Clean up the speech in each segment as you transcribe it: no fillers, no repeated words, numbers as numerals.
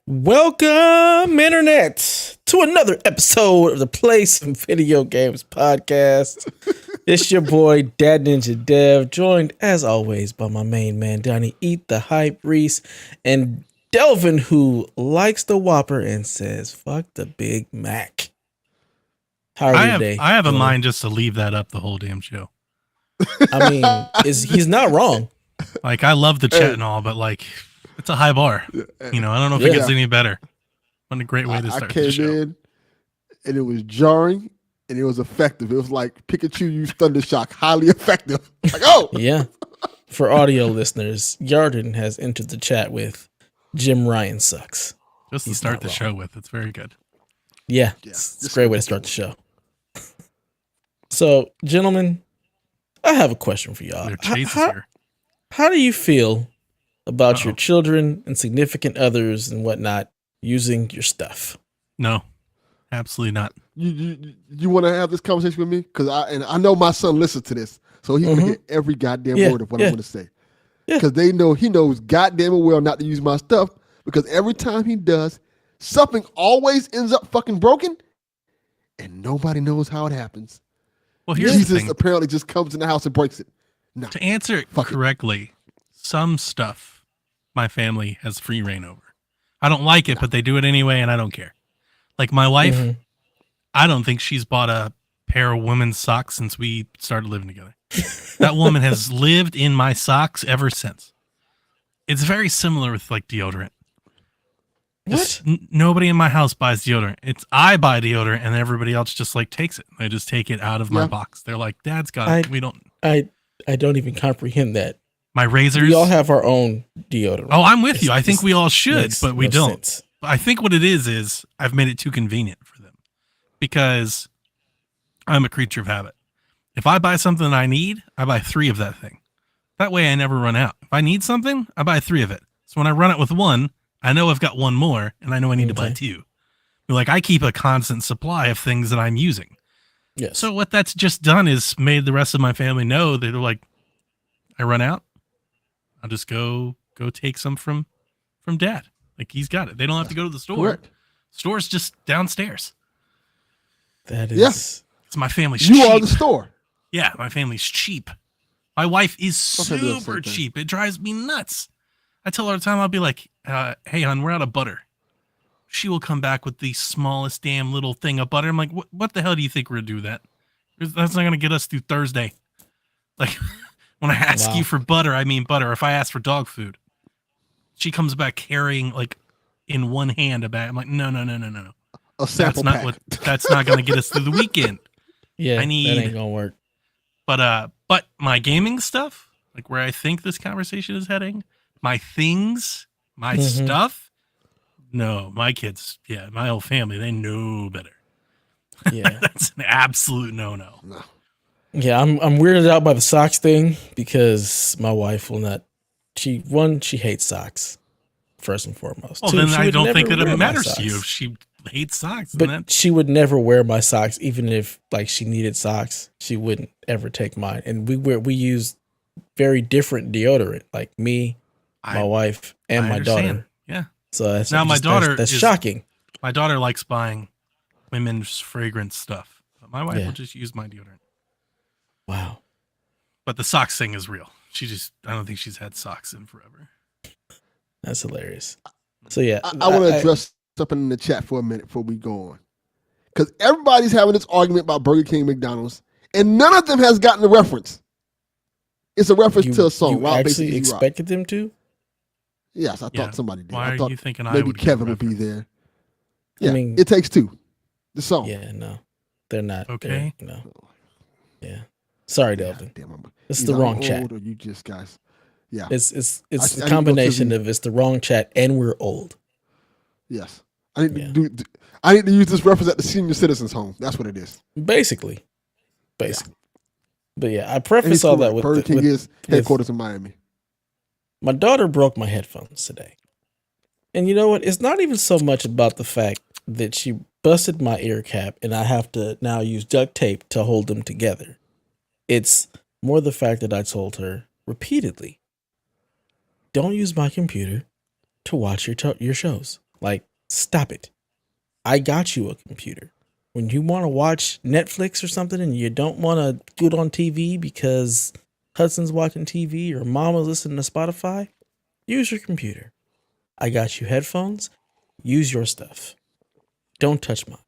Welcome, Internet, to another episode of the Play Some Video Games podcast. It's your boy, Dad Ninja Dev, joined as always by my main man, Donnie Eat the Hype Reese, and Delvin, who likes the Whopper and says, fuck the Big Mac. How are you today? I have a mind just to leave that up the whole damn show. I mean, he's not wrong. Like, I love the chat and all, but like, it's a high bar. You know, I don't know if it gets any better. What a great way to start the show. I came in, and it was jarring, and it was effective. It was like Pikachu used Thunder Shock, highly effective. Like, oh! Yeah. For audio listeners, Yarden has entered the chat with Jim Ryan sucks. Just to start the show with. It's very good. Yeah. It's a great way to start the show. So, gentlemen, I have a question for y'all. How do you feel about your children and significant others and whatnot using your stuff? No, absolutely not. You want to have this conversation with me? Because I know my son listens to this, so he's gonna hear every goddamn word of what I'm going to say. Because he knows goddamn well not to use my stuff. Because every time he does, something always ends up fucking broken, and nobody knows how it happens. Well, here's the thing. Apparently just comes in the house and breaks it. No. To answer it correctly, some stuff my family has free reign over. I don't like it, but they do it anyway, and I don't care. Like my wife, I don't think she's bought a pair of women's socks since we started living together. That woman has lived in my socks ever since. It's very similar with like deodorant. What? Nobody in my house buys deodorant. I buy deodorant, and everybody else just like takes it. They just take it out of my box. They're like, "Dad's got it. We don't." I don't even comprehend that. My razors. We all have our own deodorant. Oh, I'm with you. I think we all should, but we don't. Sense. I think what it is I've made it too convenient for them because I'm a creature of habit. If I buy something that I need, I buy 3 of that thing. That way I never run out. If I need something, I buy 3 of it. So when I run out with one, I know I've got one more and I know I need to buy 2. Like I keep a constant supply of things that I'm using. Yes. So what that's just done is made the rest of my family know that they're like, I run out, I'll just go take some from Dad. Like he's got it. They don't have to go to the store. Correct. Store's just downstairs. That is. It's my family's you cheap. You are the store. Yeah, my family's cheap. My wife is super cheap. It drives me nuts. I tell her all the time, I'll be like, hey, hon, we're out of butter. She will come back with the smallest damn little thing of butter. I'm like, what the hell do you think we're going to do that? That's not going to get us through Thursday. Like, when I ask you for butter, I mean butter. If I ask for dog food, she comes back carrying, like, in one hand a bag. I'm like, no. A sample pack. That's not going to get us through the weekend. Yeah, that ain't going to work. But my gaming stuff, like where I think this conversation is heading, my things, my stuff, no, my kids, my whole family, they know better. Yeah. That's an absolute no. Yeah, I'm weirded out by the socks thing because my wife will not. She hates socks, first and foremost. Well, then I don't think that it matters to you if she hates socks. But she would never wear my socks, even if like she needed socks. She wouldn't ever take mine. And we use very different deodorant, like me, my wife, and my daughter. Yeah. So that's now my daughter. That's shocking. My daughter likes buying women's fragrance stuff, but my wife will just use my deodorant. Wow. But the socks thing is real. I don't think she's had socks in forever. That's hilarious. So yeah, I want to address something in the chat for a minute before we go on, because everybody's having this argument about Burger King, and McDonald's, and none of them has gotten the reference. It's a reference to a song. You actually expected them to? Yes, I thought somebody did. Why I thought are you thinking maybe Kevin would be there? Yeah, I mean, It Takes Two, the song. Yeah, no, they're not. Okay. No. Yeah. Sorry, Delvin. It's the wrong chat. Or you just guys. Yeah. It's a combination of it's the wrong chat and we're old. Yes. I need to use this reference at the senior citizens home. That's what it is. Basically. But yeah, I preface all that with Burger King is headquarters in Miami. My daughter broke my headphones today. And you know what? It's not even so much about the fact that she busted my ear cap and I have to now use duct tape to hold them together. It's more the fact that I told her repeatedly, don't use my computer to watch your shows. Like, stop it. I got you a computer. When you want to watch Netflix or something and you don't want to do it on TV because Hudson's watching TV or Mama's listening to Spotify, use your computer. I got you headphones. Use your stuff. Don't touch mine.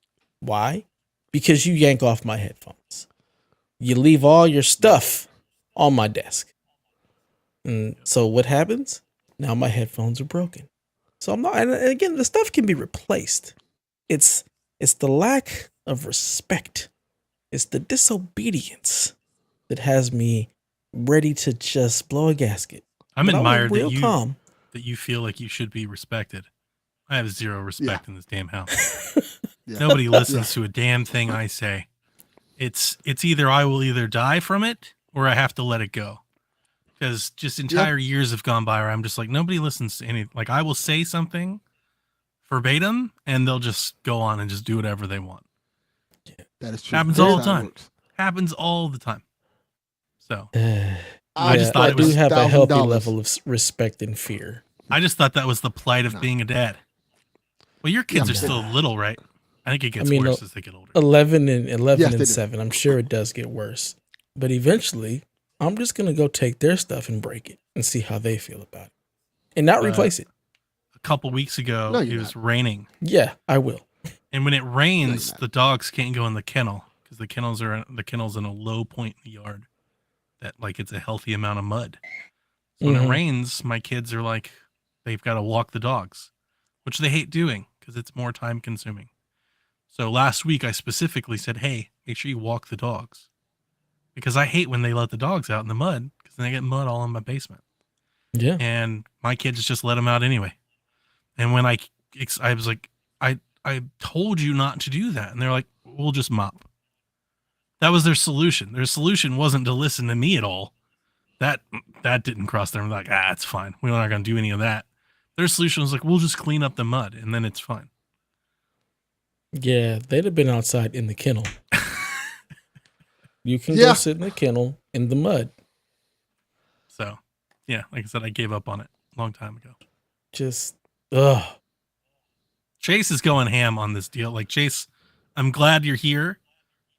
Why? Because you yank off my headphones. You leave all your stuff on my desk. And so what happens? Now my headphones are broken. So I'm not, and again, the stuff can be replaced. It's the lack of respect. It's the disobedience that has me ready to just blow a gasket. I'm admired that you feel like you should be respected. I have zero respect in this damn house. Nobody listens to a damn thing I say. It's either I will either die from it or I have to let it go. Because just entire years have gone by where I'm just like, nobody listens to any, like I will say something verbatim and they'll just go on and just do whatever they want. Yeah, that is true. Happens all the time. Happens all the time. So I just thought I do have a healthy level of respect and fear. I just thought that was the plight of being a dad. Well, your kids are still little, right? I think it gets worse as they get older. 11 and 7. I'm sure it does get worse. But eventually, I'm just going to go take their stuff and break it and see how they feel about it. And not replace it. A couple weeks ago, it was raining. Yeah, I will. And when it rains, the dogs can't go in the kennel because the kennel's in a low point in the yard that like it's a healthy amount of mud. So when it rains, my kids are like, they've got to walk the dogs, which they hate doing because it's more time consuming. So last week I specifically said, hey, make sure you walk the dogs because I hate when they let the dogs out in the mud because then they get mud all in my basement. Yeah. And my kids just let them out anyway. And when I was like, I told you not to do that. And they're like, we'll just mop. That was their solution. Their solution wasn't to listen to me at all. That didn't cross their mind. Like, it's fine. We're not going to do any of that. Their solution was like, we'll just clean up the mud and then it's fine. Yeah, they'd have been outside in the kennel. You can go sit in the kennel in the mud. So, yeah, like I said, I gave up on it a long time ago. Just, Chase is going ham on this deal. Like, Chase, I'm glad you're here.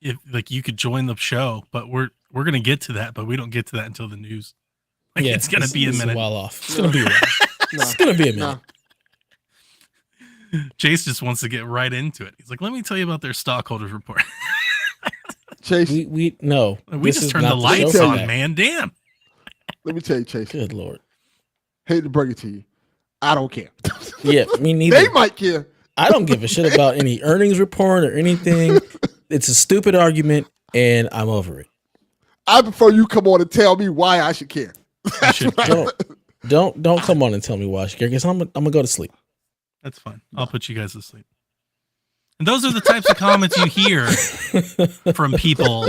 If like you could join the show, but we're gonna get to that, but we don't get to that until the news. Like it's gonna be a minute. A while off. It's gonna be a while. It's gonna be a minute. Chase just wants to get right into it. He's like, let me tell you about their stockholders report. Chase, we just turned the lights on, man. Damn. Let me tell you, Chase. Good Lord. Hate to break it to you. I don't care. Yeah, me neither. They might care. I don't give a shit about any earnings report or anything. It's a stupid argument, and I'm over it. I prefer you come on and tell me why I should care. Don't come on and tell me why I should care, because I'm gonna go to sleep. That's fine. I'll put you guys to sleep. And those are the types of comments you hear from people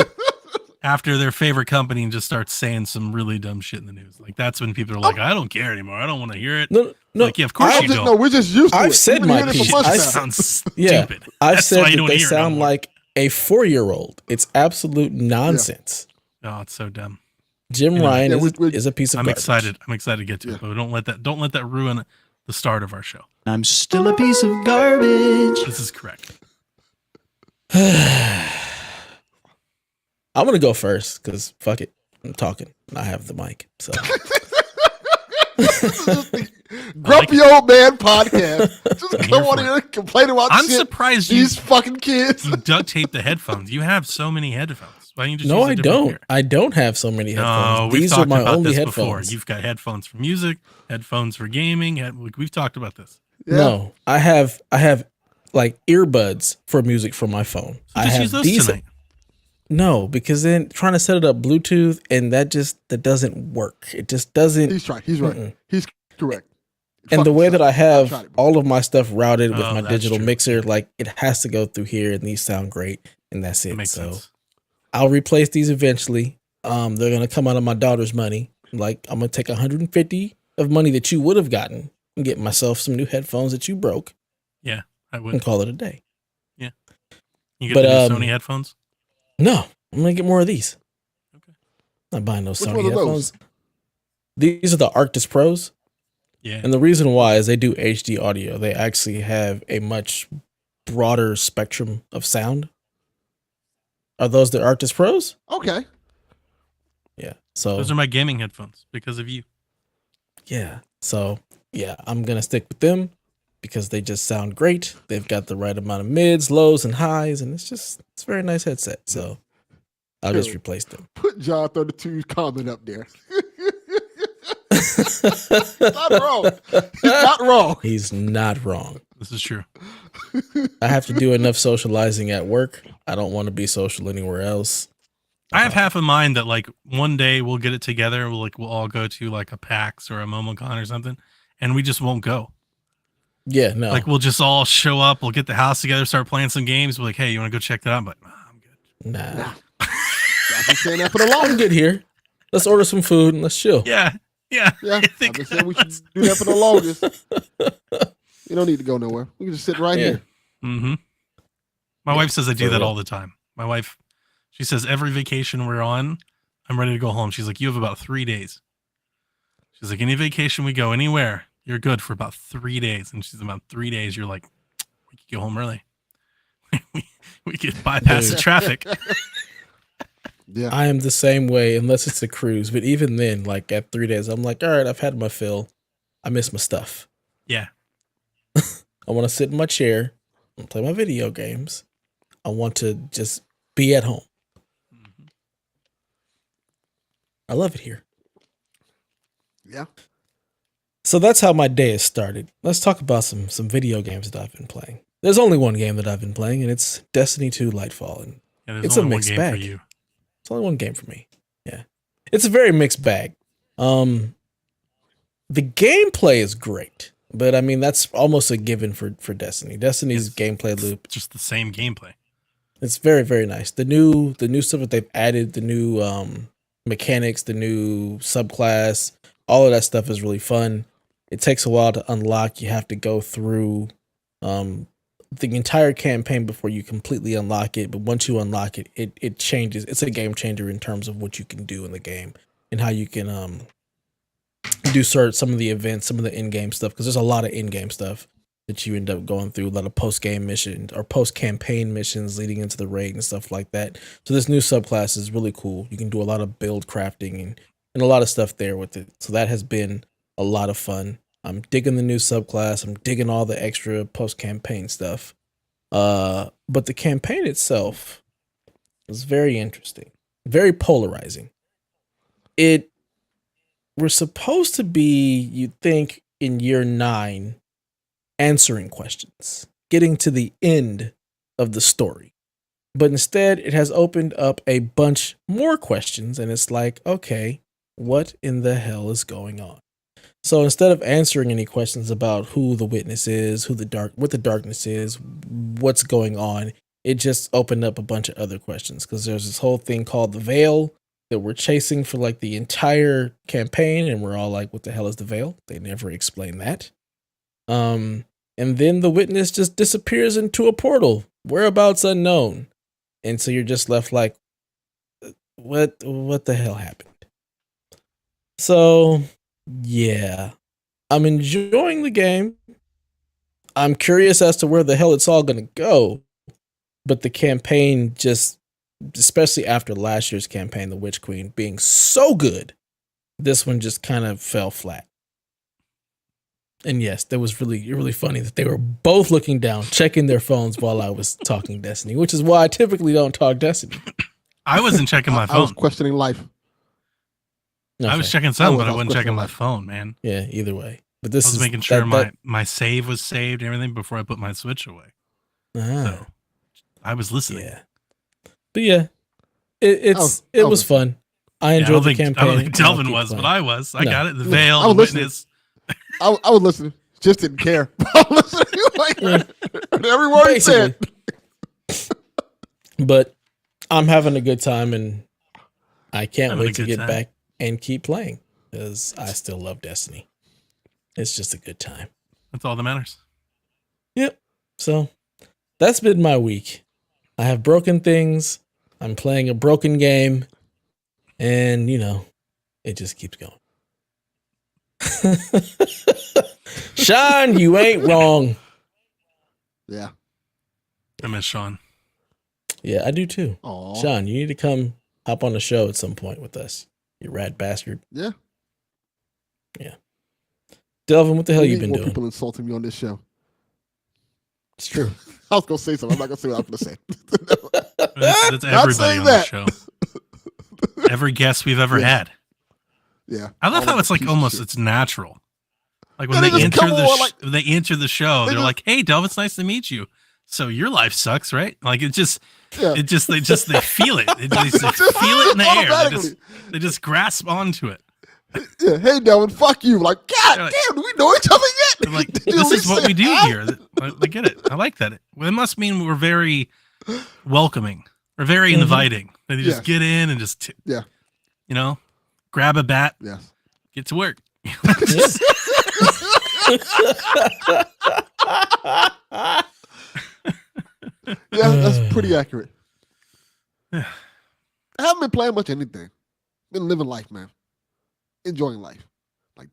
after their favorite company just starts saying some really dumb shit in the news. Like that's when people are like, I don't care anymore. I don't want to hear it. No, like, yeah, of course you don't. No, we're just used to it. I've said my piece. It sounds stupid. I've said that they sound like a 4-year-old. It's absolute nonsense. Oh, it's so dumb. Jim Ryan is a piece of garbage. I'm excited to get to it, but don't let that ruin the start of our show. I'm still a piece of garbage. This is correct. I'm gonna go first because fuck it, I'm talking. I have the mic, so. Grumpy old man podcast. Just come on here and complain about I'm shit. Surprised these fucking kids. You duct tape the headphones. You have so many headphones. Why don't you just No, use I don't. Pair? I don't have so many headphones. No, These are my only headphones. Before. You've got headphones for music, headphones for gaming. We've talked about this. Yeah. No, I have like earbuds for music from my phone. So just use those tonight. No, because then trying to set it up Bluetooth and that doesn't work. It just doesn't. He's right. He's right. Mm-mm. He's correct. And the way that I have all of my stuff routed with my digital mixer, like it has to go through here and these sound great and that's it. That makes sense. I'll replace these eventually. They're going to come out of my daughter's money. Like I'm going to take 150 of money that you would have gotten and get myself some new headphones that you broke. Yeah, I would. And call it a day. Yeah. You get the new Sony headphones? No, I'm going to get more of these. Okay. I'm not buying those Sony headphones. These are the Arctis Pros. Yeah. And the reason why is they do HD audio. They actually have a much broader spectrum of sound. Are those the Arctis Pros? Okay. Yeah. So Those are my gaming headphones because of you. yeah. So yeah, I'm gonna stick with them because they just sound great. They've got the right amount of mids, lows, and highs, and it's a very nice headset. So I'll just replace them. Put John 32's comment up there. Not wrong. He's not wrong. He's not wrong. This is true. I have to do enough socializing at work. I don't want to be social anywhere else. I have half in mind that like one day we'll get it together. We'll all go to like a PAX or a MomoCon or something, and we just won't go. Yeah, no. Like we'll just all show up. We'll get the house together, start playing some games. We're like, hey, you want to go check that out? I'm like, I'm good. Nah. I've been saying that for the I'm longest. good here. Let's order some food and let's chill. Yeah. Yeah, I I've think been saying we should do that for the longest. You don't need to go nowhere. We can just sit right here. Mm-hmm. My wife says I do that all the time. My wife, she says every vacation we're on, I'm ready to go home. She's like, you have about 3 days. She's like, any vacation we go anywhere, you're good for about 3 days. And she's about 3 days, you're like, we could go home early. we could bypass the traffic. Yeah. I am the same way unless it's a cruise. But even then, like at 3 days, I'm like, all right, I've had my fill. I miss my stuff. Yeah. I want to sit in my chair and play my video games. I want to just be at home. Mm-hmm. I love it here. Yeah. So that's how my day has started. Let's talk about some video games that I've been playing. There's only one game that I've been playing, and it's Destiny 2 Lightfall. And There's it's a only mixed one game bag. for you. It's only one game for me. Yeah. It's a very mixed bag. The gameplay is great, but I mean that's almost a given for Destiny. Destiny's gameplay loop, Just the same gameplay. it's very, very nice. The new stuff that they've added, the new mechanics, the new subclass, all of that stuff is really fun. It takes a while to unlock. You have to go through the entire campaign before you completely unlock it. But once you unlock it, it changes. It's a game changer in terms of what you can do in the game and how you can do some of the events, some of the in-game stuff. Because there's a lot of in-game stuff that you end up going through, a lot of post-game missions or post-campaign missions leading into the raid and stuff like that. So this new subclass is really cool. You can do a lot of build crafting and a lot of stuff there with it. So that has been a lot of fun. I'm digging the new subclass. I'm digging all the extra post-campaign stuff. But the campaign itself is very interesting, very polarizing. We're supposed to be, you'd think, in year 9, answering questions, getting to the end of the story. But instead, it has opened up a bunch more questions, and it's like, okay, what in the hell is going on? So instead of answering any questions about who the witness is, what the darkness is, what's going on, it just opened up a bunch of other questions because there's this whole thing called the Veil that we're chasing for like the entire campaign, and we're all like, what the hell is the Veil? They never explain that. And then the witness just disappears into a portal, whereabouts unknown. And so you're just left like, what the hell happened? So yeah, I'm enjoying the game. I'm curious as to where the hell it's all going to go. But the campaign just, especially after last year's campaign, The Witch Queen, being so good, this one just kind of fell flat. And yes, that was really, really funny that they were both looking down, checking their phones while I was talking Destiny, which is why I typically don't talk Destiny. I wasn't checking my phone. I was questioning life. Okay. I was checking something, but I was wasn't checking questioning my life. phone, man. Yeah, either way. But this I was is making sure my save was saved and everything before I put my Switch away. So I was listening. Yeah. But yeah, it was fun. I enjoyed the campaign. I don't think Delvin was, but I was. I got it. The Veil, I was the listening. Witness. I was listening. Just didn't care. I was listening like every word he said. But I'm having a good time, and I can't Having a wait to good get time. back and keep playing because I still love Destiny. It's just a good time. That's all that matters. Yep. So that's been my week. I have broken things. I'm playing a broken game, and it just keeps going. Sean, you ain't wrong. Yeah. I miss Sean. Yeah, I do too. Aww. Sean, you need to come hop on the show at some point with us. You rat bastard. Yeah. Yeah. Delvin, what the hell We you need been more doing? people insulting me on this show. It's true. I was gonna say something. I'm not gonna say what I was gonna say. That's everybody saying on that. the show. Every guest we've ever had. Yeah. I love All how of it's a like piece of almost shit. it's natural. Like when Yeah, they they just enter come the on, like- when they enter the show, They they're just- like, "Hey, Delv, it's nice to meet you." So your life sucks, right? Like they Yeah. feel it. They feel it in the air. Automatically. They just grasp onto it. Yeah. Hey, Delvin, fuck you. Like, God They're like- damn, do we know each other yet? They're like, Did you this at is least what say we do hi? here. I get it. I like that. It must mean we're very welcoming. We're very inviting. They just Yes. get in and just, Yeah. grab a bat, Yes. get to work. Yeah, that's pretty accurate. Yeah. I haven't been playing much anything. Been living life, man. Enjoying life. Like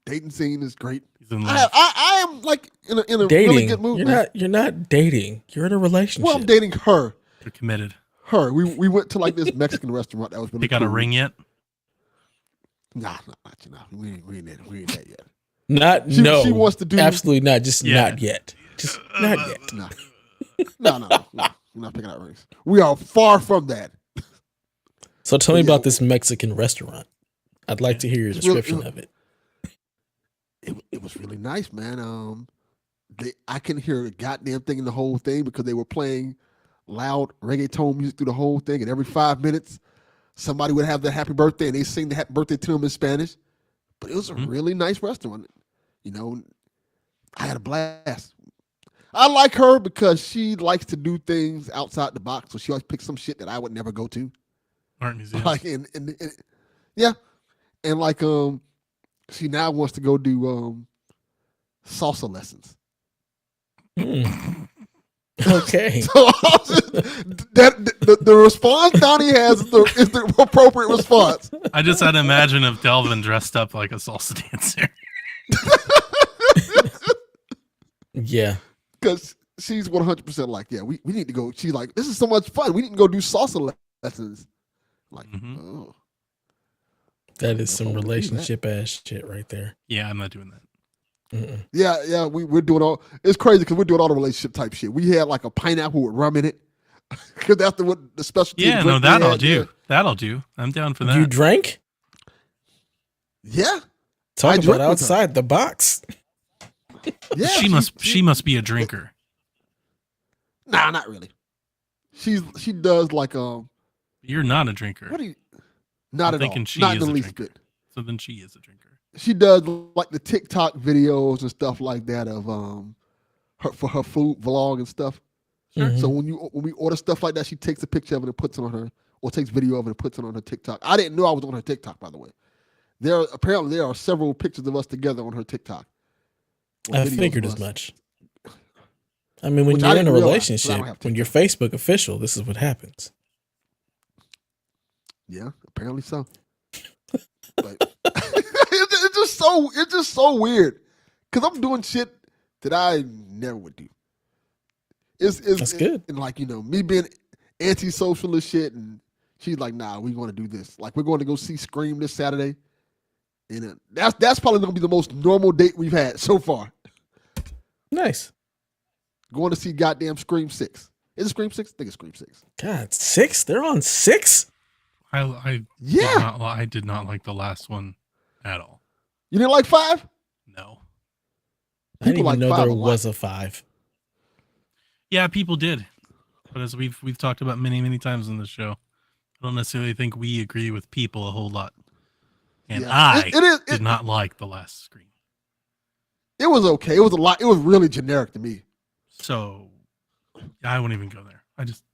dating scene is great. He's in love. I am like in a Dating. really good mood. man. You're not dating. You're in a relationship. Well, I'm dating her. You're committed. Her. We went to like this Mexican restaurant that was really You got a cool. ring yet? Nah, not you know. We ain't that yet. Not She- no. she wants to do- absolutely not. Just Yeah. not yet. Just not yet. No. No. We're not picking out rings. We are far from that. So tell me Yeah. about this Mexican restaurant. I'd like to hear your It's really- description of it. It was really nice, man. I couldn't hear a goddamn thing in the whole thing because they were playing loud reggaeton music through the whole thing, and every 5 minutes somebody would have their happy birthday and they sing the happy birthday to them in Spanish. But it was a really nice restaurant. I had a blast. I like her because she likes to do things outside the box, so she always picks some shit that I would never go to. Art museum. Like yeah, and like she now wants to go do salsa lessons. Okay. So the response Donnie has is the appropriate response. I just had to imagine if Delvin dressed up like a salsa dancer. Yeah. Because she's 100% like, yeah, we need to go. She's like, this is so much fun. We need to go do salsa lessons. I'm like, oh. That is If I some would do that. relationship ass shit right there. Yeah, I'm not doing that. Mm-mm. Yeah, we're doing all. It's crazy because we're doing all the relationship type shit. We had like a pineapple with rum in it because that's what the specialty. Yeah, drink no, we that'll had, do. That'll do. I'm down for that. You drank? Yeah, Talk I about drank with her. outside the box. yeah. she must be a drinker. Nah, not really. She does like You're not a drinker. what do you? Not I'm at all. thinking she Not in is the a least drinker. bit. So then she is a drinker. She does like the TikTok videos and stuff like that of for her food vlog and stuff. Mhm. So when we order stuff like that, she takes a picture of it and puts it on her, or takes video of it and puts it on her TikTok. I didn't know I was on her TikTok, by the way. Apparently there are several pictures of us together on her TikTok. Or I videos figured of as us. much. I mean, when Which I you're in a didn't realize, but I relationship, don't have when you're Facebook official, this is what happens. Yeah, apparently so. But it's just so weird because I'm doing shit that I never would do. That's good. And like me being antisocial and shit, and she's like, "Nah, we're going to do this. Like we're going to go see Scream this Saturday." And that's probably going to be the most normal date we've had so far. Nice. Going to see goddamn Scream 6. Is it Scream 6? I think it's Scream 6. God, 6? They're on 6? I Yeah. I did not like the last one at all. You didn't like 5? No. I didn't People even like know 5 there a lot. was a 5. Yeah, people did. But as we've talked about many times on the show, I don't necessarily think we agree with people a whole lot. And Yeah. I It did not like the last Scream. It was okay. It was a lot. It was really generic to me. So I won't even go there.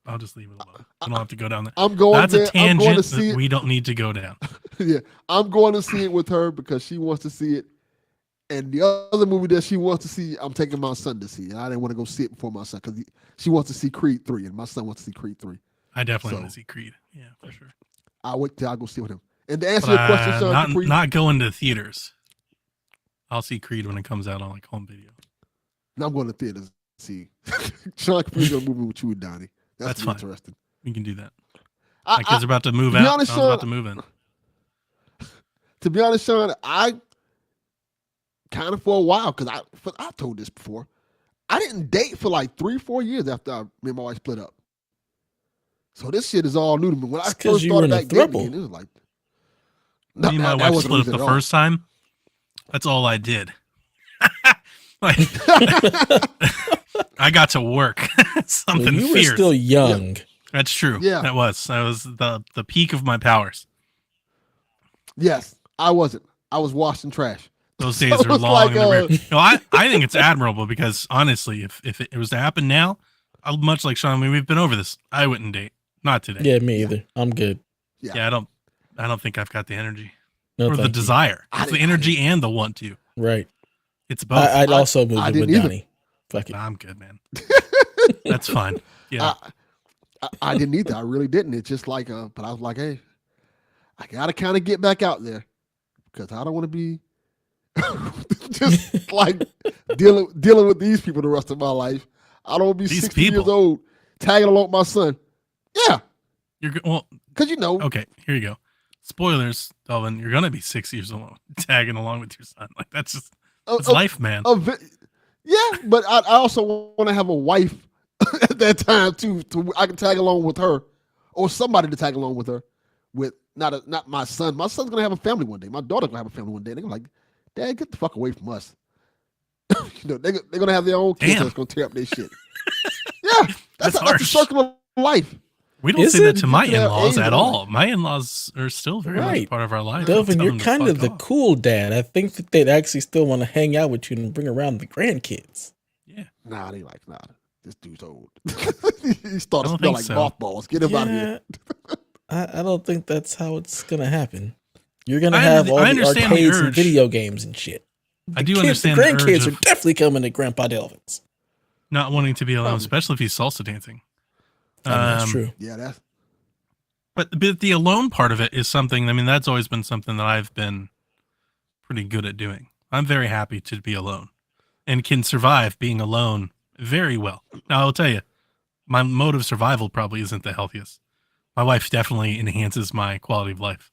I'll just leave it alone. I don't have to go down there. I'm going That's there. a I'm going to tangent see that it. we don't need to go down. Yeah, I'm going to see it with her because she wants to see it. And the other movie that she wants to see, I'm taking my son to see. And I didn't want to go see it before my son because she wants to see Creed 3, and my son wants to see Creed 3. I definitely So- want to see Creed. Yeah, for sure. I'll wait till I go see with him. And to answer But, your question, Sean, not Capri, not going to theaters. I'll see Creed when it comes out on like home video. Now I'm going to theaters to see. Sean Capri's going to move in with you and Donnie. That's fine. Interesting. We can do that. My kids are about to move out. Honest, I was about to move in. To be honest, Sean, I kind of for a while, because I told this before, I didn't date for like 3-4 years after me and my wife split up. So this shit is all new to me. When I first started back dating, it was like, me and my wife split up the first time. That's all I did. Like, I got to work. Something you fierce. were still young. Yeah. That's true. Yeah, that was the peak of my powers. Yes, I wasn't. I was washing trash. Those days are long. Like, no, I think it's admirable because honestly, if it was to happen now, much like Sean, we've been over this. I wouldn't date. Not today. Yeah, me either. I'm good. Yeah, I don't think I've got the energy or the you. desire. It's the energy and the want to. Right. It's both. I'd also move in with Donnie. Fuck it. I'm good, man. That's fine. Yeah. I didn't either. I really didn't. It's just like, but I was like, hey, I gotta kind of get back out there because I don't want to be just like dealing with these people the rest of my life. I don't want to be 60 years old tagging along with my son. Yeah, well, because you know. Okay, here you go. Spoilers, Delvin. You're gonna be 6 years old tagging along with your son. Like that's just it's life, man. Yeah, but I also want to have a wife at that time too. I can tag along with her, or somebody to tag along with her. With not my son. My son's gonna have a family one day. My daughter's gonna have a family one day. They're gonna like, Dad, get the fuck away from us. You know, they're gonna have their own kids that's gonna tear up their shit. Yeah, that's a circle of life. We don't say that to my in-laws at all. My in-laws are still very much part of our life. Delvin, you're kind of the cool dad. I think that they'd actually still want to hang out with you and bring around the grandkids. Yeah. Nah, they like, this dude's old. He started to smell like mothballs. Get him out of here. I don't think that's how it's gonna happen. You're gonna have all the arcades and video games and shit. I do understand the grandkids are definitely coming to Grandpa Delvin's. Not wanting to be alone, especially if he's salsa dancing. That's true. Yeah, but the alone part of it is something. I mean, that's always been something that I've been pretty good at doing. I'm very happy to be alone and can survive being alone very well. Now, I'll tell you, my mode of survival probably isn't the healthiest. My wife definitely enhances my quality of life.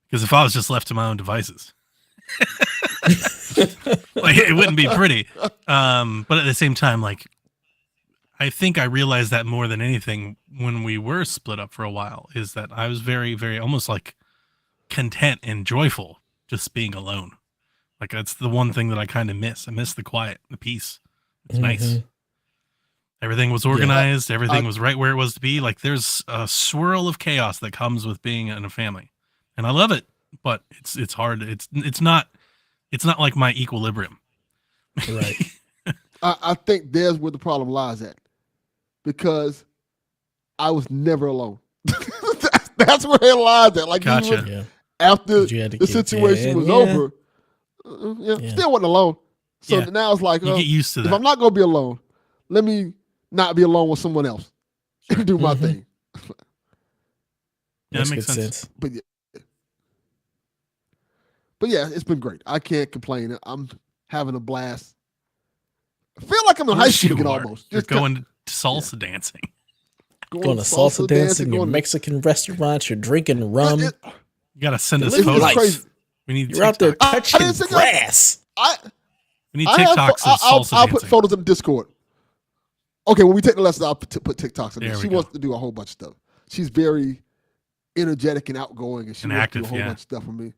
Because if I was just left to my own devices, like it wouldn't be pretty. But at the same time, like I think I realized that more than anything when we were split up for a while is that I was very, very almost like content and joyful just being alone. Like that's the one thing that I kind of miss. I miss the quiet, the peace. It's nice. Everything was organized. Everything was right where it was to be. Like there's a swirl of chaos that comes with being in a family, and I love it. But it's hard. It's not like my equilibrium. Right. I think there's where the problem lies at, because I was never alone. That's where it lies at. Like gotcha. Even after the situation was over, still wasn't alone. So now it's like, you get used to that. If I'm not gonna be alone, let me not be alone with someone else and do my thing. Yeah, that makes sense. But yeah, it's been great. I can't complain. I'm having a blast. I feel like I'm in high school again almost. You're going to salsa dancing. Going to salsa dancing, your Mexican restaurants, you're drinking rum. You got to send us photos. We need you're out there touching grass. We need TikToks of salsa dancing. I'll put photos in the Discord. Okay, when we take the lesson, I'll put TikToks in there. She wants to do a whole bunch of stuff. She's very energetic and outgoing, and she wants to do a whole bunch of stuff for me.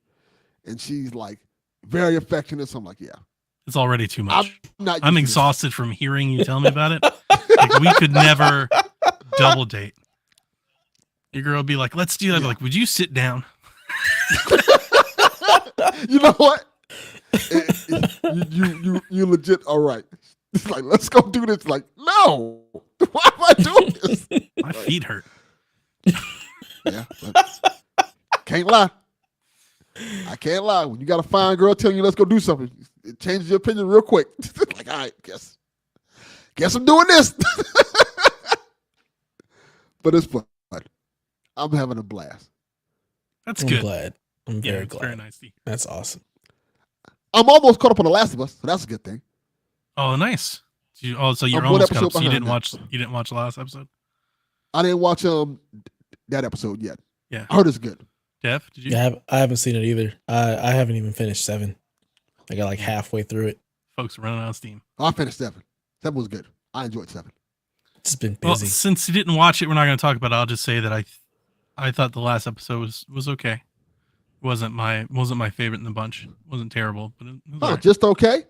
And she's like very affectionate. So I'm like, yeah. It's already too much. I'm exhausted from hearing you tell me about it. Like, we could never double date. Your girl would be like, let's do that. Like, would you sit down? You know what? You legit all right. It's like, let's go do this. Like, no. Why am I doing this? My feet hurt. Yeah. Can't lie. I can't lie. When you got a fine girl telling you let's go do something, it changes your opinion real quick. Like, all right, guess I'm doing this. But it's fun. I'm having a blast. That's good. I'm glad. I'm very glad. Very nice. That's awesome. I'm almost caught up on The Last of Us, so that's a good thing. Oh, nice. So you're I'm one almost caught episode up. So you behind didn't watch the last episode? I didn't watch that episode yet. Yeah. I heard it's good. Dev, did you? Yeah, I haven't seen it either. I haven't even finished 7. I got like halfway through it. Folks are running out of steam. I finished 7. 7 was good. I enjoyed 7. It's been busy. Well, since you didn't watch it, we're not going to talk about it. I'll just say that I thought the last episode was okay. Wasn't my favorite in the bunch. It wasn't terrible, but it was all right. Just okay.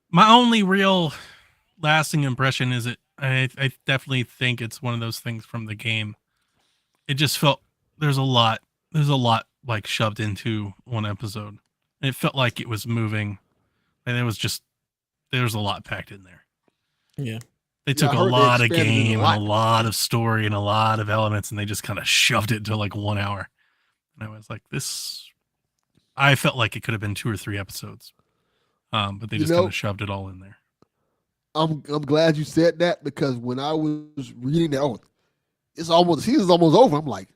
My only real lasting impression is I definitely think it's one of those things from the game. It just felt there's a lot like shoved into one episode. It felt like it was moving, and there's a lot packed in there. Yeah. They took a lot of game and a lot of story and a lot of elements, and they just kind of shoved it into like 1 hour. And I was like, I felt like it could have been 2 or 3 episodes, but they just kind of shoved it all in there. I'm glad you said that, because when I was reading that, the season's almost over. I'm like,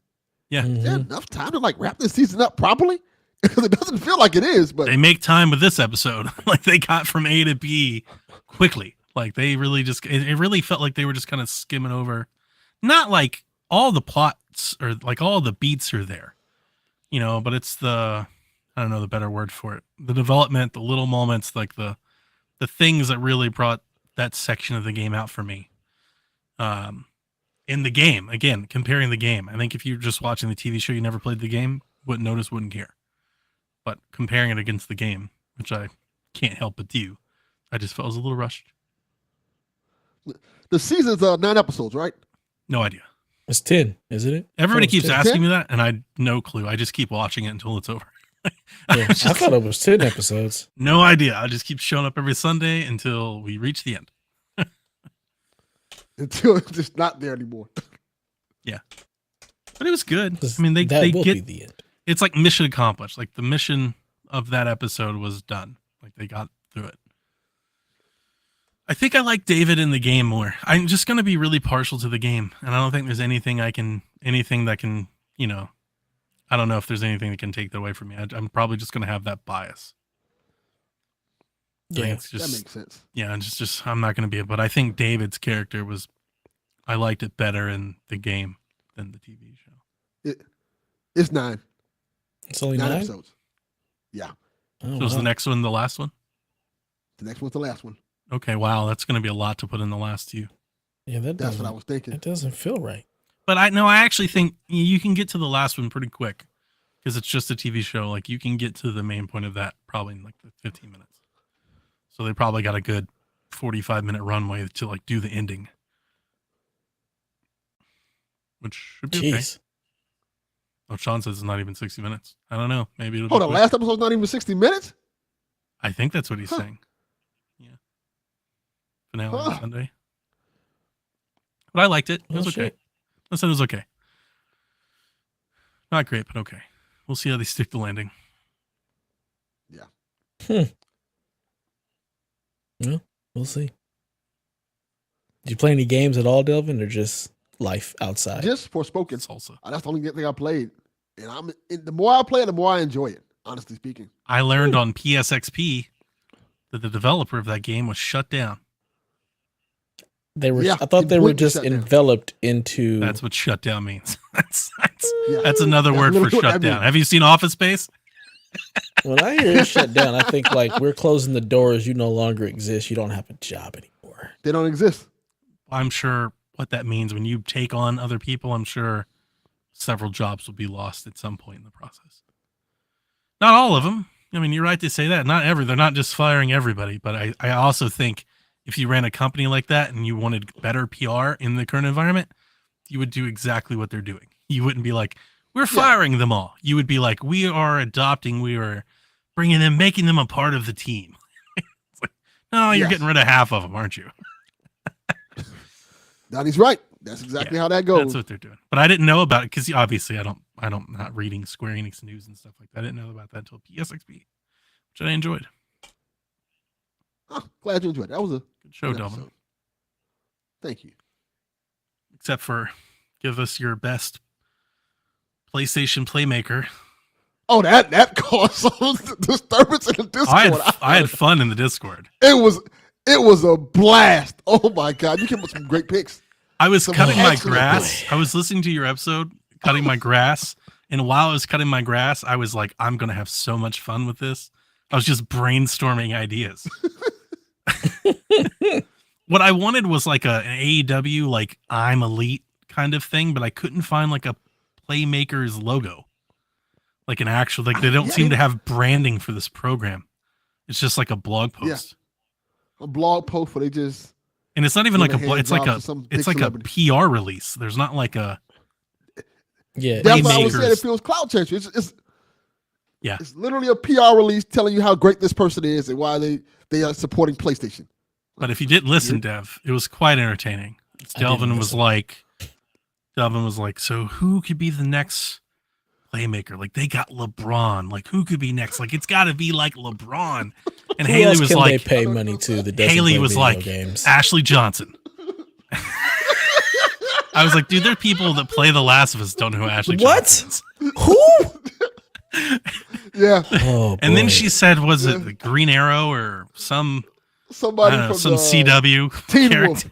is there enough time to like wrap this season up properly? Because it doesn't feel like it is. But they make time with this episode. Like they got from A to B quickly. Like they really it really felt like they were just kind of skimming over. Not like all the plots or like all the beats are there, but it's I don't know the better word for it. The development, the little moments, like the things that really brought that section of the game out for me. In the game, again, comparing the game. I think if you're just watching the TV show, you never played the game, wouldn't notice, wouldn't care. But comparing it against the game, which I can't help but do, I just felt it was a little rushed. The season's 9 episodes, right? No idea. It's 10, isn't it? Everybody keeps 10? asking me that, and I no clue. I just keep watching it until it's over. Yeah, I thought it was 10 episodes. No idea. I just keep showing up every Sunday until we reach the end. Until it's just not there anymore. Yeah. But it was good. That I mean, they will get be the end. It's like mission accomplished. Like the mission of that episode was done. Like they got through it. I think I like David in the game more. I'm just going to be really partial to the game. And I don't think there's anything that can, I don't know if there's anything that can take that away from me. I'm probably just going to have that bias. Yeah, that makes sense. Yeah, just I'm not going to be, but I think David's character I liked it better in the game than the TV show. It's 9. It's only 9 9 episodes. Yeah. Oh, So is the next one the last one? The next one's the last one. Okay, wow, that's going to be a lot to put in the last 2. Yeah, that's what I was thinking. That doesn't feel right. But I actually think you can get to the last one pretty quick because it's just a TV show. Like you can get to the main point of that probably in like the 15 minutes. So they probably got a good 45-minute runway to like do the ending, which should be okay. Oh, Sean says it's not even 60 minutes. I don't know. Maybe it'll. The last episode's not even 60 minutes. I think that's what he's saying. Yeah. Finale on Sunday. But I liked it. It was okay. I said it was okay. Not great, but okay. We'll see how they stick the landing. Yeah. Well, we'll see. Did you play any games at all, Delvin, or just life outside? Just Forspoken. Salsa. That's the only thing I played. And the more I play it, the more I enjoy it, honestly speaking. I learned on PSXP that the developer of that game was shut down. They were. I thought they were just enveloped into. That's what shut down means. That's another word for shut down. Have you seen Office Space? When I hear shut down, I think like we're closing the doors. You no longer exist. You don't have a job anymore. They don't exist. I'm sure what that means when you take on other people. I'm sure several jobs will be lost at some point in the process. Not all of them. I mean, you're right to say that. They're not just firing everybody, but I also think if you ran a company like that and you wanted better PR in the current environment, you would do exactly what they're doing. You wouldn't be like, we're firing them all. You would be like, we are bringing them, making them a part of the team. It's like, no, you're getting rid of half of them, aren't you? Donnie's right. That's exactly how that goes. That's what they're doing. But I didn't know about it because obviously I'm not reading Square Enix news and stuff like that. I didn't know about that until PSXP, which I enjoyed. Glad you enjoyed it. That was a good show, Delvin. Thank you. Except for give us your best PlayStation Playmaker Oh, that caused some disturbance in the Discord. I had fun in the Discord. It was a blast. Oh my God, you came up with some great picks. I was cutting my excellent grass. picks. I was listening to your episode, cutting my grass, and while I was cutting my grass, I was like, I'm gonna have so much fun with this. I was just brainstorming ideas. What I wanted was like an AEW, like I'm Elite kind of thing, but I couldn't find like a Playmakers logo. Like an actual, like they don't seem to have branding for this program. It's just like a blog post. Yeah. A blog post where they just, and it's not even like a, it's like a PR release. There's not like a, that's why I was saying it feels cloud chaser. It's literally a PR release telling you how great this person is and why they are supporting PlayStation. But if you didn't listen, Dev, it was quite entertaining. Delvin was like, so who could be the next playmaker? Like they got LeBron. Like who could be next? Like it's got to be like LeBron. And Haley was like, they pay money to the Haley was like games. Ashley Johnson. I was like, dude, there are people that play The Last of Us don't know who Ashley Johnson is. Who? Yeah. Oh, and then she said, was it the Green Arrow or somebody from some CW Teen character?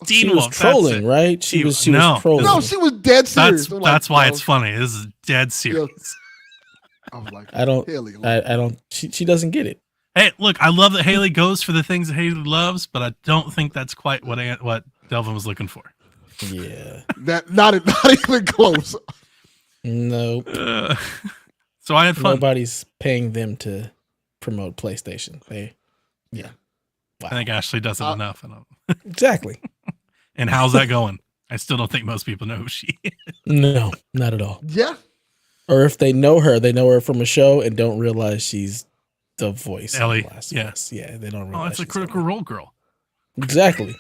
She was trolling, right? She was trolling. No, she was dead serious. That's why it's funny. This is dead serious. I was like, I don't. She doesn't get it. Hey, look, I love that Haley goes for the things that Haley loves, but I don't think that's quite what Delvin was looking for. Yeah, not even close. Nope. So I had fun. Nobody's paying them to promote PlayStation. Yeah. Wow. I think Ashley does it enough. Exactly. And how's that going? I still don't think most people know who she is. No, not at all. Yeah. Or if they know her from a show and don't realize she's the voice. Ellie. Yes. Yeah. They don't realize. Oh, that's a Critical Role girl. Exactly.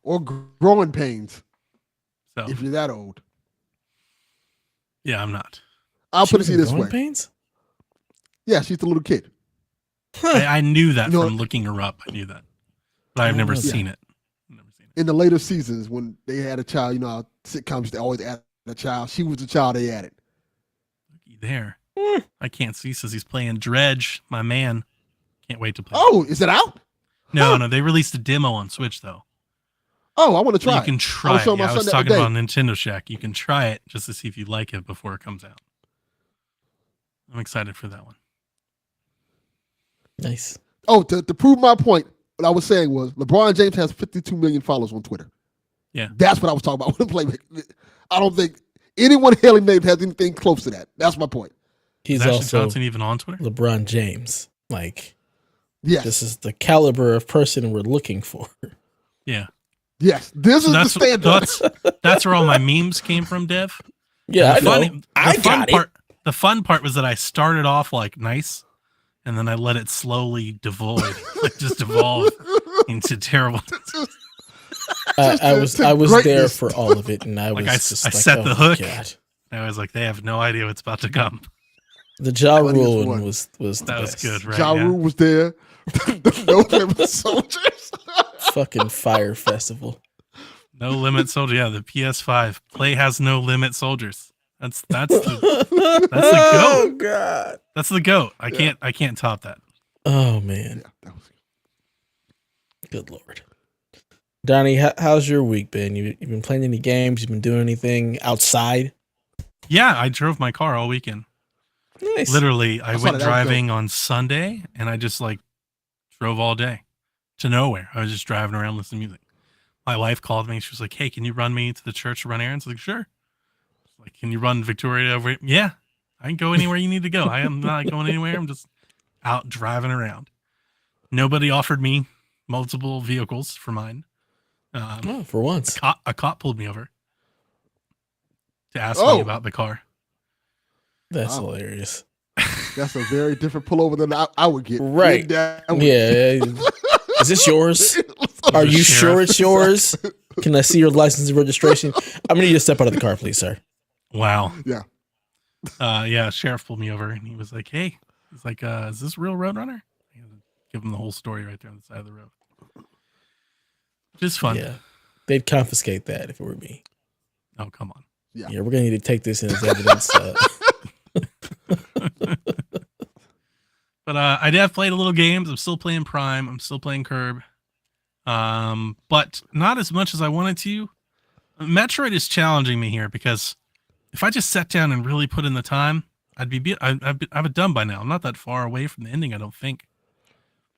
Or growing pains. So, if you're that old. Yeah, I'm not. I'll put it this way. Pains? Yeah, she's the little kid. I knew that from looking her up. I knew that. But I've never seen it. In the later seasons, when they had a child, you know how sitcoms, they always add a child. She was the child they added. Looky there. I can't see, says he's playing Dredge, my man. Can't wait to play. Oh, is it out? No, they released a demo on Switch, though. Oh, I want to try. You can try it. I was talking about Nintendo Shack. You can try it just to see if you like it before it comes out. I'm excited for that one. Nice. Oh, to prove my point, what I was saying was LeBron James has 52 million followers on Twitter. Yeah. That's what I was talking about with the playmaker. I don't think anyone Haley named has anything close to that. That's my point. He's also Johnson even on Twitter? LeBron James. Like, yes. This is the caliber of person we're looking for. Yeah. Yes. This is the standard. That's where all my memes came from, Dev. Yeah, The fun part was that I started off like nice, and then I let it slowly devolve into terrible. I was there for all of it, and I was I set the hook. God. I was like, they have no idea what's about to come. The Ja Rule one was that was good, right? Ja Rule was there. No Limit Soldiers. Fucking Fire Festival. No Limit Soldier. Yeah, the PS5 play has no limit soldiers. That's the goat. Oh God, that's the goat. I can't top that. Oh man, good Lord. Donnie, how's your week been? You've been playing any games? You've been doing anything outside? Yeah, I drove my car all weekend. Nice. Literally, I went driving on Sunday, and I just drove all day to nowhere. I was just driving around listening to music. My wife called me. She was like, "Hey, can you run me to the church to run errands?" I was like, "Sure." Like, can you run Victoria over? Yeah, I can go anywhere you need to go. I am not going anywhere. I'm just out driving around. Nobody offered me multiple vehicles for mine. For once, a cop pulled me over to ask me about the car. That's hilarious. That's a very different pullover than I would get. Right. Yeah. Is this yours? Are you sure it's yours? Can I see your license and registration? I'm going to need you to step out of the car, please, sir. Wow. Yeah. Yeah, sheriff pulled me over, and he was like, "Hey," he's like, "Is this real Roadrunner?" I give him the whole story right there on the side of the road. Just fun. Yeah. They'd confiscate that if it were me. Oh, come on. Yeah, we're gonna need to take this in as evidence. But I have played a little games. I'm still playing Prime. I'm still playing Curb. But not as much as I wanted to. Metroid is challenging me here because if I just sat down and really put in the time, I'd be done by now. I'm not that far away from the ending, I don't think.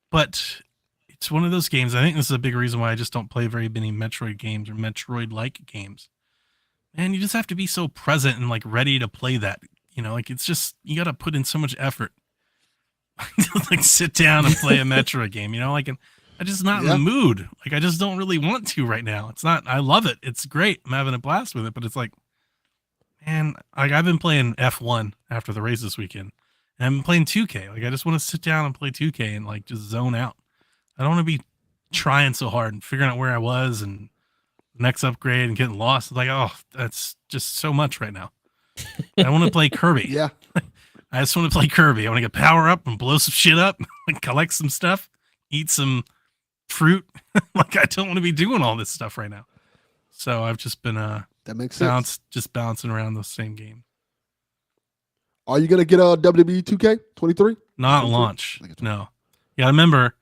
But it's one of those games. I think this is a big reason why I just don't play very many Metroid games or Metroid-like games. And you just have to be so present and like ready to play that. You know, like it's just, you got to put in so much effort. Like sit down and play a Metroid game, you know, like, and I'm just not in the mood. Like I just don't really want to right now. It's not, I love it. It's great. I'm having a blast with it, but it's like, man, like I've been playing F1 after the race this weekend and I've been playing 2K. Like I just want to sit down and play 2K and like just zone out. I don't want to be trying so hard and figuring out where I was and next upgrade and getting lost. Like, oh, that's just so much right now. I want to play Kirby. Yeah. I just want to play Kirby. I want to get power up and blow some shit up and collect some stuff, eat some fruit. Like I don't want to be doing all this stuff right now. So I've just been that makes sense. Just bouncing around the same game. Are you gonna get a WWE 2K23? Not launch. No. Yeah, I remember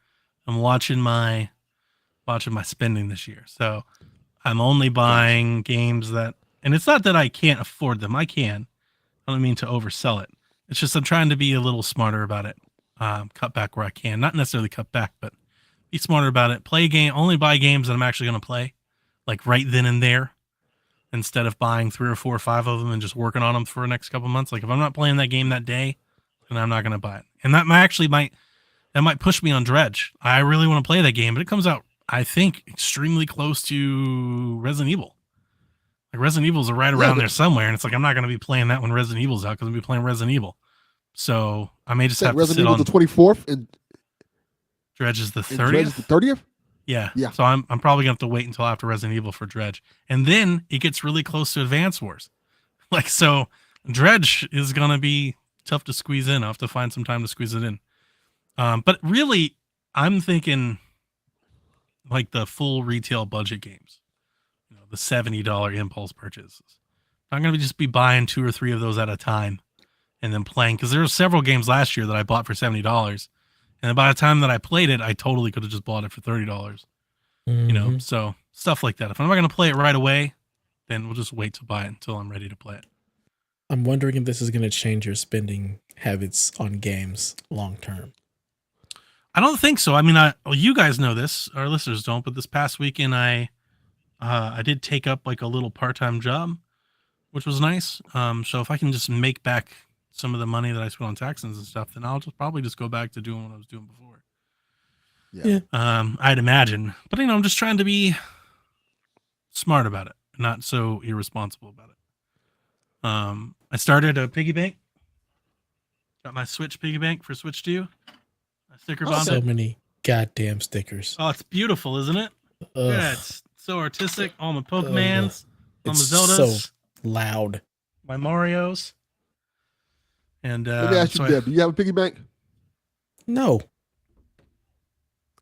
I'm watching my spending this year. So I'm only buying games that, and it's not that I can't afford them. I can. I don't mean to oversell it. It's just I'm trying to be a little smarter about it. Cut back where I can. Not necessarily cut back, but be smarter about it. Play a game, only buy games that I'm actually going to play, like right then and there, instead of buying 3 or 4 or 5 of them and just working on them for the next couple months. Like if I'm not playing that game that day, then I'm not going to buy it. And that might push me on Dredge. I really want to play that game, but it comes out, I think, extremely close to Resident Evil. Like Resident Evil's right around there somewhere, and it's like I'm not going to be playing that when Resident Evil's out because I'm going to be playing Resident Evil. So I may just have Resident to sit Evil on the 24th and Dredge is the 30th. Dredge is the 30th. Yeah. Yeah. So I'm probably going to have to wait until after Resident Evil for Dredge, and then it gets really close to Advance Wars. Like so, Dredge is going to be tough to squeeze in. I'll have to find some time to squeeze it in. But really, I'm thinking like the full retail budget games. The $70 impulse purchases. I'm going to just be buying 2 or 3 of those at a time and then playing. Because there were several games last year that I bought for $70. And by the time that I played it, I totally could have just bought it for $30. Mm-hmm. You know, so stuff like that. If I'm not going to play it right away, then we'll just wait to buy it until I'm ready to play it. I'm wondering if this is going to change your spending habits on games long term. I don't think so. I mean, you guys know this. Our listeners don't. But this past weekend, I did take up like a little part-time job, which was nice. So if I can just make back some of the money that I spent on taxes and stuff, then I'll probably just go back to doing what I was doing before. Yeah. I'd imagine, but I'm just trying to be smart about it, not so irresponsible about it. I started a piggy bank. Got my Switch piggy bank for Switch 2. I sticker bombed So it. many goddamn stickers. Oh, it's beautiful, isn't it? Yeah, it's so artistic. All my Pokemans, all my It's Zeldas, so loud. my Marios. And Let me ask you, Deb, do you have a piggy bank? No,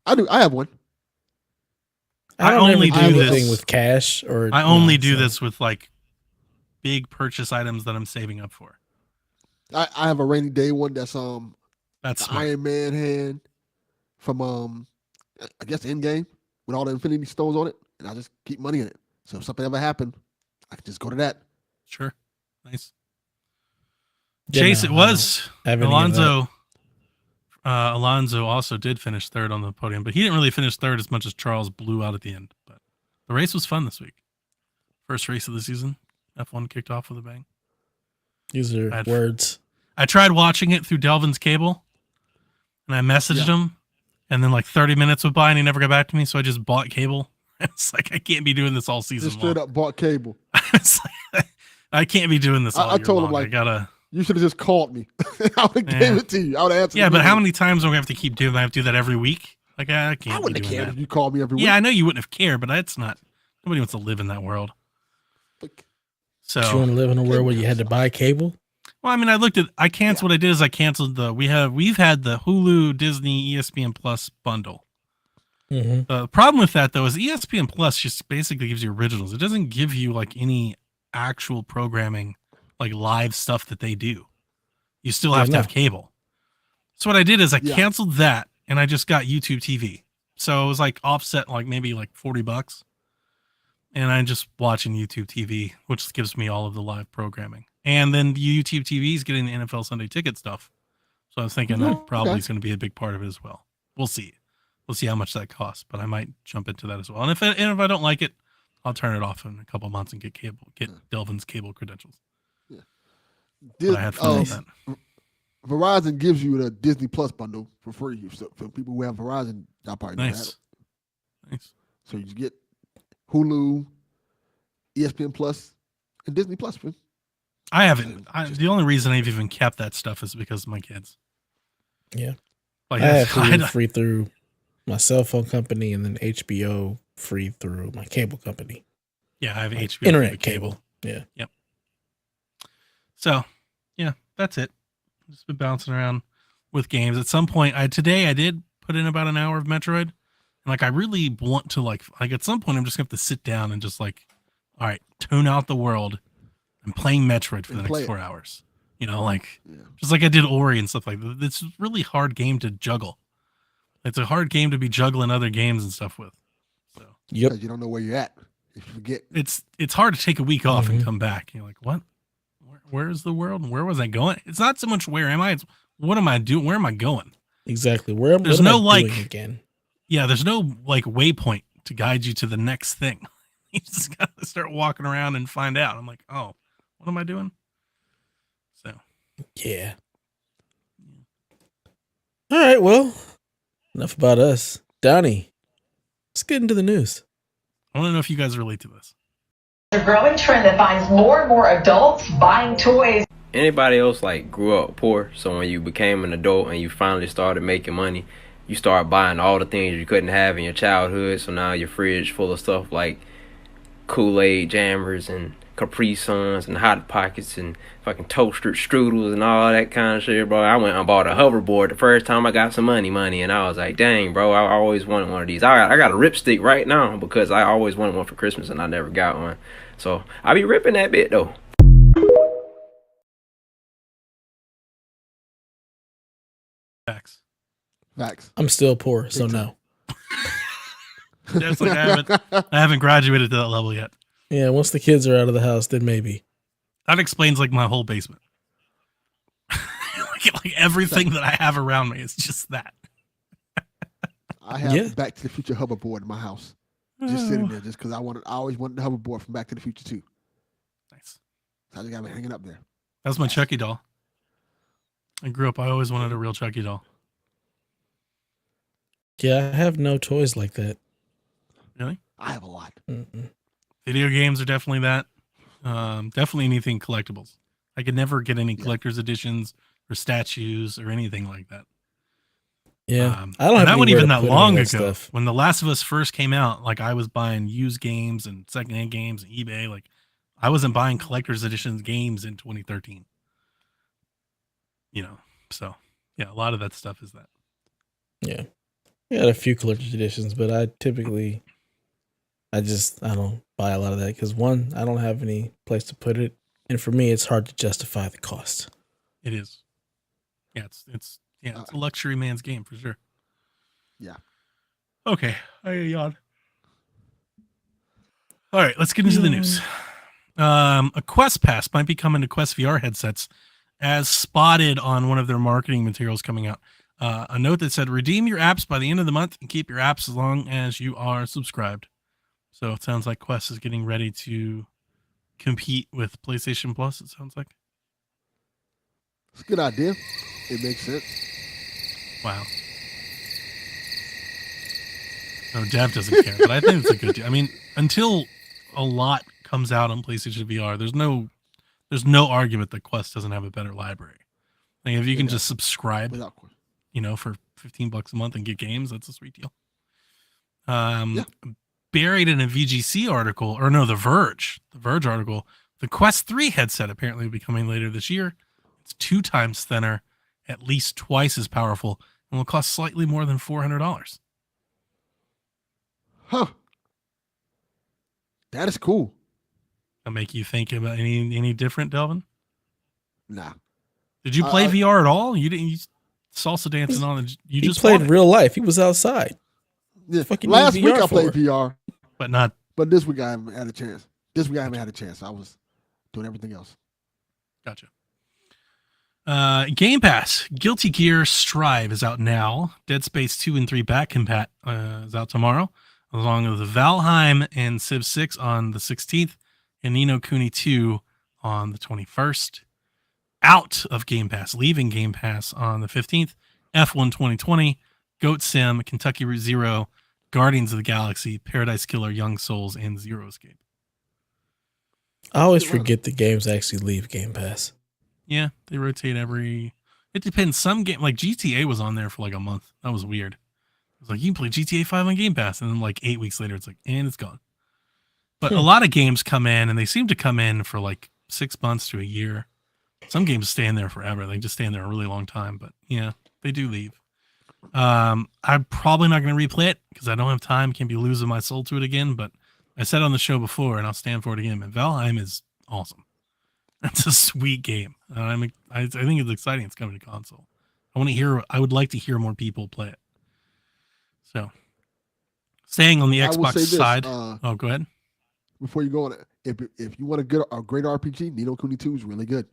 I do. I have one. I don't only ever do anything this with cash or. I only do this with like big purchase items that I'm saving up for. I have a rainy day one that's That's the smart. Iron Man hand from I guess Endgame with all the Infinity Stones on it, and I just keep money in it. So if something ever happened, I can just go to that. Sure, nice. Yeah, Chase, no, it was I don't have any of that. Alonso. Alonso also did finish third on the podium, but he didn't really finish third as much as Charles blew out at the end. But the race was fun this week. First race of the season. F1 kicked off with a bang. These are words. I tried watching it through Delvin's cable, and I messaged him, and then like 30 minutes went by, and he never got back to me, so I just bought cable. It's like, I can't be doing this all season Just straight long. up bought cable. It's like, I can't be doing this all I year told him, long. like, I gotta... You should have just called me. I would have gave it to you. I would have answered. Yeah, but how many times do I have to keep doing that? I have to do that every week? Like, I can't I wouldn't be have doing cared that. if you called me every week. Yeah, I know you wouldn't have cared, but that's not... Nobody wants to live in that world. So, Do you want to live in a world where you had to buy cable? well, I mean, I canceled what I did is I canceled we've had the Hulu, Disney, ESPN Plus bundle. Mm-hmm. The problem with that though is ESPN Plus just basically gives you originals. It doesn't give you like any actual programming, like live stuff that they do. You still have to have cable. So what I did is I canceled that and I just got YouTube TV. So it was like offset like maybe like $40. And I'm just watching YouTube TV, which gives me all of the live programming. And then the YouTube TV is getting the NFL Sunday Ticket stuff. So I was thinking that probably is going to be a big part of it as well. We'll see. We'll see how much that costs, but I might jump into that as well. And if I don't like it, I'll turn it off in a couple months and get Delvin's cable credentials. Yeah. I had fun with that. Verizon gives you the Disney Plus bundle for free. So for people who have Verizon, y'all probably know that. Nice. So you get Hulu, ESPN Plus, and Disney Plus. Man. I haven't. The only reason I've even kept that stuff is because of my kids. Yeah. Like, I have Hulu free through my cell phone company and then HBO free through my cable company. Yeah, I have HBO. Internet cable. Yeah. Yep. So, yeah, that's it. Just been bouncing around with games. At some point, today I did put in about an hour of Metroid. And like, I really want to like at some point I'm just going to have to sit down and just like, all right, tune out the world. I'm playing Metroid for the next 4 hours. You know, like just like I did Ori and stuff like that. It's a really hard game to juggle. It's a hard game to be juggling other games and stuff with. So because you don't know where you're at. If you forget, it's hard to take a week off and come back. You're like, what? Where's the world? And where was I going? It's not so much where am I? It's what am I doing? Where am I going? Exactly. There's no like again. Yeah, there's no like waypoint to guide you to the next thing. You just gotta start walking around and find out. I'm like, oh, what am I doing? So yeah. All right, well, enough about us. Donnie, let's get into the news. I want to know if you guys relate to this. A growing trend that finds more and more adults buying toys. Anybody else like grew up poor, so when you became an adult and you finally started making money, you start buying all the things you couldn't have in your childhood. So now your fridge full of stuff like Kool-Aid jammers and Capri Suns and Hot Pockets and fucking toaster strudels and all that kind of shit, bro. I went and bought a hoverboard the first time I got some money, and I was like, dang, bro, I always wanted one of these. I got a ripstick right now because I always wanted one for Christmas and I never got one. So I be ripping that bit though. Facts. I'm still poor, so no. Just like I haven't graduated to that level yet. Yeah, once the kids are out of the house, then maybe. That explains like my whole basement. like everything that I have around me is just that. I have Back to the Future hoverboard in my house, just sitting there, just because I always wanted the hoverboard from Back to the Future too. Nice. So I just got me hanging up there. That's my Chucky doll. I grew up. I always wanted a real Chucky doll. Yeah, I have no toys like that. Really? I have a lot. Mm-mm. Video games are definitely that. Definitely anything collectibles. I could never get any collector's editions or statues or anything like that. Yeah, I don't have that one even that long ago. Stuff. When The Last of Us first came out, like I was buying used games and secondhand games and eBay. Like I wasn't buying collector's editions games in 2013. You know, so yeah, a lot of that stuff is that. Yeah, I got a few collector's editions, but I typically, I don't buy a lot of that because one, I don't have any place to put it, and for me, it's hard to justify the cost. It is. Yeah, it's a luxury man's game for sure. Yeah. Okay, I yawn. All right, let's get into the news. A Quest Pass might be coming to Quest VR headsets, as spotted on one of their marketing materials coming out. A note that said, redeem your apps by the end of the month and keep your apps as long as you are subscribed. So it sounds like Quest is getting ready to compete with PlayStation Plus, it sounds like. It's a good idea. It makes sense. Wow. No, Dev doesn't care, but I think it's a good deal. I mean, until a lot comes out on PlayStation VR, there's no argument that Quest doesn't have a better library. Like if you can just subscribe, for $15 a month and get games, that's a sweet deal. Buried in a VGC article, or no, The Verge article, the Quest 3 headset apparently will be coming later this year. It's 2 times thinner, at least twice as powerful, and will cost slightly more than $400. Huh. That is cool. That make you think about any different, Delvin? Nah. Did you play VR at all? You didn't. You salsa dancing on it. You just played real life. He was outside. Yeah. Last week I played VR, but not. But this week I haven't had a chance. I was doing everything else. Gotcha. Game Pass, Guilty Gear Strive is out now. Dead Space 2 and 3 back compat is out tomorrow, along with Valheim and Civ 6 on the 16th, and Ni no Kuni 2 on the 21st. Out of Game Pass, leaving Game Pass on the 15th, F1 2020, Goat Sim, Kentucky Route Zero, Guardians of the Galaxy, Paradise Killer, Young Souls, and Zero Escape. I always forget the games actually leave Game Pass. Yeah, they rotate it depends. Some game, like GTA was on there for like a month. That was weird. It was like, you can play GTA 5 on Game Pass, and then like 8 weeks later, it's like, and it's gone. But a lot of games come in, and they seem to come in for like 6 months to a year. Some games stay in there forever. They just stay in there a really long time, but yeah, they do leave. I'm probably not going to replay it because I don't have time. Can't be losing my soul to it again, but I said on the show before, and I'll stand for it again, man. Valheim is awesome. That's a sweet game. I think it's exciting. It's coming to console. I would like to hear more people play it. So, staying on the Xbox side. Go ahead. Before you go on it, if you want a great RPG, Ni no Kuni 2 is really good.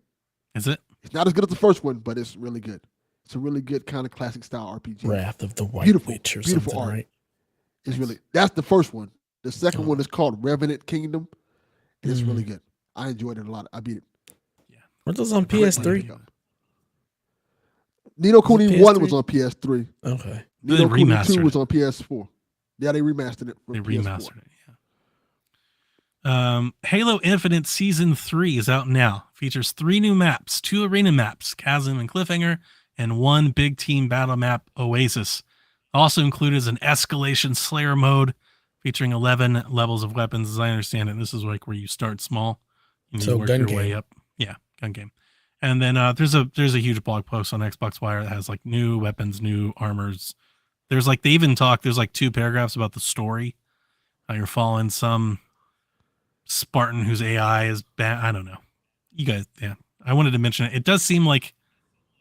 Is it? It's not as good as the first one, but it's really good. It's a really good kind of classic style RPG. Wrath of the White Witch or something, art. Right? It's really, that's the first one. The second one is called Revenant Kingdom. It's really good. I enjoyed it a lot. I beat it. Yeah. Were those on PS3? Ni no Kuni 1 was on PS3. Okay. Ni no Kuni 2 was on PS4. Yeah, they remastered it. They remastered it. Halo Infinite Season 3 is out now. Features 3 new maps, 2 arena maps, Chasm and Cliffhanger, and 1 big team battle map, Oasis. Also included is an Escalation Slayer mode featuring 11 levels of weapons. As I understand it, this is like where you start small and you work your way up. Yeah, gun game. And then there's a huge blog post on Xbox Wire that has like new weapons, new armors. There's like, they even talk, there's like 2 paragraphs about the story. How you're following some Spartan whose AI is bad. I don't know. You guys, yeah. I wanted to mention it. It does seem like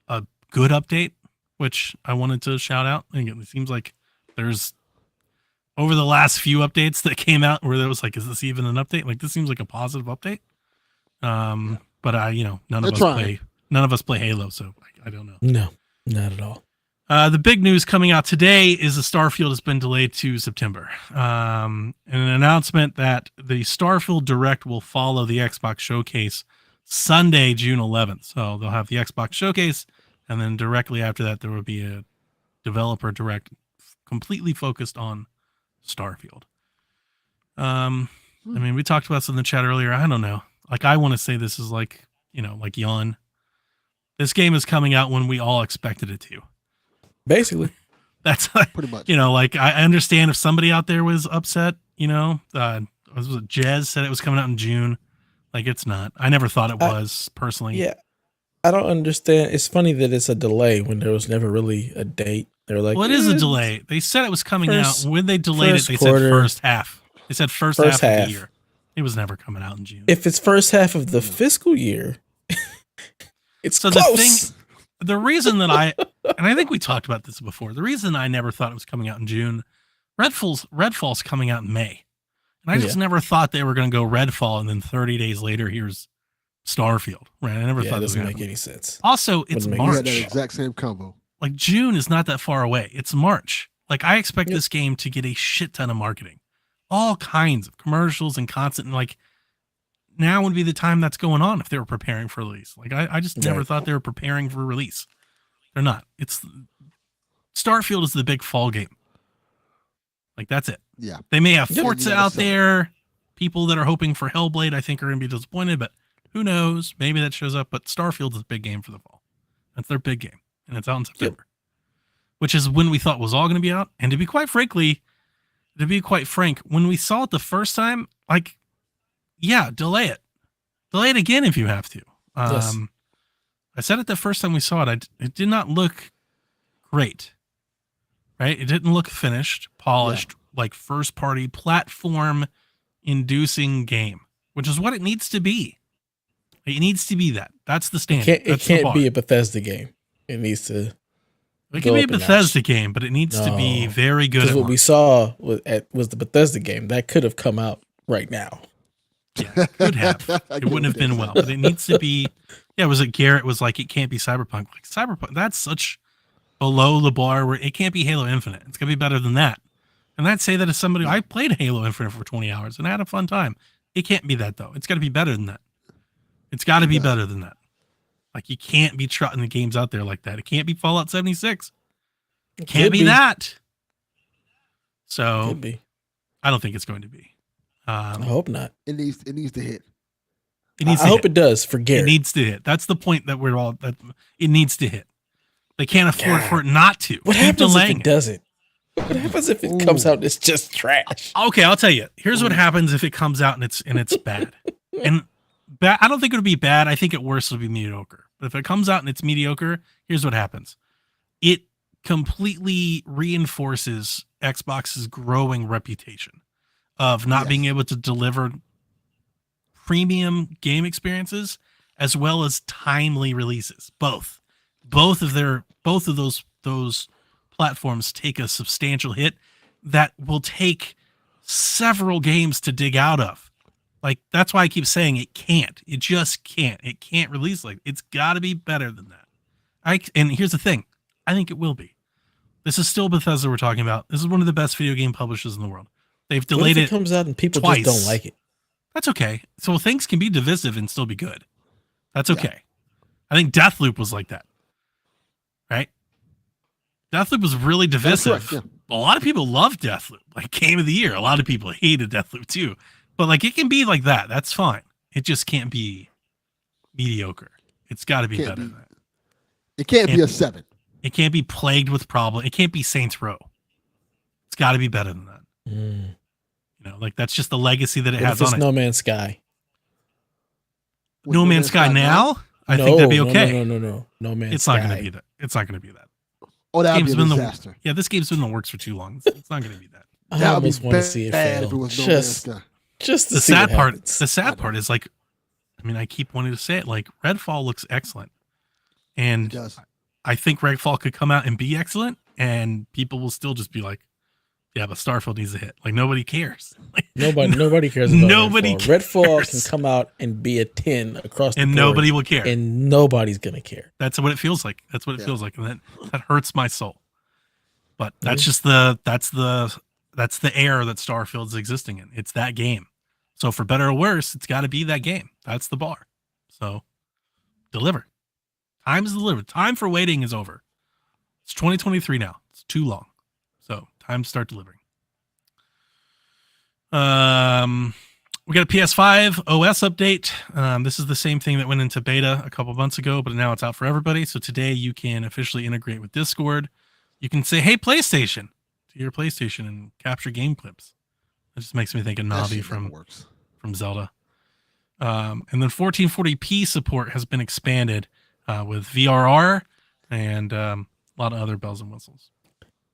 a good update, which I wanted to shout out. And it seems like there's over the last few updates that came out where there was like, is this even an update? Like, this seems like a positive update. But none of us play Halo, so I don't know. No, not at all. The big news coming out today is the Starfield has been delayed to September. And an announcement that the Starfield Direct will follow the Xbox Showcase Sunday, June 11th. So they'll have the Xbox Showcase, and then directly after that, there will be a developer direct completely focused on Starfield. I mean, we talked about this in the chat earlier. I don't know. Like, I want to say this is like, like yawn. This game is coming out when we all expected it to. Basically. That's like, pretty much. Like, I understand if somebody out there was upset, was it Jez said it was coming out in June. Like, it's not. I never thought it was, personally. Yeah. I don't understand. It's funny that it's a delay when there was never really a date. They were like, well, it is a delay. They said it was coming out. When they delayed it, they said first half. They said first half of the year. It was never coming out in June. If it's first half of the fiscal year, it's so close. The reason that and I think we talked about this before, the reason I never thought it was coming out in June, Redfall's coming out in May. And I just never thought they were going to go Redfall and then 30 days later, here's Starfield. Right? I never thought it doesn't make any sense. Also, it's March. We had that exact same combo. Like, June is not that far away. It's March. Like, I expect this game to get a shit ton of marketing. All kinds of commercials and constant, and like, now would be the time that's going on if they were preparing for release. Like, I just never thought they were preparing for release. They're not. Starfield is the big fall game. Like, that's it. Yeah. They may have Forza out there. People that are hoping for Hellblade, I think, are going to be disappointed, but who knows? Maybe that shows up. But Starfield is a big game for the fall. That's their big game. And it's out in September, which is when we thought was all going to be out. And to be quite frank, when we saw it the first time, like, yeah, delay it. Delay it again if you have to. Yes. I said it the first time we saw it. It did not look great, right? It didn't look finished, polished, like first party platform inducing game. which is what it needs to be. It needs to be that. That's the standard. It can't be a Bethesda game. It needs to. It can be a Bethesda game, but it needs to be very good. Because what we saw was the Bethesda game that could have come out right now. Yeah, it could have. It wouldn't have been well, but it needs to be. Yeah, was it Garrett was like, it can't be Cyberpunk. Like Cyberpunk, that's such below the bar where it can't be Halo Infinite. It's gonna be better than that. And I'd say that as somebody, I played Halo Infinite for 20 hours and I had a fun time. It can't be that though. It's got to be better than that. It's got to be better than that. Like you can't be trotting the games out there like that. It can't be Fallout 76. It can't be that. So Could be. I don't think it's going to be. I hope not. It needs to hit. It needs I hope it does for Garrett. It needs to hit. That's the point that we're all. That it needs to hit. They can't afford for it not to. What happens if it doesn't? What happens if it comes out and it's just trash? Okay, I'll tell you. Here's what happens if it comes out and it's bad. And bad. I don't think it'll be bad. I think at worst it'll be mediocre. But if it comes out and it's mediocre, here's what happens. It completely reinforces Xbox's growing reputation of not being able to deliver premium game experiences as well as timely releases. Both of those platforms take a substantial hit that will take several games to dig out of. Like that's why I keep saying it can't. It just can't. It can't release like it's got to be better than that. And here's the thing. I think it will be. This is still Bethesda we're talking about. This is one of the best video game publishers in the world. They've delayed it. It comes out and people twice. just don't like it. That's okay. So things can be divisive and still be good. That's okay. I think Deathloop was like that. Right? Deathloop was really divisive. Correct, A lot of people love Deathloop. Like Game of the Year. A lot of people hated Deathloop too. But like it can be like that. That's fine. It just can't be mediocre. It's got to be better than that. It can't be a 7. It can't be plagued with problems. It can't be Saints Row. It's got to be better than that. Mm. You know, like that's just the legacy that it What has if it's on it. No Man's Sky. No Man's Sky now? I think that'd be okay. No. No Man's It's Sky. not going to be that. It's not going to be that. Oh, that would be a Game's been disaster. this game's been in the works for too long. It's not going to be that. I almost want to see it bad fail. if it was No Man's Sky. Just to The see what sad part. happens. The sad part is like, I mean, I keep wanting to say it. Like Redfall looks excellent, It and does. I think Redfall could come out and be excellent, and people will still just be like, "Yeah, but Starfield needs a hit." Like nobody cares. Like, Nobody cares about Nobody Redfall. cares. Redfall can come out and be a 10 across the and board, nobody will care. and nobody's gonna care. That's what it feels like. That's what it feels like, and that hurts my soul. But that's just that's the air that Starfield's existing in. It's that game. So for better or worse, it's got to be that game. That's the bar. So deliver. Time is delivered. Time for waiting is over. It's 2023 now. It's too long. So time to start delivering. We got a PS5 OS update. This is the same thing that went into beta a couple months ago, but now it's out for everybody. So today you can officially integrate with Discord. You can say, "Hey, PlayStation," to your PlayStation and capture game clips. That just makes me think of Navi from Zelda. And then 1440p support has been expanded with VRR and a lot of other bells and whistles.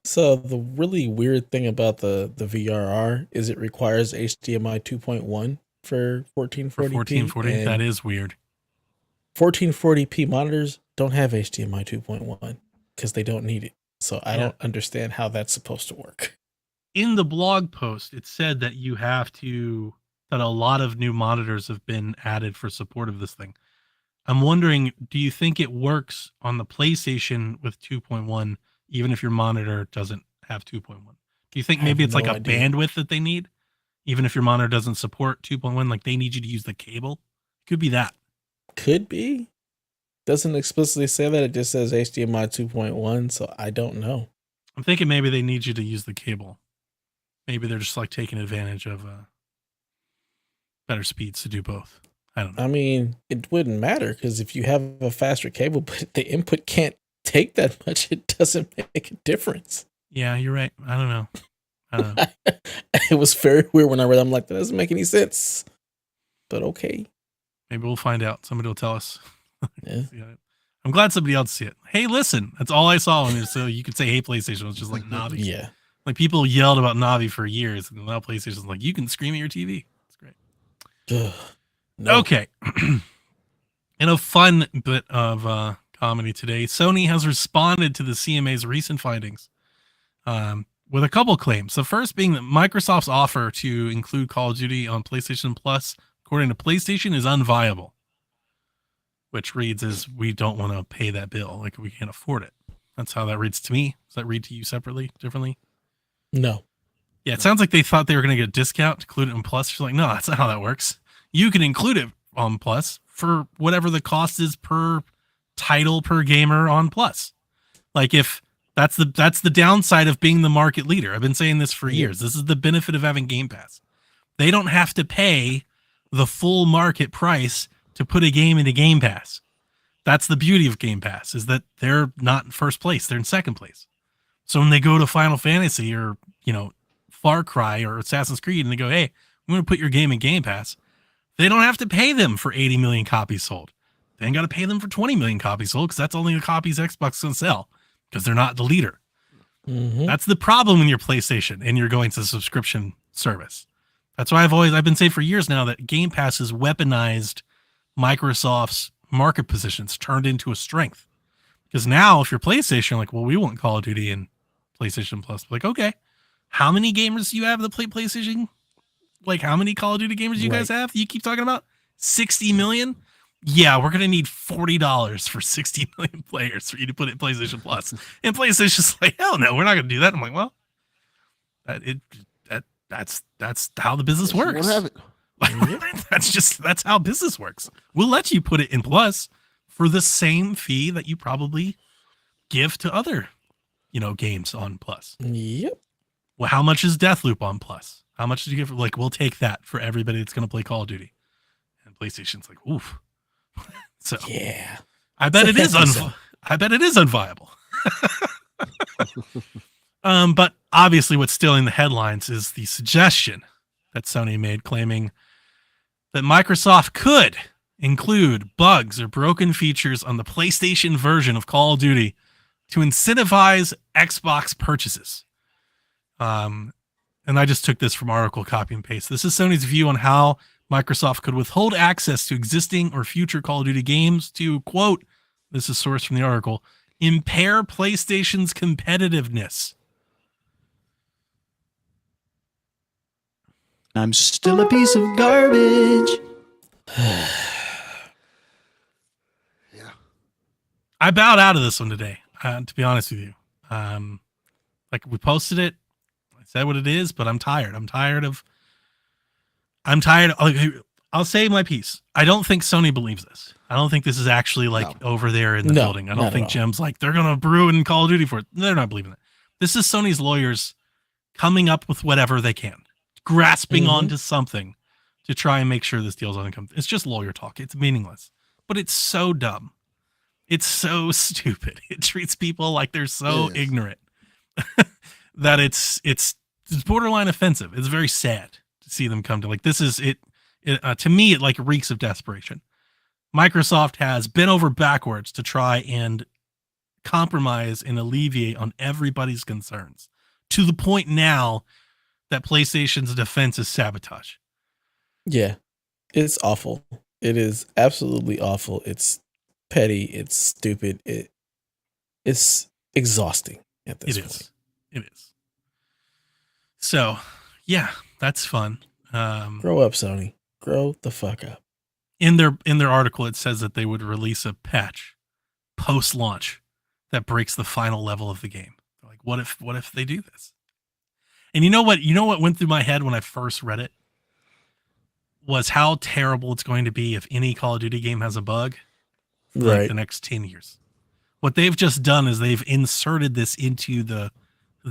So the really weird thing about the VRR is it requires HDMI 2.1 for 1440p. For 1440, that is weird. 1440p monitors don't have HDMI 2.1 because they don't need it. So I don't understand how that's supposed to work. In the blog post, it said that that a lot of new monitors have been added for support of this thing. I'm wondering, do you think it works on the PlayStation with 2.1, even if your monitor doesn't have 2.1? Do you think maybe it's like a bandwidth that they need? Even if your monitor doesn't support 2.1, like they need you to use the cable? Could be that. Could be. Doesn't explicitly say that. It just says HDMI 2.1, so I don't know. I'm thinking maybe they need you to use the cable. Maybe they're just like taking advantage of better speeds to do both. I don't know. I mean, it wouldn't matter because if you have a faster cable, but the input can't take that much, it doesn't make a difference. Yeah, you're right. I don't know. It was very weird when I read it. I'm like, that doesn't make any sense. But okay. Maybe we'll find out. Somebody will tell us. Yeah. I'm glad somebody else see it. Hey, listen, that's all I saw. And so you could say, "Hey, PlayStation." It was just like Navi. Yeah. Like people yelled about Navi for years, and now PlayStation's like, you can scream at your TV. It's great. No. Okay. In a fun bit of comedy today, Sony has responded to the CMA's recent findings with a couple claims. The first being that Microsoft's offer to include Call of Duty on PlayStation Plus, according to PlayStation, is unviable. Which reads as, we don't want to pay that bill. Like, we can't afford it. That's how that reads to me. Does that read to you separately, differently? No. Yeah, it sounds like they thought they were going to get a discount to include it in Plus. She's like, no, that's not how that works. You can include it on Plus for whatever the cost is per title per gamer on Plus. Like, if that's the downside of being the market leader. I've been saying this for years. This is the benefit of having Game Pass. They don't have to pay the full market price to put a game into Game Pass. That's the beauty of Game Pass, is that they're not in first place. They're in second place. So when they go to Final Fantasy or, Far Cry or Assassin's Creed and they go, hey, I'm going to put your game in Game Pass, they don't have to pay them for 80 million copies sold. They ain't got to pay them for 20 million copies sold because that's only the copies Xbox is going to sell because they're not the leader. Mm-hmm. That's the problem when you're PlayStation and you're going to subscription service. That's why I've been saying for years now that Game Pass has weaponized Microsoft's market positions, turned into a strength. Because now if you're PlayStation, you're like, well, we want Call of Duty and PlayStation Plus. Like, okay, how many gamers do you have that play PlayStation? Like, how many Call of Duty gamers do you guys have? You keep talking about 60 million? Yeah, we're going to need $40 for 60 million players for you to put it in PlayStation Plus. And PlayStation's like, hell no, we're not going to do that. I'm like, well, that's how the business works. We'll have it. That's how business works. We'll let you put it in Plus for the same fee that you probably give to other, games on Plus. Yep. Well, how much is Deathloop on Plus? How much did you give? Like, we'll take that for everybody that's going to play Call of Duty. And PlayStation's like, oof. So yeah, I bet it is unviable. But obviously, what's stealing the headlines is the suggestion that Sony made, claiming that Microsoft could include bugs or broken features on the PlayStation version of Call of Duty to incentivize Xbox purchases. And I just took this from article copy and paste. This is Sony's view on how Microsoft could withhold access to existing or future Call of Duty games to, quote, this is sourced from the article, impair PlayStation's competitiveness. I'm still a piece of garbage. Yeah. I bowed out of this one today, to be honest with you. Like, we posted it. I said what it is, but I'm tired. I'll say my piece. I don't think Sony believes this. I don't think this is actually over there in the building. I don't think Jim's like, they're going to brew in Call of Duty for it. They're not believing it. This is Sony's lawyers coming up with whatever they can, grasping onto something to try and make sure this deal's on come. It's just lawyer talk. It's meaningless, but it's so dumb. It's so stupid. It treats people like they're so ignorant that it's borderline offensive. It's very sad to see them come to this is it. To me, it reeks of desperation. Microsoft has bent over backwards to try and compromise and alleviate on everybody's concerns, to the point now that PlayStation's defense is sabotage. Yeah, it's awful. It is absolutely awful. It's petty. It's stupid. It's exhausting at this point. It is. So, yeah, that's fun. Grow up, Sony. Grow the fuck up. In their article, it says that they would release a patch post-launch that breaks the final level of the game. They're like, what if they do this? And you know what went through my head when I first read it was how terrible it's going to be if any Call of Duty game has a bug for the next 10 years. What they've just done is they've inserted this into the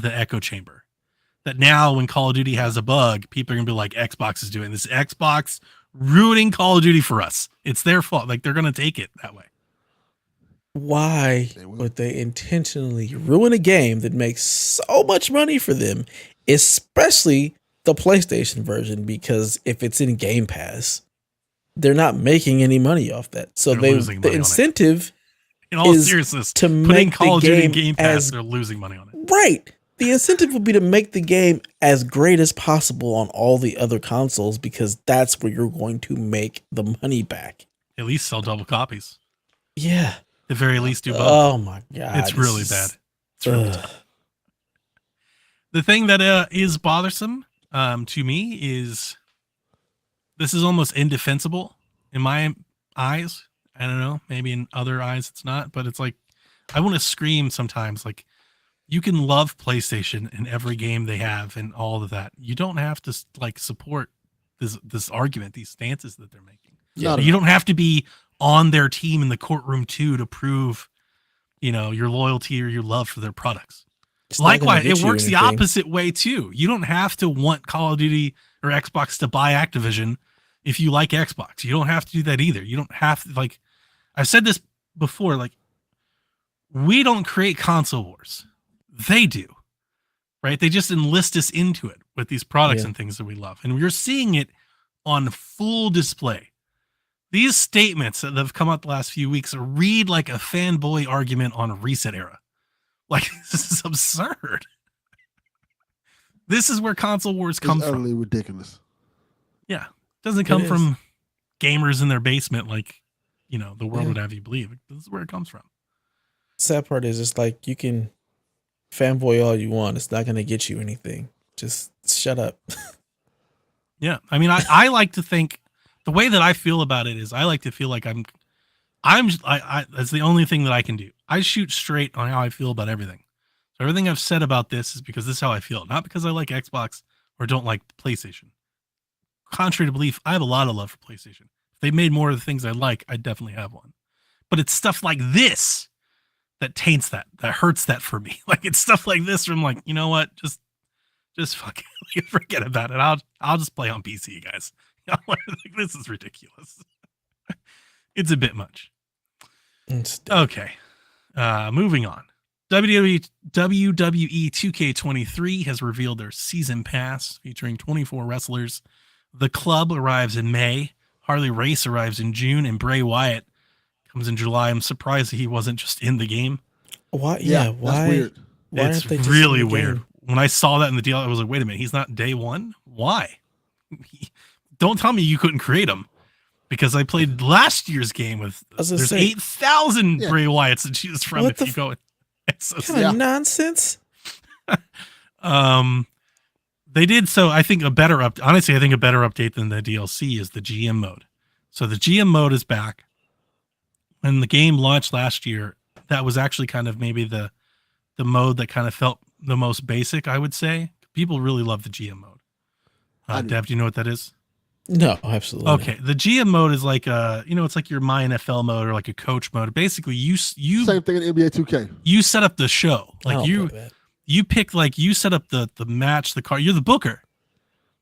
echo chamber. That now when Call of Duty has a bug, people are going to be like, Xbox is doing this. Xbox ruining Call of Duty for us. It's their fault. They're going to take it that way. Why would they intentionally ruin a game that makes so much money for them, especially the PlayStation version? Because if it's in Game Pass, they're not making any money off that. So the incentive in all seriousness, to putting make Call of the Duty game in Game Pass, they're losing money on it. Right. the incentive would be to make the game as great as possible on all the other consoles because that's where you're going to make the money back. At least sell double copies. Yeah. At the very least, do both. Oh my god, it's really bad. It's really bad. The thing that is bothersome to me is this is almost indefensible in my eyes. I don't know, maybe in other eyes it's not, but it's like I want to scream sometimes. Like, you can love PlayStation in every game they have and all of that. You don't have to like support this argument, these stances that they're making. Yeah, you don't have to be on their team in the courtroom too to prove, your loyalty or your love for their products. Likewise, it works the opposite way too. You don't have to want Call of Duty or Xbox to buy Activision if you like Xbox. You don't have to do that either. You don't have to, like, I've said this before, like, we don't create console wars. They do, right? They just enlist us into it with these products and things that we love. And we're seeing it on full display. These statements that have come out the last few weeks read like a fanboy argument on a Reset Era. Like, this is absurd. This is where console wars come from. It's utterly ridiculous. Yeah. It doesn't come from gamers in their basement like, the world would have you believe. This is where it comes from. Sad part is it's like you can fanboy all you want. It's not going to get you anything. Just shut up. Yeah. I mean, I like to think the way that I feel about it is I like to feel like that's the only thing that I can do. I shoot straight on how I feel about everything. So everything I've said about this is because this is how I feel, not because I like Xbox or don't like PlayStation. Contrary to belief, I have a lot of love for PlayStation. If they made more of the things I like, I'd definitely have one. But it's stuff like this that taints that hurts that for me. Like, it's stuff like this where I'm like, you know what? Just fucking forget about it. I'll just play on PC, guys. This is ridiculous. It's a bit much. Okay. Moving on. WWE 2K23 has revealed their season pass featuring 24 wrestlers. The Club arrives in May. Harley Race arrives in June, and Bray Wyatt comes in July. I'm surprised that he wasn't just in the game. Why? Yeah, why? That's weird. It's really weird. When I saw that in the deal, I was like, wait a minute, he's not day one? Why? Don't tell me you couldn't create him. Because I played last year's game with there's 8,000 Bray Wyatts to choose from if you go. It's what kind of nonsense? They did so. I think a better honestly, I think a better update than the DLC is the GM mode. So the GM mode is back. When the game launched last year, that was actually kind of maybe the mode that kind of felt the most basic, I would say. People really love the GM mode. Deb, do you know what that is? No, absolutely. Okay, the GM mode is like it's like your My NFL mode or like a coach mode. Basically, you same thing in NBA 2K. You set up the show, like you pick, like you set up the match, the card. You're the booker,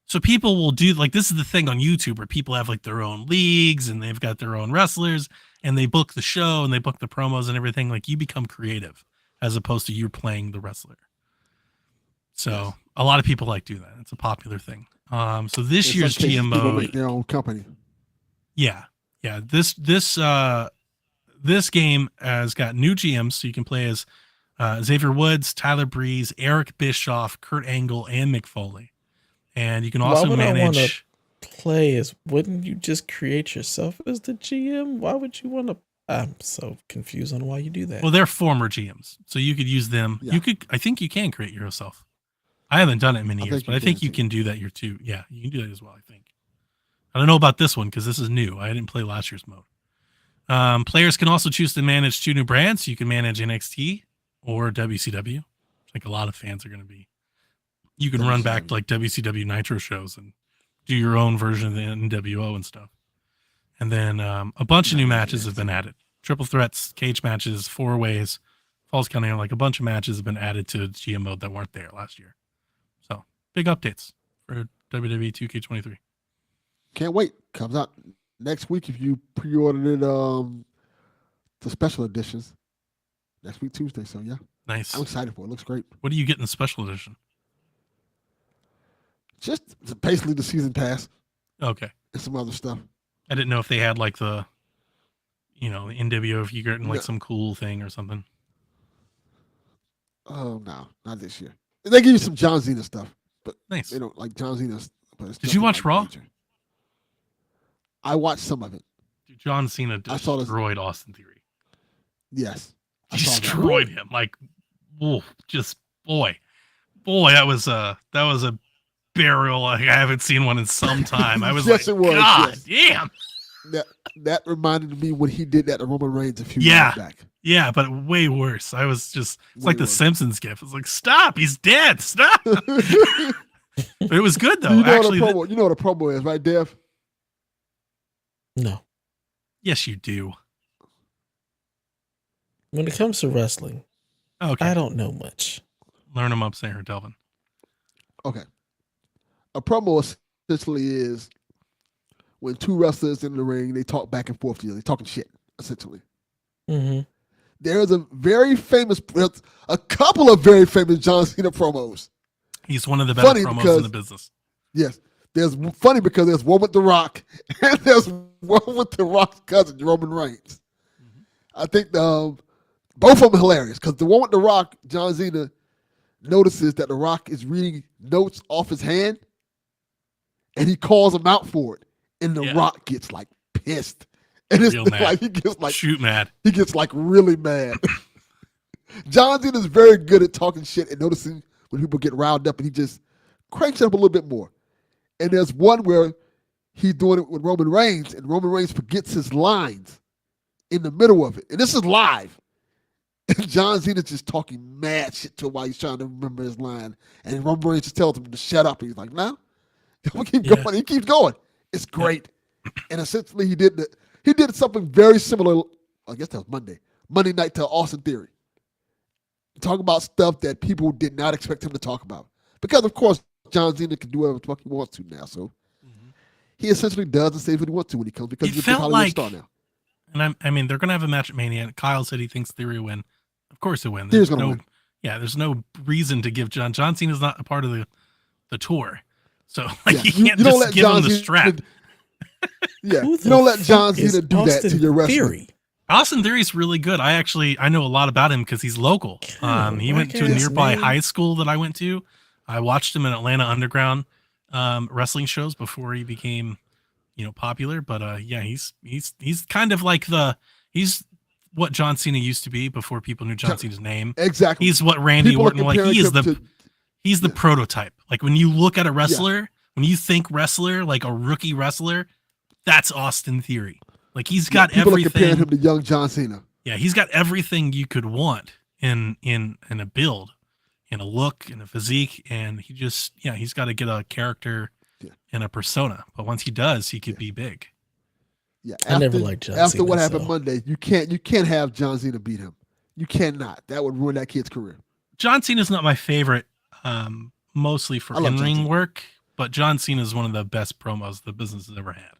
so people will do like this is the thing on YouTube where people have like their own leagues and they've got their own wrestlers and they book the show and they book the promos and everything. Like, you become creative as opposed to you're playing the wrestler. So a lot of people like do that. It's a popular thing. So this year's GM mode, make their own company. Yeah. This game has got new GMs, so you can play as Xavier Woods, Tyler Breeze, Eric Bischoff, Kurt Angle, and Mick Foley. And you can also manage. Wouldn't you just create yourself as the GM? Why would you want to? I'm so confused on why you do that. Well, they're former GMs, so you could use them. Yeah. I think you can create yourself. I haven't done it in many years, but I think you can do that here too. Yeah, you can do that as well, I think. I don't know about this one because this is new. I didn't play last year's mode. Players can also choose to manage 2 new brands. You can manage NXT or WCW. I think a lot of fans are going to be. You can run back to like WCW Nitro shows and do your own version of the NWO and stuff. And then a bunch of new matches have been added. Triple threats, cage matches, 4-ways, Falls Count Anywhere, like a bunch of matches have been added to GM mode that weren't there last year. So big updates for WWE 2K23. Can't wait. Comes out next week if you pre-ordered it, the special editions. Next week, Tuesday. So yeah. Nice. I'm excited for it. It looks great. What do you get in the special edition? Just basically the season pass. Okay. And some other stuff. I didn't know if they had like the NWO, if you get like some cool thing or something. Oh, no, not this year. They give you some John Cena stuff, but Nice. they don't like John Cena's. Did you watch Raw? Major. I watched some of it. Dude, John Cena destroyed Austin Theory. Yes. Destroyed him. Like, boy, that was a burial. Like, I haven't seen one in some time. I was yes, like, it was, God yes. damn. That reminded me when he did that to Roman Reigns a few years back. Yeah, but way worse. I was just, it's like the worse. Simpsons gif. It's like, stop, he's dead, stop. But it was good, though. You know Actually, you know what a promo is, right, Dev? No. Yes, you do. When it comes to wrestling, Okay. I don't know much. Learn them up, Sarah Delvin. Okay. A promo essentially is when two wrestlers in the ring, they talk back and forth to you. They're talking shit, essentially. Mm-hmm. There's a couple of very famous John Cena promos. He's one of the best promos in the business. Yes. Funny because there's one with The Rock and there's one with The Rock's cousin, Roman Reigns. Mm-hmm. I think both of them are hilarious because the one with The Rock, John Cena notices that The Rock is reading notes off his hand and he calls him out for it. And The Rock gets like pissed. And it's like he gets like shoot mad. He gets like really mad. John Cena is very good at talking shit and noticing when people get riled up and he just cranks it up a little bit more. And there's one where he's doing it with Roman Reigns and Roman Reigns forgets his lines in the middle of it. And this is live. And John Cena's just talking mad shit to him while he's trying to remember his line. And Roman Reigns just tells him to shut up. And he's like, no. We'll keep going. He keeps going. It's great. And essentially he did something very similar, I guess that was Monday night to Austin Theory. Talk about stuff that people did not expect him to talk about. Because, of course, John Cena can do whatever the fuck he wants to now. So he essentially does and says what he wants to when he comes because he's a big Hollywood star now. And I mean, they're going to have a match at Mania. And Kyle said he thinks Theory will win. Of course he'll win. Theory's going to win. Yeah, there's no reason to give John Cena's not a part of the tour. So, like, you can't just give him the strap. Yeah, you don't let John Cena do that to your wrestler. Austin Theory's really good. I know a lot about him because he's local. He went to a nearby high school that I went to. I watched him in Atlanta Underground wrestling shows before he became, popular. But yeah, he's kind of like he's what John Cena used to be before people knew John Cena's name. Exactly. He's what Randy Orton like. He's the prototype. Like when you look at a wrestler, when you think wrestler, like a rookie wrestler, that's Austin Theory. Like he's got people everything. People are comparing him to young John Cena. Yeah, he's got everything you could want in a build, in a look, in a physique, and he's got to get a character and a persona. But once he does, he could be big. Yeah, I never liked John Cena. After what happened Monday, you can't have John Cena beat him. You cannot. That would ruin that kid's career. John Cena's not my favorite, mostly for in-ring work, but John Cena is one of the best promos the business has ever had.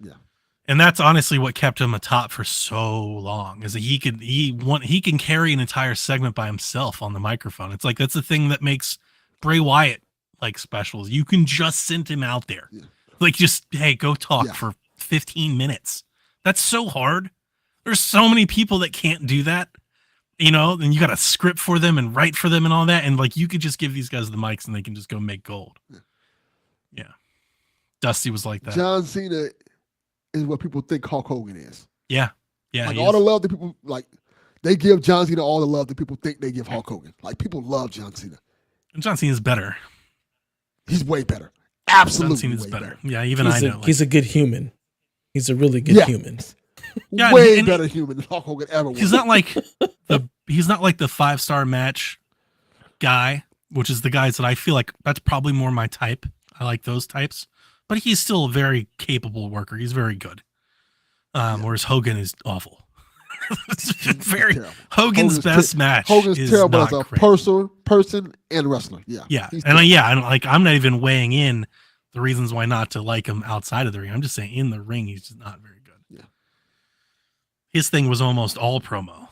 Yeah. And that's honestly what kept him atop for so long, is that he can carry an entire segment by himself on the microphone. It's like that's the thing that makes Bray Wyatt like specials. You can just send him out there. Yeah. Like just, hey, go talk for 15 minutes. That's so hard. There's so many people that can't do that. And you got a script for them and write for them and all that. And like you could just give these guys the mics and they can just go make gold. Yeah. Dusty was like that. John Cena is what people think Hulk Hogan is. Yeah. Yeah. Like all the love that people like, they give John Cena all the love that people think they give Hulk Hogan. Like people love John Cena. And John Cena's better. He's way better. Absolutely. John Cena's better. Yeah, even I know. He's a good human. He's a really good human. Yeah, way better human than Hulk Hogan ever was. He's not like the 5-star match guy, which is the guys that I feel like that's probably more my type. I like those types. But he's still a very capable worker. He's very good. Whereas Hogan is awful. Hogan's best match. Hogan's is terrible not as a great. person and wrestler. Yeah. Yeah. I'm not even weighing in the reasons why not to like him outside of the ring. I'm just saying in the ring, he's just not very good. Yeah. His thing was almost all promo.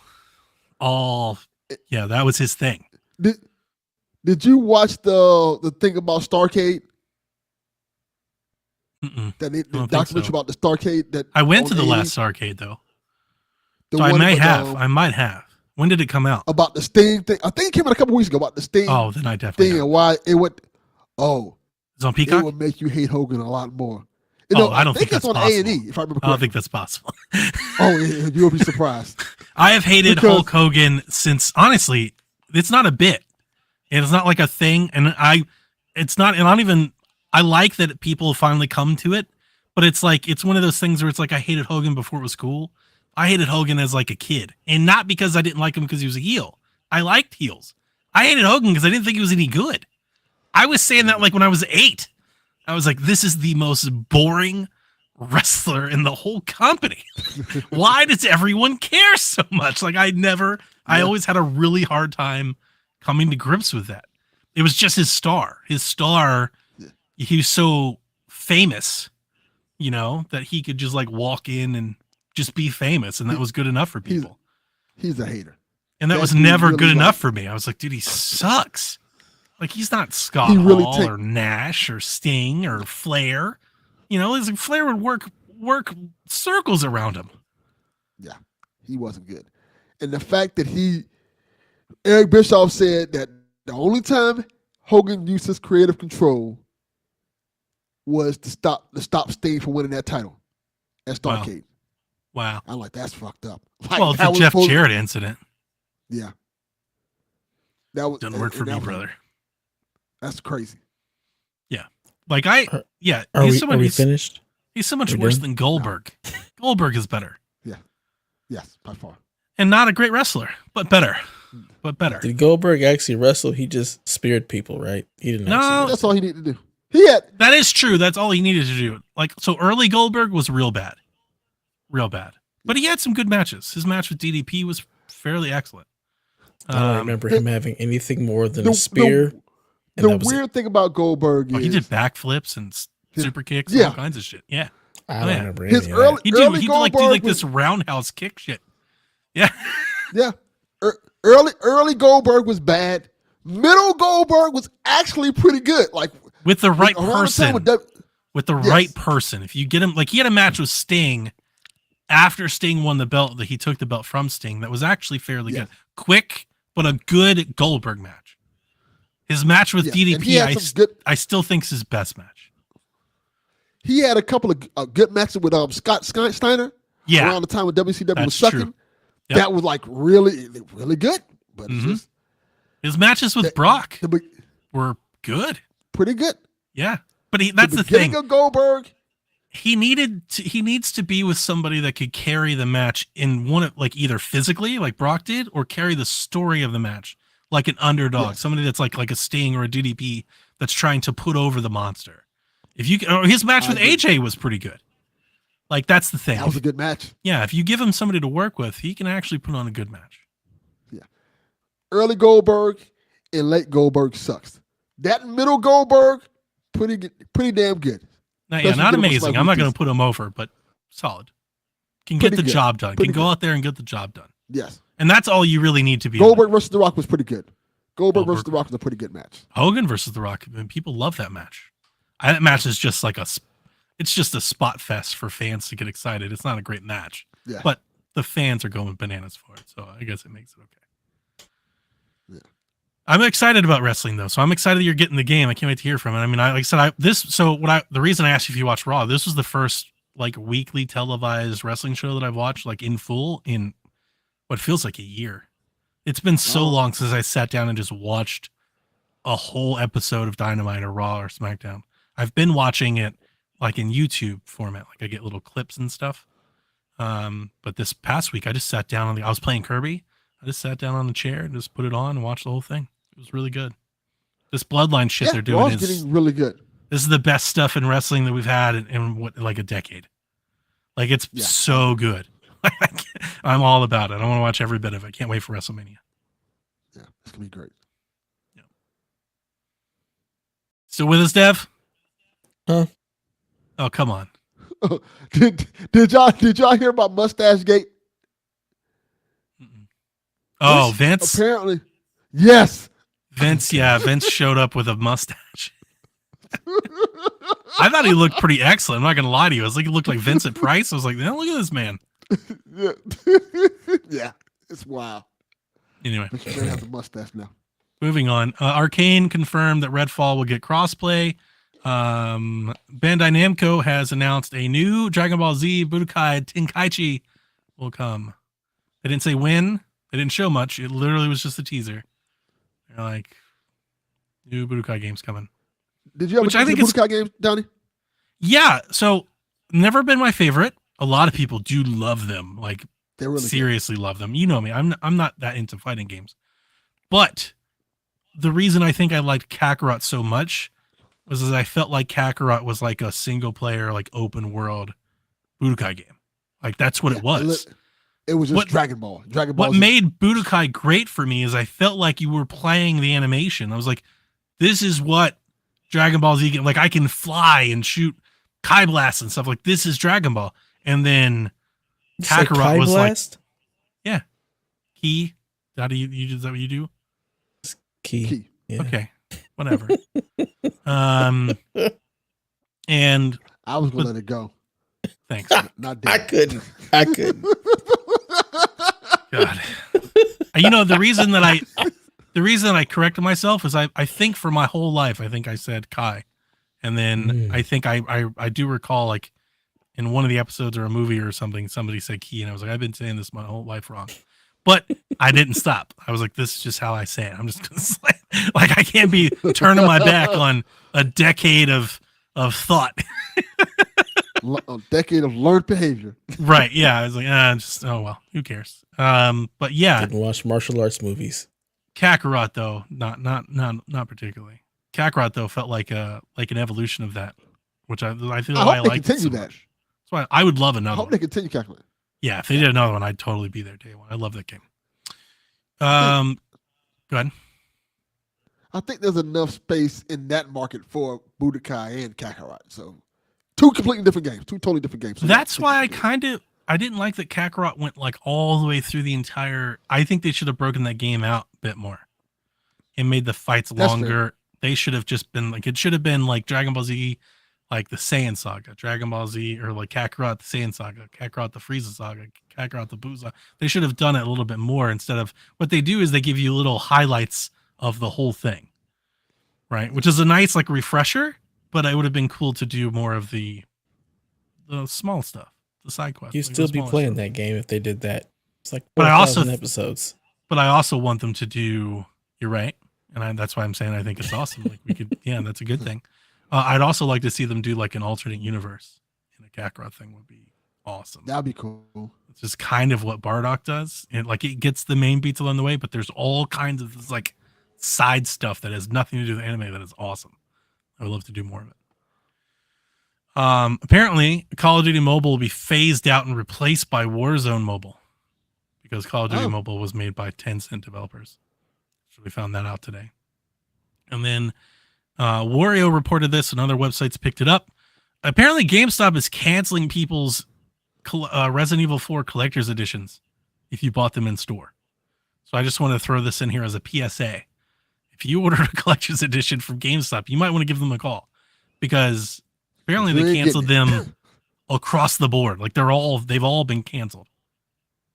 That was his thing. Did you watch the thing about Starrcade? The documentary about the Starrcade that I went to the last Starrcade though. So I might have. When did it come out? About the Sting thing. I think it came out a couple weeks ago about the Sting Oh, then I definitely thing know. and why it would. Oh, It's on it Peacock? would make you hate Hogan a lot more. I don't think it's that's on possible. A&E, if I remember correctly. I don't think that's possible. Oh, yeah, you'll be surprised. I have hated Because- Hulk Hogan since, honestly, it's not a bit. It's not like a thing. I like that people finally come to it, but it's like, it's one of those things where it's like, I hated Hogan before it was cool. I hated Hogan as like a kid, and not because I didn't like him because he was a heel. I liked heels. I hated Hogan because I didn't think he was any good. I was saying that like when I was 8. I was like, this is the most boring wrestler in the whole company. Why does everyone care so much? Like I always had a really hard time coming to grips with that. It was just his star. He was so famous, that he could just like walk in and just be famous, and that was good enough for people. He's a hater. And that was never good enough for me. I was like, dude, he sucks. Like, he's not Scott Hall or Nash or Sting or Flair. It's like Flair would work circles around him. Yeah, he wasn't good. And the fact that Eric Bischoff said that the only time Hogan used his creative control was to stop Sting from winning that title at Starrcade. Wow. I'm like, that's fucked up. Well, the Jeff Jarrett incident. Yeah. That was Doesn't work for me, brother. That's crazy. Yeah. Like Are we finished? He's so much worse than Goldberg. No. Goldberg is better. Yeah. Yes, by far. And not a great wrestler, but better. Did Goldberg actually wrestle? He just speared people, right? He didn't. No, that's all he needed to do. That is true. That's all he needed to do. Like, so early Goldberg was real bad. But he had some good matches. His match with DDP was fairly excellent. I don't remember him having anything more than a spear. The weird thing about Goldberg is he did backflips and super kicks and all kinds of shit. Yeah. I don't remember any his of early, that. He did like this roundhouse kick shit. Yeah. Yeah. Early Goldberg was bad. Middle Goldberg was actually pretty good. Like with the right person. With the right person. If you get him, like he had a match with Sting after Sting won the belt, that he took the belt from Sting. That was actually fairly good. Quick, but a good Goldberg match. His match with DDP, I still think is his best match. He had a couple of good matches with Scott Steiner. Yeah. Around the time when WCW was sucking. True. Yep. That was like really, really good. But it's just, his matches with Brock were good. Pretty good. Yeah. But that's the thing. Of Goldberg. He needs to be with somebody that could carry the match in one of, like, either physically like Brock did, or carry the story of the match like an underdog, somebody that's like a Sting or a DDP that's trying to put over the monster. His match with AJ was pretty good. Like, that's the thing. That was a good match. Yeah, if you give him somebody to work with, he can actually put on a good match. Yeah. Early Goldberg and late Goldberg sucks. That middle Goldberg, pretty damn good. Not amazing. I'm not going to put him over, but solid. Can get the job done. Can go out there and get the job done. Yes. And that's all you really need to be. Goldberg versus The Rock was pretty good. Goldberg versus The Rock was a pretty good match. Hogan versus The Rock, and people love that match. That match is just like it's just a spot fest for fans to get excited. It's not a great match, but the fans are going bananas for it. So I guess it makes it okay. Yeah. I'm excited about wrestling though. So I'm excited that you're getting the game. I can't wait to hear from it. I mean, the reason I asked you if you watched Raw, this was the first like weekly televised wrestling show that I've watched like in full in what feels like a year. It's been so long since I sat down and just watched a whole episode of Dynamite or Raw or SmackDown. I've been watching it like in YouTube format. Like I get little clips and stuff. But this past week I just sat down I was playing Kirby. I just sat down on the chair and just put it on and watched the whole thing. It was really good. This Bloodline shit they're doing is getting really good. This is the best stuff in wrestling that we've had in like a decade. Like it's so good. I'm all about it. I want to watch every bit of it. I can't wait for WrestleMania. Yeah, it's gonna be great. Yeah. Still with us, Dev? Huh? Oh, come on. Did y'all hear about Mustache Gate? Oh, Vince? Apparently. Yes. Vince showed up with a mustache. I thought he looked pretty excellent. I'm not going to lie to you. I was like, he looked like Vincent Price. I was like, look at this man. Yeah, it's wild. Anyway, But you better have the mustache now. moving on. Arcane confirmed that Redfall will get crossplay. Bandai Namco has announced a new Dragon Ball Z Budokai Tenkaichi will come. They didn't say when. They didn't show much. It literally was just a teaser. They're like, new Budokai games coming. Did you ever play the Budokai games, Donnie? Yeah. So, never been my favorite. A lot of people do love them. Like, they really seriously love them. You know me. I'm not that into fighting games. But the reason I think I liked Kakarot so much was I felt like Kakarot was like a single player, like open world Budokai game. Like that's what it was. It was just Dragon Ball. What made Budokai great for me is I felt like you were playing the animation. I was like, this is what Dragon Ball Z game. Like I can fly and shoot Kai Blasts and stuff. Like this is Dragon Ball. And then Kakarot was Blast? like, yeah, Ki. How do you is that what you do? Ki. Yeah. Okay, whatever. And I was gonna let it go. Thanks. Not I couldn't. God. You know, the reason that I corrected myself is I think for my whole life I think I said Kai, and then I think I do recall like in one of the episodes or a movie or something somebody said Ki, and I was like, I've been saying this my whole life wrong. But I didn't stop. I was like, this is just how I say it. I'm just gonna say, like I can't be turning my back on a decade of thought. A decade of learned behavior. Right. Yeah. I was like, oh well, who cares? But yeah. Didn't watch martial arts movies. Kakarot though, not particularly. Kakarot though felt like an evolution of that, which I feel I like hope they continue that. That's why I would love another. I hope they continue Kakarot. Yeah, if they did another one, I'd totally be there day one. I love that game. Go ahead. I think there's enough space in that market for Budokai and Kakarot. So, two completely different games, two totally different games. So that's why I didn't like that Kakarot went like all the way through the entire. I think they should have broken that game out a bit more and made the fights longer. They should have just been like, it should have been like Dragon Ball Z, like the Saiyan Saga, Dragon Ball Z, or like Kakarot the Saiyan Saga, Kakarot the Frieza Saga, Kakarot the Buu Saga. They should have done it a little bit more instead of what they do is they give you little highlights of the whole thing, right? Which is a nice like refresher, but it would have been cool to do more of the small stuff, the side quests. You'd still be playing that game if they did that. It's like 4,000 episodes. But I also want them to do. You're right, and that's why I'm saying I think it's awesome. Like we could, yeah, that's a good thing. I'd also like to see them do like an alternate universe in a Kakarot thing would be awesome. That'd be cool. It's just kind of what Bardock does. And like it gets the main beats along the way, but there's all kinds of this like side stuff that has nothing to do with anime that is awesome. I would love to do more of it. Apparently Call of Duty Mobile will be phased out and replaced by Warzone Mobile because Call of Duty Mobile was made by Tencent developers. So we found that out today. And then Wario reported this and other websites picked it up. Apparently GameStop is canceling people's Resident Evil 4 collector's editions if you bought them in store. So I just want to throw this in here as a PSA. If you order a collector's edition from GameStop, you might want to give them a call because apparently they canceled them across the board. Like they've all been canceled.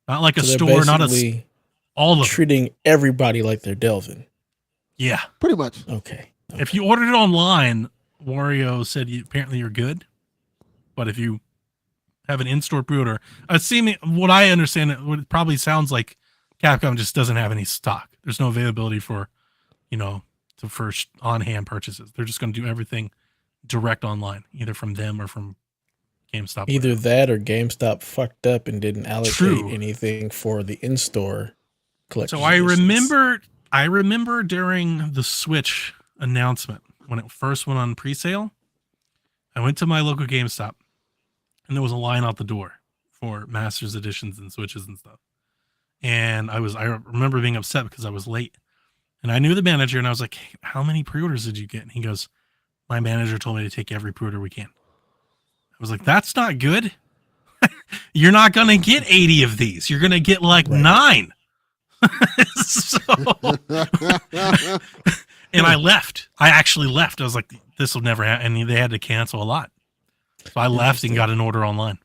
Not like a store, not all of them. Treating everybody like they're Delvin. Yeah. Pretty much. Okay. If you ordered it online, Wario said apparently you're good. But if you have an in-store pre-order, what I understand, it probably sounds like Capcom just doesn't have any stock. There's no availability for, for on-hand purchases. They're just going to do everything direct online, either from them or from GameStop. Either that or GameStop fucked up and didn't allocate anything for the in-store collection. So I remember during the Switch announcement when it first went on pre-sale, I went to my local GameStop and there was a line out the door for Masters editions and Switches and stuff. And I remember being upset because I was late. And I knew the manager and I was like, hey, how many pre-orders did you get? And he goes, my manager told me to take every pre-order we can. I was like, that's not good. You're not going to get 80 of these. You're going to get like 9. And I left. I actually left. I was like, this will never happen. And they had to cancel a lot. So I left and got an order online.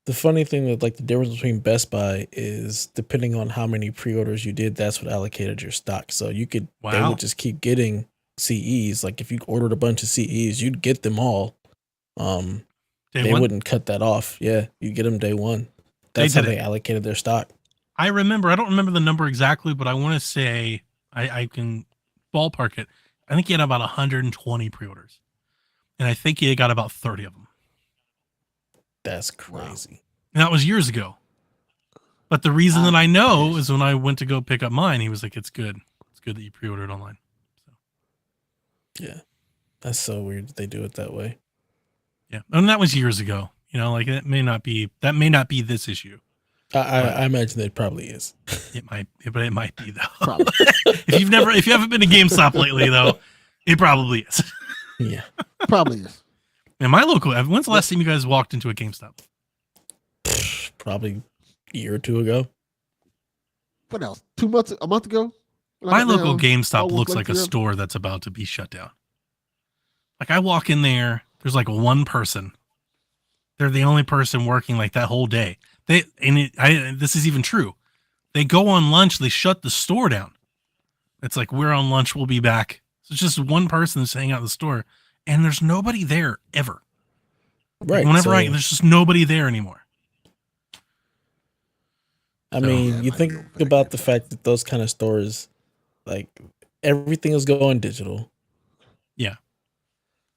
The funny thing that like the difference between Best Buy is depending on how many pre-orders you did, that's what allocated your stock. So you could they Wow. would just keep getting CEs. Like if you ordered a bunch of CEs, you'd get them all. Day They one? wouldn't cut that off. Yeah, you get them day one. They That's how did they it. allocated their stock. I don't remember the number exactly, but I want to say I can ballpark it. I think he had about 120 pre-orders, and I think he got about 30 of them. That's crazy. And that was years ago. But the reason that I know is when I went to go pick up mine, he was like, "It's good. It's good that you pre-ordered online." So. Yeah, that's so weird that they do it that way. Yeah, and that was years ago. You know, like that may not be this issue. I imagine it probably is. It might be though. Probably. if you haven't been to GameStop lately though, it probably is. Yeah, Probably is. And my local, when's the last time you guys walked into a GameStop? probably a year or two ago. What else? A month ago? My local GameStop almost looks like a store that's about to be shut down. Like I walk in there, there's like one person. They're the only person working like that whole day. This is even true. They go on lunch, they shut the store down. It's like, we're on lunch, we'll be back. So it's just one person that's hanging out in the store, and there's nobody there ever. Right. Like there's just nobody there anymore. I mean, you think about the fact that those kind of stores, like everything is going digital. Yeah.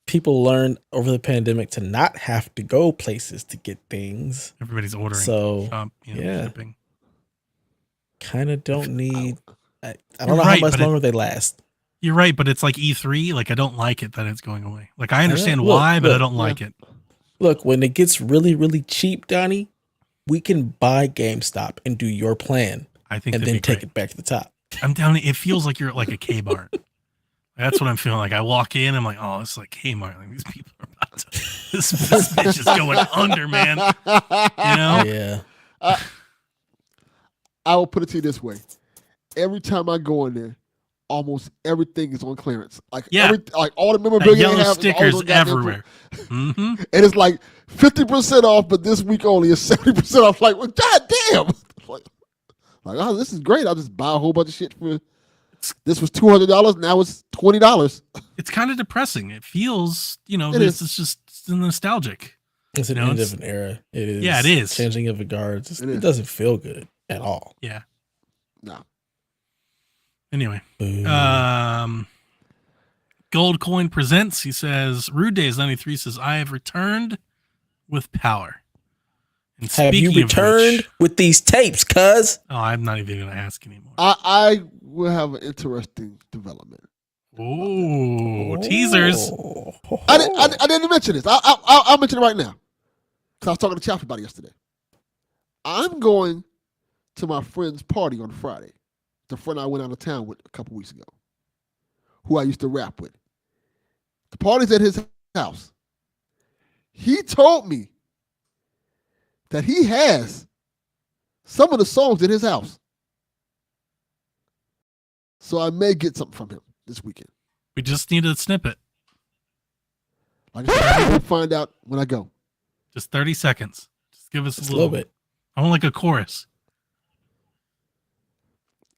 People learned over the pandemic to not have to go places to get things. Everybody's ordering. So, shipping. Kind of don't need. I don't know how much longer they last. You're right, but it's like E3. Like I don't like it that it's going away. Like I understand why, but I don't like it. Look, when it gets really, really cheap, Donnie, we can buy GameStop and do your plan. I think, and then take it back to the top. I'm down. It feels like you're at like a Kmart. That's what I'm feeling like. I walk in, I'm like, oh, it's like Kmart. Like these people are about to. This bitch is going under, man. You know? Yeah. I will put it to you this way: every time I go in there, almost everything is on clearance. Like like all the memorabilia, yellow stickers everywhere, and it's like 50% off, but this week only is 70% off. Like, well, goddamn! Like, oh, this is great. I'll just buy a whole bunch of shit for. This was $200. Now it's $20. It's kind of depressing. It feels, it's just nostalgic. It's an end of an era. It is. Yeah, it is. Changing of the guards. It doesn't feel good at all. Yeah. No. Anyway. Gold Coin Presents. He says, Rude Days 93 says, I have returned with power. And have you returned with these tapes, cuz? Oh, I'm not even going to ask anymore. I will have an interesting development. Oh, teasers. I didn't mention this. I'll mention it right now. Because I was talking to Chappie about it yesterday. I'm going to my friend's party on Friday. The friend I went out of town with a couple weeks ago. Who I used to rap with. The party's at his house. He told me that he has some of the songs at his house. So I may get something from him this weekend. We just need a snippet. Like I said, we'll find out when I go. Just 30 seconds. Just give us a little bit. I want like a chorus.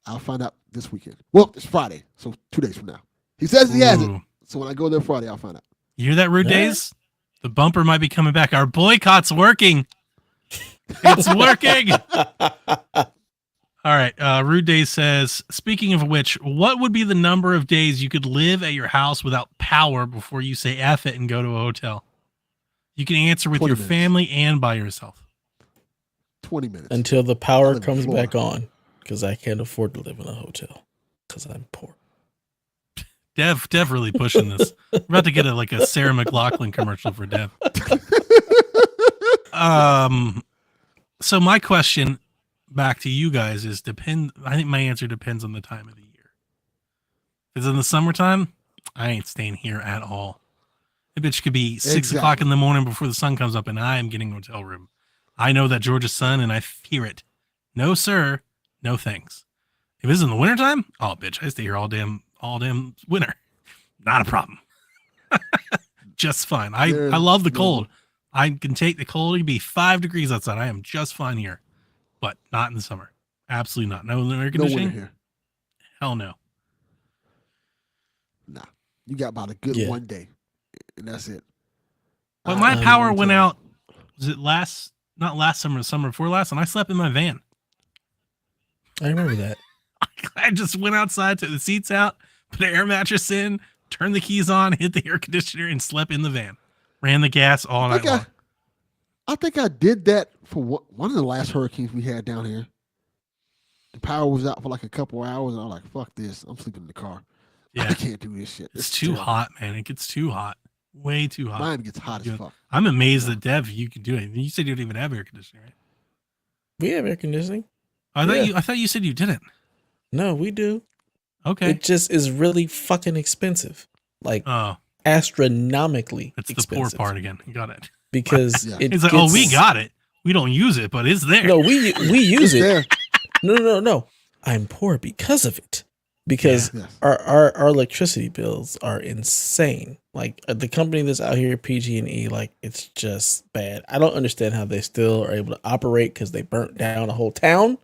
I'll find out this weekend. Well, it's Friday, so 2 days from now. He says he has it. So when I go there Friday, I'll find out. You hear that, Rude Days? The bumper might be coming back. Our boycott's working. It's working. All right. Rude Days says, speaking of which, what would be the number of days you could live at your house without power before you say F it and go to a hotel? You can answer with your family and by yourself. 20 minutes. Until the power comes back on. Because I can't afford to live in a hotel. Because I'm poor. Dev really pushing this. We're about to get a Sarah McLachlan commercial for Dev. So my question back to you guys is I think my answer depends on the time of the year. If it's in the summertime, I ain't staying here at all. The bitch could be 6 o'clock in the morning before the sun comes up and I am getting a hotel room. I know that Georgia sun and I fear it. No, sir. No thanks. If it's in the wintertime, oh bitch, I stay here all damn winter. Not a problem. Just fine. I love the cold. I can take the cold. It'd be 5 degrees outside. I am just fine here, but not in the summer. Absolutely not. No air No conditioning. winter here. Hell no. Nah, you got about a good 1 day, and that's it. But my power went out. Was it not last summer, the summer before last, and I slept in my van. I remember that. I just went outside, took the seats out, put an air mattress in, turned the keys on, hit the air conditioner, and slept in the van. Ran the gas all night long. I think I did that for one of the last hurricanes we had down here. The power was out for like a couple hours, and I'm like, fuck this. I'm sleeping in the car. Yeah. I can't do this shit. It's too hot, man. It gets too hot. Way too hot. Mine gets hot as fuck. I'm amazed that, Dev, you can do it. You said you don't even have air conditioning, right? We have air conditioning. I thought you said you didn't. No, we do. Okay. It just is really fucking expensive. Like, astronomically It's expensive. the poor part again. You got it. Because it's like, oh, we got it. We don't use it, but it's there. No, we use it. No. I'm poor because of it. Because our electricity bills are insane. Like the company that's out here, PG&E, like it's just bad. I don't understand how they still are able to operate because they burnt down a whole town.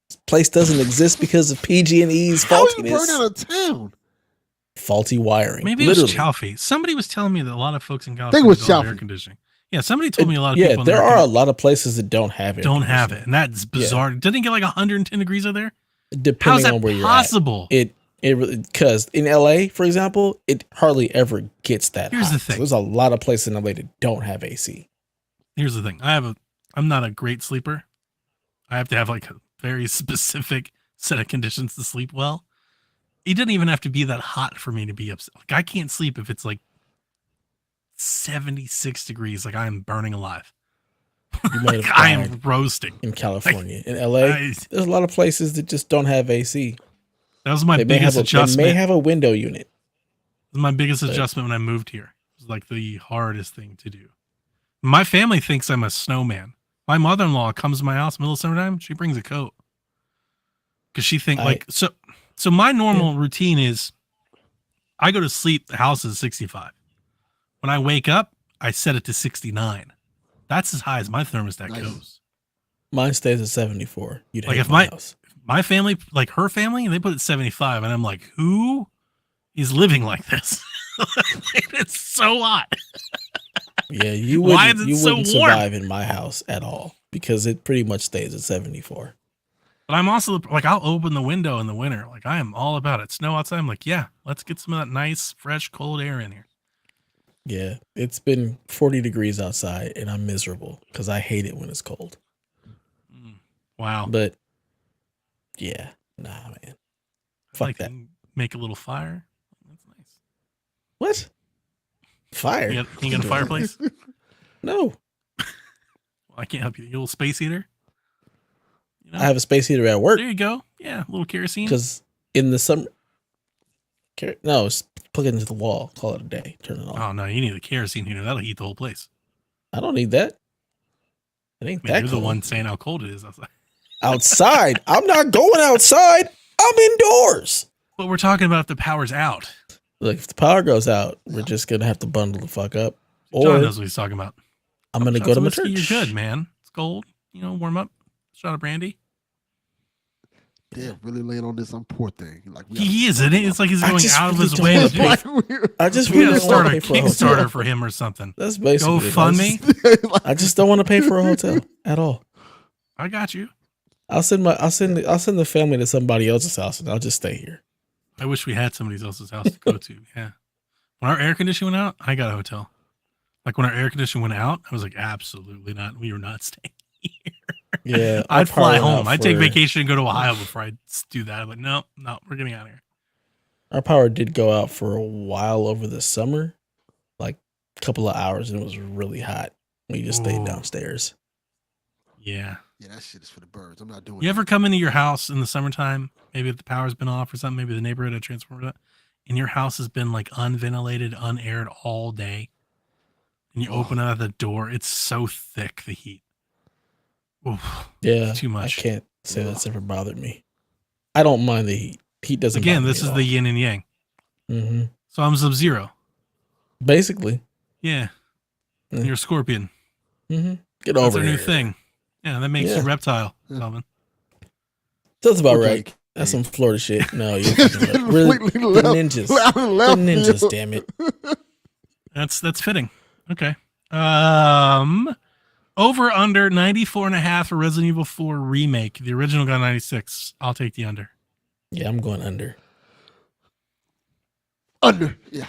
This place doesn't exist because of PG&E's faultiness. How you burn down a town? Faulty wiring. Maybe it was Chowfie. Somebody was telling me that a lot of folks in California was don't have air conditioning. Yeah, somebody told me a lot of people. Yeah, there are a lot of places that don't have it. And that's bizarre. Didn't it get like 110 degrees out there? Depending on where you're possible? It because in LA, for example, it hardly ever gets that Here's hot. the thing. So there's a lot of places in LA that don't have AC. Here's the thing. I'm not a great sleeper. I have to have like a very specific set of conditions to sleep well. It doesn't even have to be that hot for me to be upset. Like I can't sleep if it's like 76 degrees. Like I am burning alive. You might have I am roasting in California. In LA, there's a lot of places that just don't have AC. That was my biggest adjustment. They may have a window unit. It was my biggest adjustment when I moved here. It was like the hardest thing to do. My family thinks I'm a snowman. My mother-in-law comes to my house middle of summertime. She brings a coat because she thinks so. My normal routine is I go to sleep. The house is 65. When I wake up, I set it to 69. That's as high as my thermostat goes. Mine stays at 74. You'd like hate if my house. My family, like her family, they put it at 75, and I'm like, who is living like this? It's so hot. Yeah, you wouldn't survive in my house at all because it pretty much stays at 74. But I'm also like, I'll open the window in the winter. Like I am all about it. Snow outside. I'm like, yeah, let's get some of that nice, fresh, cold air in here. Yeah, it's been 40 degrees outside, and I'm miserable because I hate it when it's cold. Wow. But yeah, nah, man. Fuck that. Make a little fire. That's nice. What? Fire? You got a fireplace? No. Well, I can't help you. You little space heater? You know? I have a space heater at work. There you go. Yeah, a little kerosene. Because in the summer, no, it's plug it into the wall. Call it a day. Turn it on. Oh no, you need a kerosene heater. That'll heat the whole place. I don't need that. It ain't that you're cold. The one saying how cold it is outside. Outside? I'm not going outside. I'm indoors. But we're talking about if the power's out. Look, if the power goes out, we're just gonna have to bundle the fuck up. Or John knows what he's talking about. I'm gonna go to my church. You're good, man. It's cold. Warm up. Shot of brandy. Yeah, really laying on this poor thing. Like he is, isn't it? It's like he's going out of his way to do it. I just really want to start a Kickstarter for him or something. That's basically GoFundMe. I just don't want to pay for a hotel at all. I got you. I'll send the family to somebody else's house and I'll just stay here. I wish we had somebody else's house to go to. Yeah. When our air conditioning went out, I got a hotel. Like when our air conditioning went out, I was like, absolutely not. We were not staying here. Yeah. I'd fly home. I'd take vacation and go to Ohio before I'd do that. I'm like, no, we're getting out of here. Our power did go out for a while over the summer, like a couple of hours, and it was really hot. We just stayed downstairs. Yeah. Yeah, that shit is for the birds. I'm not doing You ever come into your house in the summertime, maybe if the power's been off or something, maybe the neighborhood had transformed, and your house has been like unventilated, unaired all day, and you open out the door, it's so thick, the heat. Oof, yeah, too much. I can't say that's ever bothered me. I don't mind the heat. Heat doesn't. Again, this is the yin and yang. Mm-hmm. So I'm Sub-Zero. Basically. Yeah. And you're a Scorpion. Get That's over our here. new thing. Yeah, that makes you reptile, Calvin. That's about Okay. right. That's some Florida shit. No, you're fucking really the ninjas. The ninjas, damn it. That's fitting. Okay. Over under 94.5 for Resident Evil 4 remake. The original got 96. I'll take the under. Yeah, I'm going under. Under. Yeah.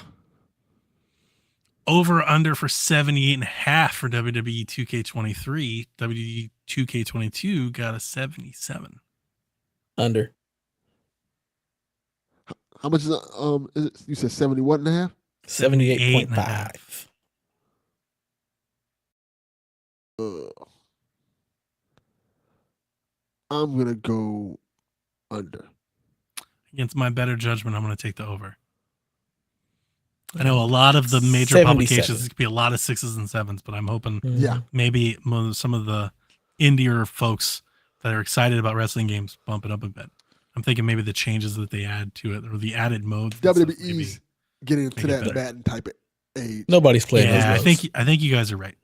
Over under for 78.5 for WWE 2K23. WWE 2K22 got a 77. Under. How much is it? You said 71 and a half? 78.5. I'm gonna go under. Against my better judgment, I'm going to take the over. I know a lot of the major 77. publications could be a lot of 6s and 7s, but I'm hoping Yeah. maybe some of the indier folks that are excited about wrestling games bump it up a bit. I'm thinking maybe the changes that they add to it or the added modes. WWE's getting into make it that better. Madden type of age. Nobody's playing those Yeah, I modes. think you guys are right.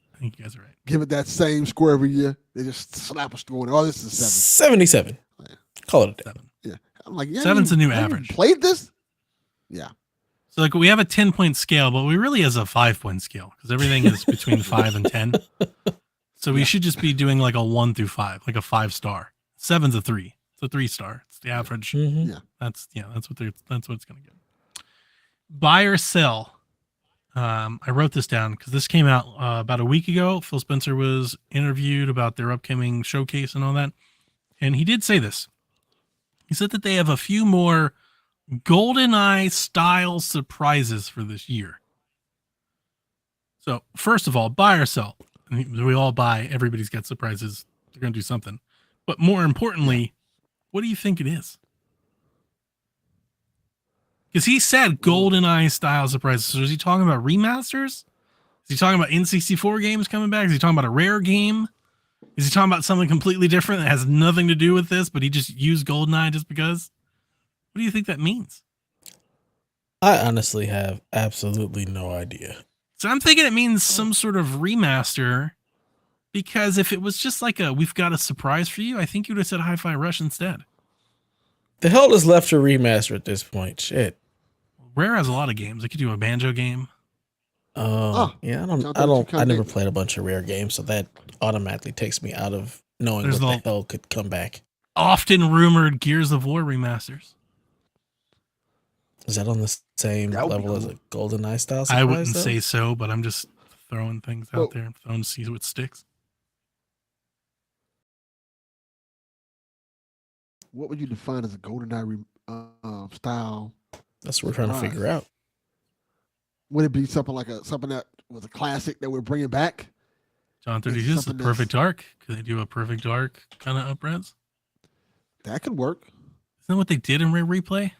Give it that same score every year. They just slap a score in. Oh, this is 7. 77. Call it a day. 7. Yeah. I'm like, yeah. 7's the new average. Played this? Yeah. So like we have a 10-point scale, but we really is a 5-point scale because everything is between 5 and 10. So we should just be doing like a 1 through 5, like a 5-star. 7's a 3. It's a 3-star. It's the average. Mm-hmm. Yeah. That's what it's gonna get. Buy or sell. I wrote this down because this came out about a week ago. Phil Spencer was interviewed about their upcoming showcase and all that, and he did say this. He said that they have a few more GoldenEye style surprises for this year. So first of all, buy or sell. We all buy. Everybody's got surprises. They're going to do something. But more importantly, what do you think it is? Because he said GoldenEye style surprises. So is he talking about remasters? Is he talking about N64 games coming back? Is he talking about a rare game? Is he talking about something completely different that has nothing to do with this, but he just used GoldenEye just because? What do you think that means? I honestly have absolutely no idea. So I'm thinking it means some sort of remaster, because if it was just like we've got a surprise for you, I think you would have said Hi-Fi Rush instead. The hell is left to remaster at this point? Shit. Rare has a lot of games. They could do a Banjo game. Yeah, I never played a bunch of Rare games, so that automatically takes me out of knowing what the hell could come back. Often rumored Gears of War remasters. Is that on the same level as a GoldenEye style surprise? I wouldn't say so, but I'm just throwing things out there, throwing to see what sticks. What would you define as a GoldenEye style? That's what we're trying to figure out. Would it be something like something that was a classic that we're bringing back? John 32 is the Perfect Dark. Could they do a Perfect Dark kind of up-res? That could work. Isn't that what they did in Rare Replay?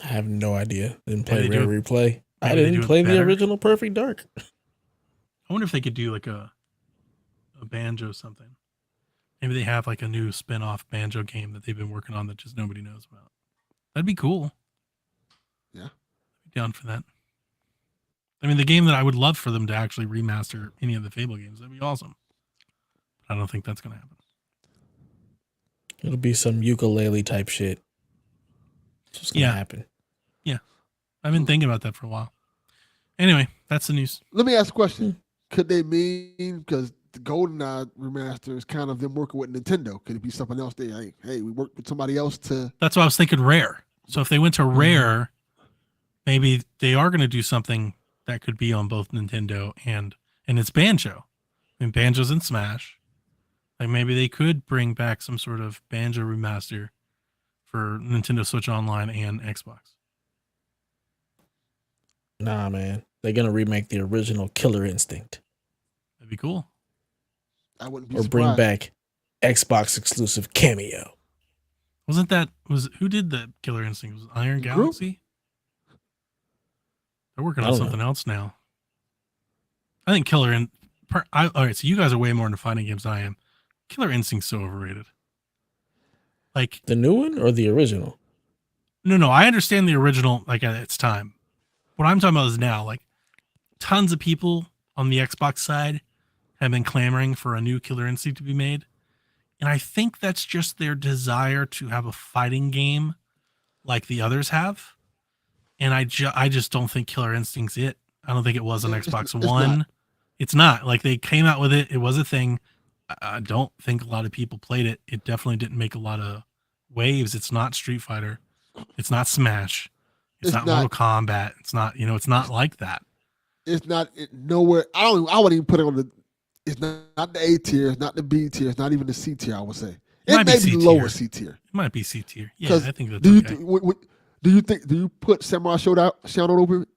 I have no idea. Didn't play Rare Replay. I didn't play the original Perfect Dark. I wonder if they could do like a Banjo something. Maybe they have like a new spin-off Banjo game that they've been working on that just nobody knows about. That'd be cool. Yeah. I'd be down for that. I mean, the game that I would love for them to actually remaster any of the Fable games, that'd be awesome. But I don't think that's going to happen. It'll be some ukulele type shit. That's what's going to happen. Yeah. I've been thinking about that for a while. Anyway, that's the news. Let me ask a question. Could they mean, because the GoldenEye remaster is kind of them working with Nintendo, could it be something else? They like, hey, we worked with somebody else to. That's why I was thinking Rare. So if they went to Rare, maybe they are going to do something that could be on both Nintendo and it's Banjo. I mean, Banjo's in Smash. Like maybe they could bring back some sort of Banjo remaster for Nintendo Switch Online and Xbox. Nah, man. They're going to remake the original Killer Instinct. That'd be cool. I wouldn't be surprised. Bring back Xbox exclusive Cameo. Who did the Killer Instinct? Was it Iron Galaxy? They're working on something else now. I think all right, so you guys are way more into fighting games than I am. Killer Instinct's so overrated. Like the new one or the original? No, I understand the original, like at its time. What I'm talking about is now, like tons of people on the Xbox side have been clamoring for a new Killer Instinct to be made. And I think that's just their desire to have a fighting game like the others have. And I just don't think Killer Instinct's it. I don't think it was on Xbox One. It's not. Like, they came out with it. It was a thing. I don't think a lot of people played it. It definitely didn't make a lot of waves. It's not Street Fighter. It's not Smash. It's not Mortal Kombat. It's not, it's not like that. It's not nowhere. I wouldn't even put it on the. It's not the A tier. It's not the B tier. It's not even the C tier. I would say it may be lower C tier. It might be C tier. Yeah, I think that's okay. Do you put Samurai Showdown over it?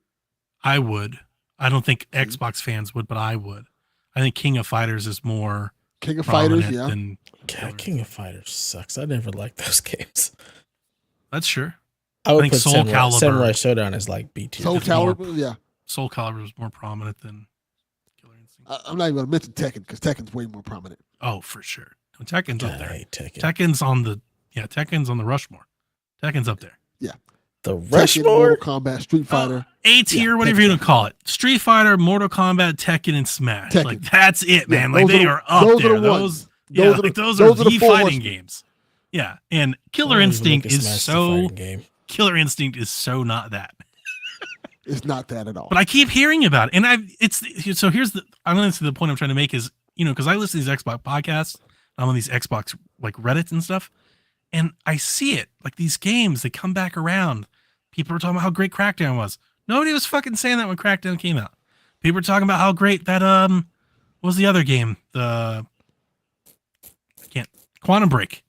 I would. I don't think Xbox fans would, but I would. I think King of Fighters is more King of Fighters. Yeah. Than King of Fighters sucks. I never liked those games. That's sure. I would think put Soul Calibur. Samurai Showdown is like B tier. Soul Calibur, yeah. Soul Calibur is more prominent than Killer Instinct. I'm not even going to mention Tekken because Tekken's way more prominent. Oh, for sure. No, Tekken's up there. I hate Tekken. Tekken's on the Rushmore. Tekken's up there. Yeah. The Tekken, Rushmore? Mortal Kombat, Street Fighter. A tier, whatever you want to call it. Street Fighter, Mortal Kombat, Tekken, and Smash. Tekken. Like, that's it, man. Yeah, like, they are up there. Those Those are the four fighting games. Yeah. And Killer Instinct is so... Killer Instinct is so not that. It's not that at all. But I keep hearing about it. And I'm going to say the point I'm trying to make is, because I listen to these Xbox podcasts, I'm on these Xbox like Reddits and stuff, and I see it. Like, these games, they come back around. People are talking about how great Crackdown was. Nobody was fucking saying that when Crackdown came out. People were talking about how great that what was the other game? Quantum Break.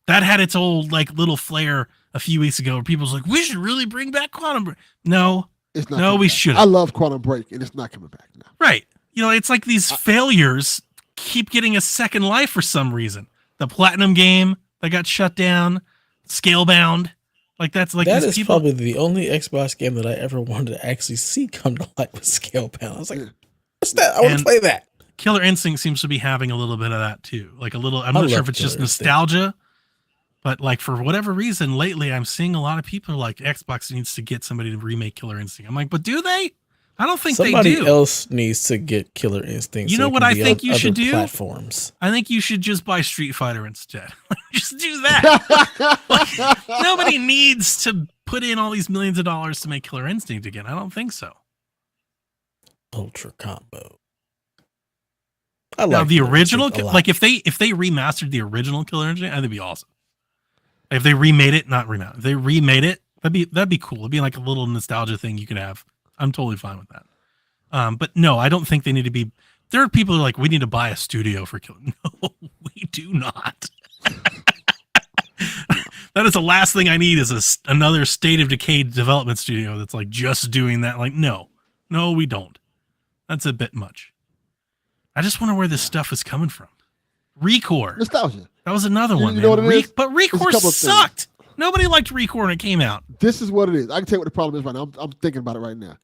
That had its old like little flair a few weeks ago where people was like, we should really bring back Quantum Break. No. It's not. No, we shouldn't. I love Quantum Break, and it's not coming back now. Right. It's like these failures keep getting a second life for some reason. The Platinum game that got shut down, Scalebound. Like, that's like, that is probably the only Xbox game that I ever wanted to actually see come to light with Scalebound. I was like, what's that? I want to play that. Killer Instinct seems to be having a little bit of that too. Like a little, I'm not sure if it's just nostalgia, but like for whatever reason lately, I'm seeing a lot of people like Xbox needs to get somebody to remake Killer Instinct. I'm like, but do they? I don't think somebody they do. else needs to get Killer Instinct. You know what I think you should do? Platforms. I think you should just buy Street Fighter instead. Just do that. Like, nobody needs to put in all these millions of dollars to make Killer Instinct again. I don't think so. Ultra Combo. Now the original, like if they remastered the original Killer Instinct, I think it'd be awesome. If they remade it, not remastered, if they remade it, that'd be cool. It'd be like a little nostalgia thing you could have. I'm totally fine with that. But no, I don't think they need to be. There are people who are like, we need to buy a studio for Killer. No, we do not. That is the last thing I need is another State of Decay development studio that's like just doing that. Like, no, we don't. That's a bit much. I just wonder where this stuff is coming from. Recore. Nostalgia. That was another one. You know what it is? But Recore sucked. Nobody liked Recore when it came out. This is what it is. I can tell you what the problem is right now. I'm thinking about it right now.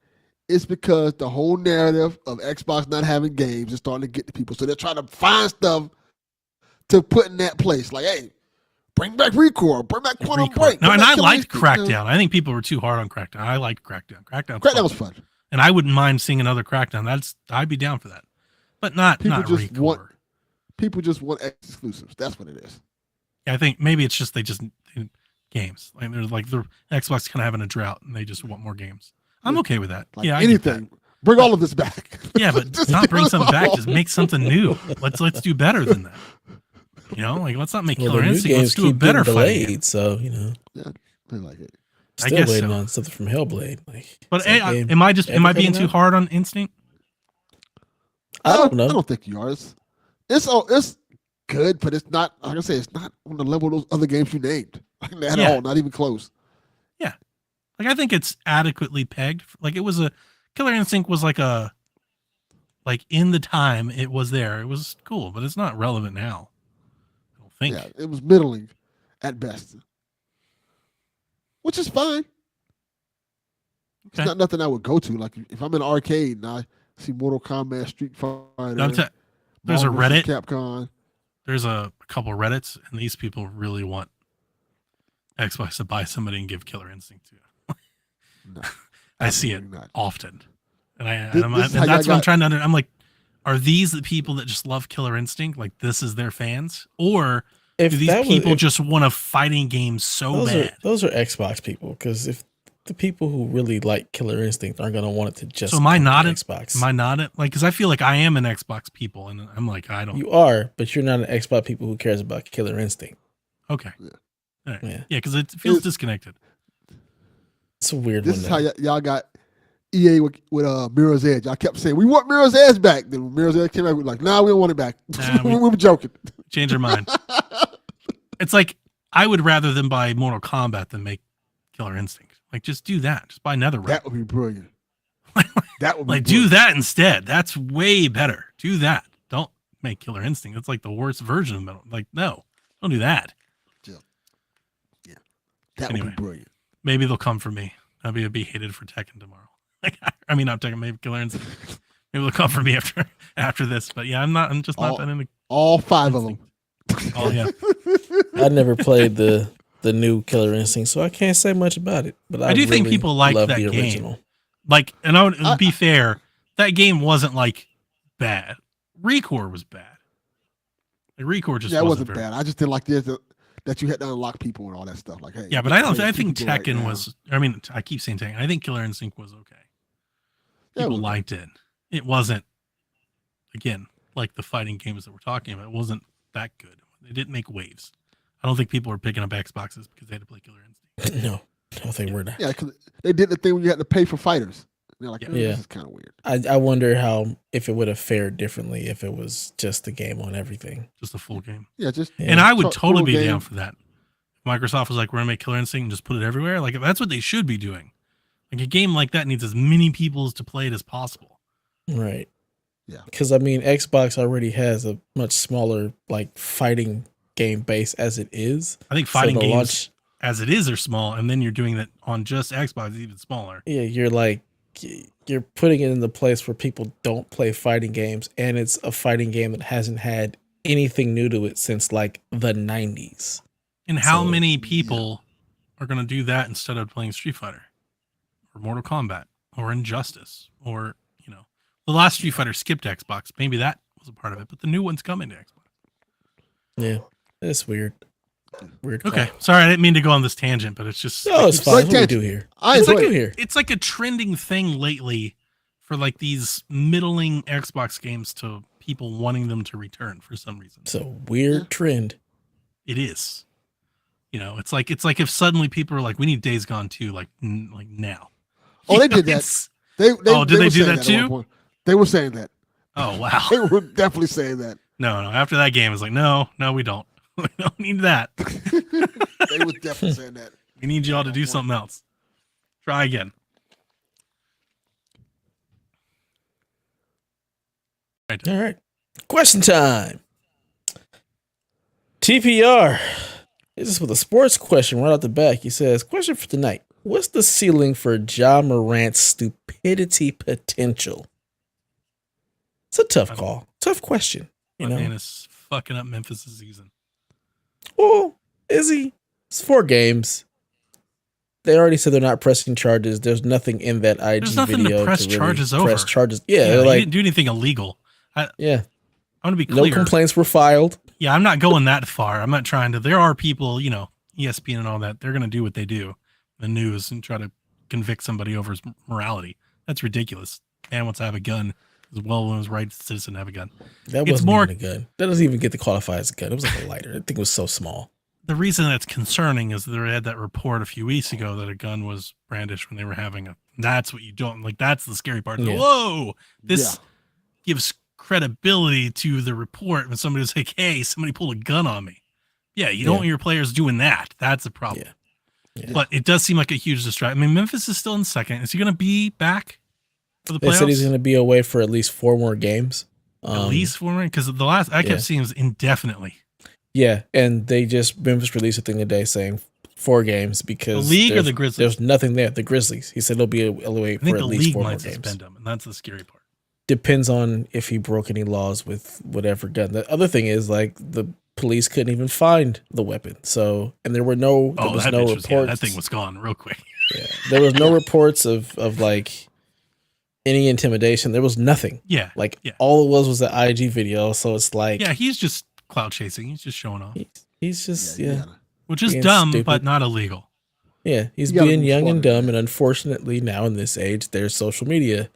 It's because the whole narrative of Xbox not having games is starting to get to people. So they're trying to find stuff to put in that place. Like, hey, bring back Recore. Bring back Quantum Break. No, and I liked Crackdown. I think people were too hard on Crackdown. I liked Crackdown. Crackdown was fun. And I wouldn't mind seeing another Crackdown. I'd be down for that. But not Recore. People just want exclusives. That's what it is. Yeah, I think maybe it's just they just games. Like they're Xbox kind of having a drought and they just want more games. I'm okay with that. Like yeah, anything. Bring all of this back. Yeah, but not bring something back. Just make something new. Let's do better than that. Like let's not make Killer Instinct. Let's do a better fight. So yeah, I like it. Still I guess waiting on something from Hellblade. But am I being too hard on Instinct? I don't know. I don't think you are. It's good, but it's not. Like I say, it's not on the level of those other games you named at all. Not even close. Yeah, like I think it's adequately pegged. Like it was a Killer Instinct was like in the time it was there. It was cool, but it's not relevant now. I don't think. Yeah, it was middling at best, which is fine. It's not nothing I would go to. Like if I'm in an arcade and I see Mortal Kombat, Street Fighter. There's a Reddit. Capcom. There's a couple of Reddits, and these people really want Xbox to buy somebody and give Killer Instinct to. No, I see it not. often, and This that's what I'm trying to. I'm like, are these the people that just love Killer Instinct? Like this is their fans? Or If do these that was- people if- just want a fighting game so bad? Those are Xbox people, because if the people who really like Killer Instinct aren't going to want it to just So am I come to not an Xbox. Am I not like? Because I feel like I am an Xbox people, and I'm like I don't. You are, but you're not an Xbox people who cares about Killer Instinct. Okay. Yeah. All right. Yeah. Yeah, because it feels disconnected. It's a weird This one. is how y'all got EA with Mirror's Edge. I kept saying we want Mirror's Edge back. Then when Mirror's Edge came out, we were like, nah, we don't want it back. Nah, we were joking. Change their mind. It's like I would rather them buy Mortal Kombat than make Killer Instinct. Like, just do that. Just buy NetherRealm. That would be brilliant. That would be Like, brilliant. do that instead. That's way better. Do that. Don't make Killer Instinct. It's like the worst version of Metal. Like, no, don't do that. Yeah. That Anyway. would be brilliant. Maybe they'll come for me. I'll be hated for Tekken tomorrow. Like, I mean, not Tekken, maybe Killer Instinct. Maybe they'll come for me after this. But yeah, I'm just not that into. All 5 of them. Oh yeah. I never played the new Killer Instinct, so I can't say much about it. But I do think really people like love that the game. original. Like, and I would be fair, that game wasn't like bad. Recore was bad. Like Recore just Yeah, it wasn't very bad. I just didn't like this that you had to unlock people and all that stuff. Like, hey, Yeah, but I think Tekken was. I mean, I keep saying Tekken. I think Killer Instinct was okay. Yeah, it People was liked it. It wasn't, again, like the fighting games that we're talking about. It wasn't that good. They didn't make waves. I don't think people were picking up Xboxes because they had to play Killer Instinct. No, they were not. Yeah, because they did the thing where you had to pay for fighters. They're like, Yeah. this is kind of weird. I wonder if it would have fared differently if it was just the game on everything. Just a full game. Yeah, just Yeah. And I would Full totally be game. down for that. Microsoft was like, we're going to make Killer Instinct and just put it everywhere. Like, that's what they should be doing. Like, a game like that needs as many people to play it as possible. Right. Yeah. Because I mean, Xbox already has a much smaller like fighting game base as it is. I think So fighting the games launch- as it is are small, and then you're doing that on just Xbox, it's even smaller. Yeah, you're putting it in the place where people don't play fighting games, and it's a fighting game that hasn't had anything new to it since like the 90s. And how So, many people are going to do that instead of playing Street Fighter or Mortal Kombat or Injustice or, the last Street Fighter skipped Xbox. Maybe that was a part of it, but the new one's coming to Xbox. Yeah, it's weird. Weird. Okay. call. Sorry, I didn't mean to go on this tangent, but it's just, No, it's fine. Like What do we that. do here? I It's enjoy like it. here. it's like a trending thing lately for like these middling Xbox games to people wanting them to return for some reason. It's a weird trend. It is. It's like if suddenly people are like, we need Days Gone 2, like now. Oh, they did that. It's- They Did they were do saying that at too? one point. They were saying that. Oh wow. They were definitely saying that. No. After that game, it's like, no, we don't. We don't need that. They were definitely saying that. We need y'all to do something else. Try again. Right. All right. Question time. TPR. This is with a sports question right out the back. He says, question for tonight. What's the ceiling for Ja Morant's stupidity potential? It's a tough call. Tough question. You My know? man is fucking up Memphis' season. Well, is he? It's 4 games. They already said they're not pressing charges. There's nothing in that IG There's nothing to video press really charges press over. charges. Yeah, he they're like, didn't do anything illegal. yeah. I want to be No clear. complaints were filed. Yeah, I'm not going that far. I'm not trying to. There are people, ESPN and all that. They're going to do what they do, the news, and try to convict somebody over his morality. That's ridiculous. Man wants to have a gun as well as his right as a citizen to have a gun. That It's wasn't more- even a gun. That doesn't even get to qualify as a gun. It was like a lighter. I think it was so small. The reason that's concerning is there had that report a few weeks ago that a gun was brandished when they were having a. That's what you don't like. That's the scary part. Yeah. Whoa, this Yeah. gives credibility to the report when somebody's like, "Hey, somebody pulled a gun on me." Yeah, you don't Yeah. want your players doing that. That's a problem. Yeah. Yeah. But it does seem like a huge distraction. I mean, Memphis is still in second. Is he going to be back for the They playoffs? said he's going to be away for at least 4 more games. At least for me, because the last I kept yeah. seeing was indefinitely. Yeah, and they just Memphis released a thing today saying 4 games because The league or there's- the Grizzlies? There's nothing there. The Grizzlies. He said he'll be away I for think at the least league 4 more might games. suspend him, and that's the scary part. Depends on if he broke any laws with whatever gun. The other thing is like the police couldn't even find the weapon. So and there was no That reports. bitch that thing was gone real quick. Yeah, there was no reports of like any intimidation. There was nothing. Yeah. Like yeah. all it was the IG video. So it's like, Yeah, he's just cloud chasing. He's just showing off. He's just which is being dumb, stupid. but not illegal. Yeah, he's You gotta being be young and smarter than dumb, that. and unfortunately, now in this age, there's social media.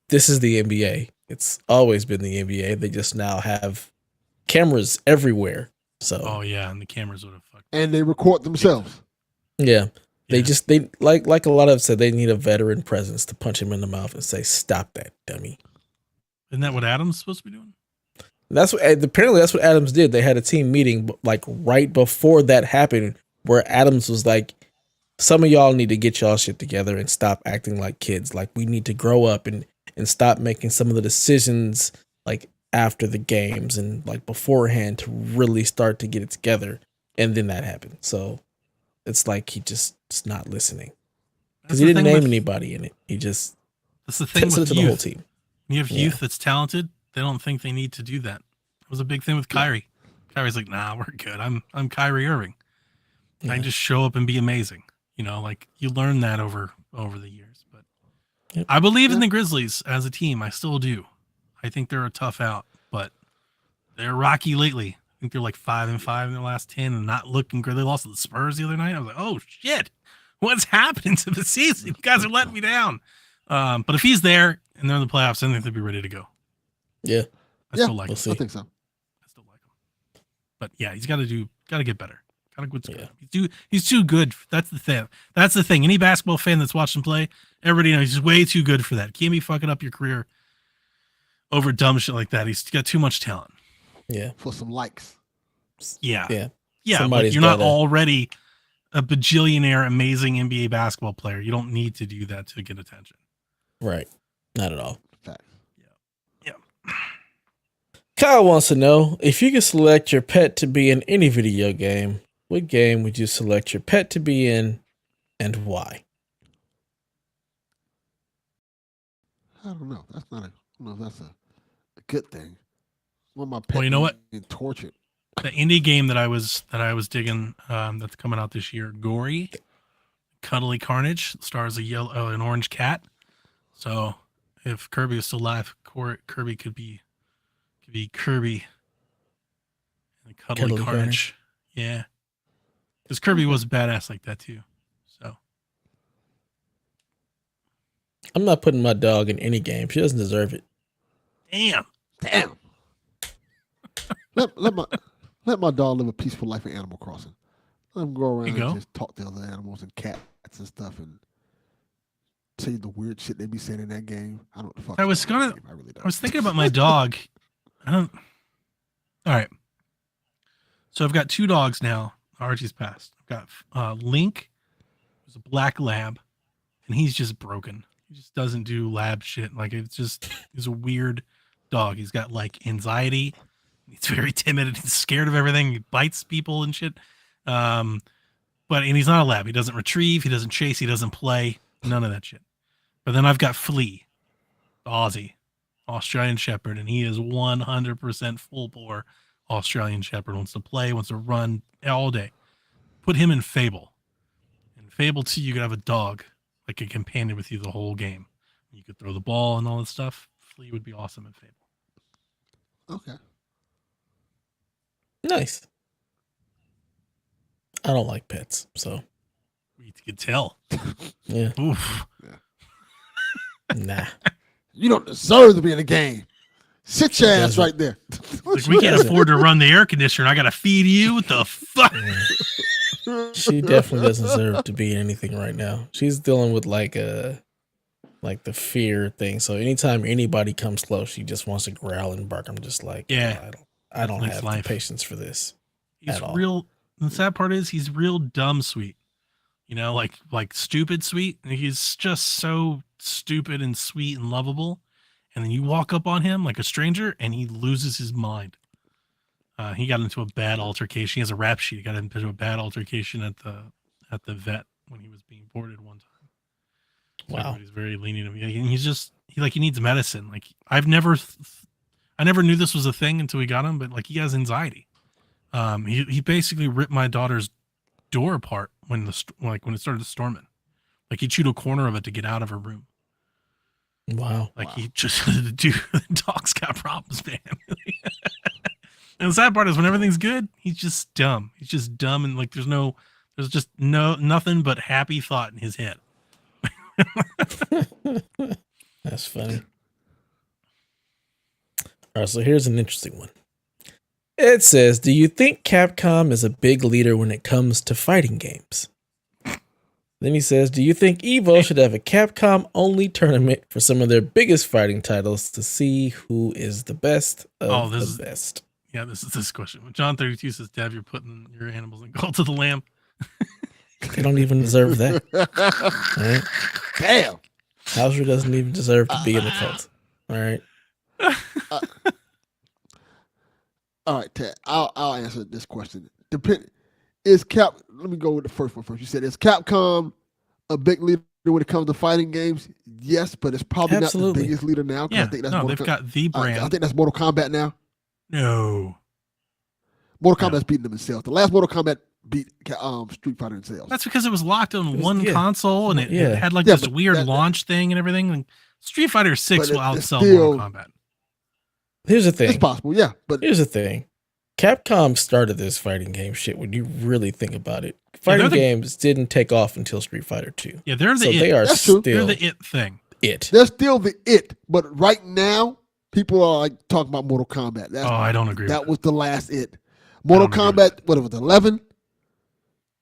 This is the NBA. It's always been the NBA. They just now have cameras everywhere. So, Oh yeah, and the cameras would have fucked. And they record themselves. yeah, they Yeah. just they like a lot of said they need a veteran presence to punch him in the mouth and say, "Stop that, dummy." Isn't that what Adam's supposed to be doing? That's what apparently that's what Adams did. They had a team meeting like right before that happened, where Adams was like, "Some of y'all need to get y'all shit together and stop acting like kids. Like we need to grow up and stop making some of the decisions like after the games and like beforehand to really start to get it together." And then that happened. So it's like he just is not listening because That's he the didn't thing name with- anybody in it. He just That's the thing sent it with to the whole youth. team. When you have Yeah. youth that's talented, they don't think they need to do that. It was a big thing with Kyrie. Kyrie's like, nah, we're good. I'm Kyrie Irving. I Yeah. can just show up and be amazing. You know, like you learn that over the years. But Yep. I believe in the Grizzlies as a team. I still do. I think they're a tough out, but they're rocky lately. I think they're like 5-5 in their last 10 and not looking good. They lost to the Spurs the other night. I was like, oh shit, what's happening to the season? You guys are letting me down. But if he's there and they're in the playoffs, I think they'll be ready to go. Yeah, I still like we'll him. see. I think so. I still like him. But yeah, he's got to get better. Got to Yeah. He's too good. That's the thing. That's the thing. Any basketball fan that's watched him play, everybody knows he's way too good for that. Can't be fucking up your career over dumb shit like that. He's got too much talent. Yeah, For some likes. Yeah. yeah. Yeah, but Somebody's you're not gotta- already a bajillionaire, amazing NBA basketball player. You don't need to do that to get attention. Right. Not at all. Facts. Yeah. Kyle wants to know if you could select your pet to be in any video game, what game would you select your pet to be in and why? I don't know. That's not a. I don't know if that's a good thing. When my pet Well, you know what? being tortured. The indie game that I was digging, that's coming out this year, Gory, Cuddly Carnage, stars an orange cat. So if Kirby was still alive, Kirby could be Kirby and Cuddly Cuddly Carnage. Carnage. Yeah, because Kirby was badass like that too. So I'm not putting my dog in any game. She doesn't deserve it. damn. Let my dog live a peaceful life in Animal Crossing. Let him go around There you and go. just talk to other animals and cats and stuff and tell you the weird shit they be saying in that game. I don't know what the fuck. I was is going on in gonna- that game. I really don't. I was thinking about my dog. I don't. All right. So I've got 2 dogs now. Archie's passed. I've got Link, who's a black lab, and he's just broken. He just doesn't do lab shit. Like he's a weird dog. He's got like anxiety. He's very timid and he's scared of everything. He bites people and shit. And he's not a lab. He doesn't retrieve. He doesn't chase. He doesn't play. None of that shit. But then I've got Flea, Aussie, Australian Shepherd, and he is 100% full bore Australian Shepherd. Wants to play, wants to run all day. Put him in Fable. In Fable 2, you could have a dog, like a companion with you the whole game. You could throw the ball and all that stuff. Flea would be awesome in Fable. Okay. Nice. I don't like pets, so You could tell. yeah, Oof. nah. You don't deserve to be in the game. Sit your ass doesn't. right there. Like, we can't afford to run the air conditioner. I got to feed you. What the fuck? She definitely doesn't deserve to be in anything right now. She's dealing with like the fear thing. So anytime anybody comes close, she just wants to growl and bark. I'm just like, Yeah. I don't That's have life. the patience for this. He's At all. real. The sad part is he's real dumb sweet. You know, like stupid sweet. And he's just so stupid and sweet and lovable. And then you walk up on him like a stranger and he loses his mind. He got into a bad altercation. He has a rap sheet. He got into a bad altercation at the vet when he was being boarded one time. So Wow. everybody's very lenient of him. And he needs medicine. Like I never knew this was a thing until we got him, but like he has anxiety. He basically ripped my daughter's door apart when it started storming. Like he chewed a corner of it to get out of her room. Wow. Like he just the dog's got problems, man. And the sad part is when everything's good, he's just dumb. He's just dumb, and like there's just nothing but happy thought in his head. That's funny. All right, so here's an interesting one. It says, do you think Capcom is a big leader when it comes to fighting games? Then he says, do you think EVO should have a Capcom-only tournament for some of their biggest fighting titles to see who is the best of the best? Yeah, this is this question. When John 32 says, Dev, you're putting your animals in Cult of the Lamb. They don't even deserve that. Right? Damn. Hauser doesn't even deserve to be in the cult. All right. All right, Ted. I'll answer this question. Let me go with the first one first. You said, is Capcom a big leader when it comes to fighting games? Yes, but it's probably not the biggest leader now. Yeah, I think that's they've got the brand. I think that's Mortal Kombat now. No. Mortal Kombat's beating them in sales. The last Mortal Kombat beat Street Fighter in sales. That's because it was locked on one console and it had like this weird launch thing and everything. Like, Street Fighter 6 will outsell Mortal Kombat. Here's the thing. It's possible, yeah. But here's the thing. Capcom started this fighting game shit when you really think about it. Fighting games didn't take off until Street Fighter 2. Yeah, they're the so it. They are That's still true. They're the it thing. It. They're still the it. But right now, people are like talking about Mortal Kombat. I don't agree. That was the last it. Mortal Kombat, what was it, 11?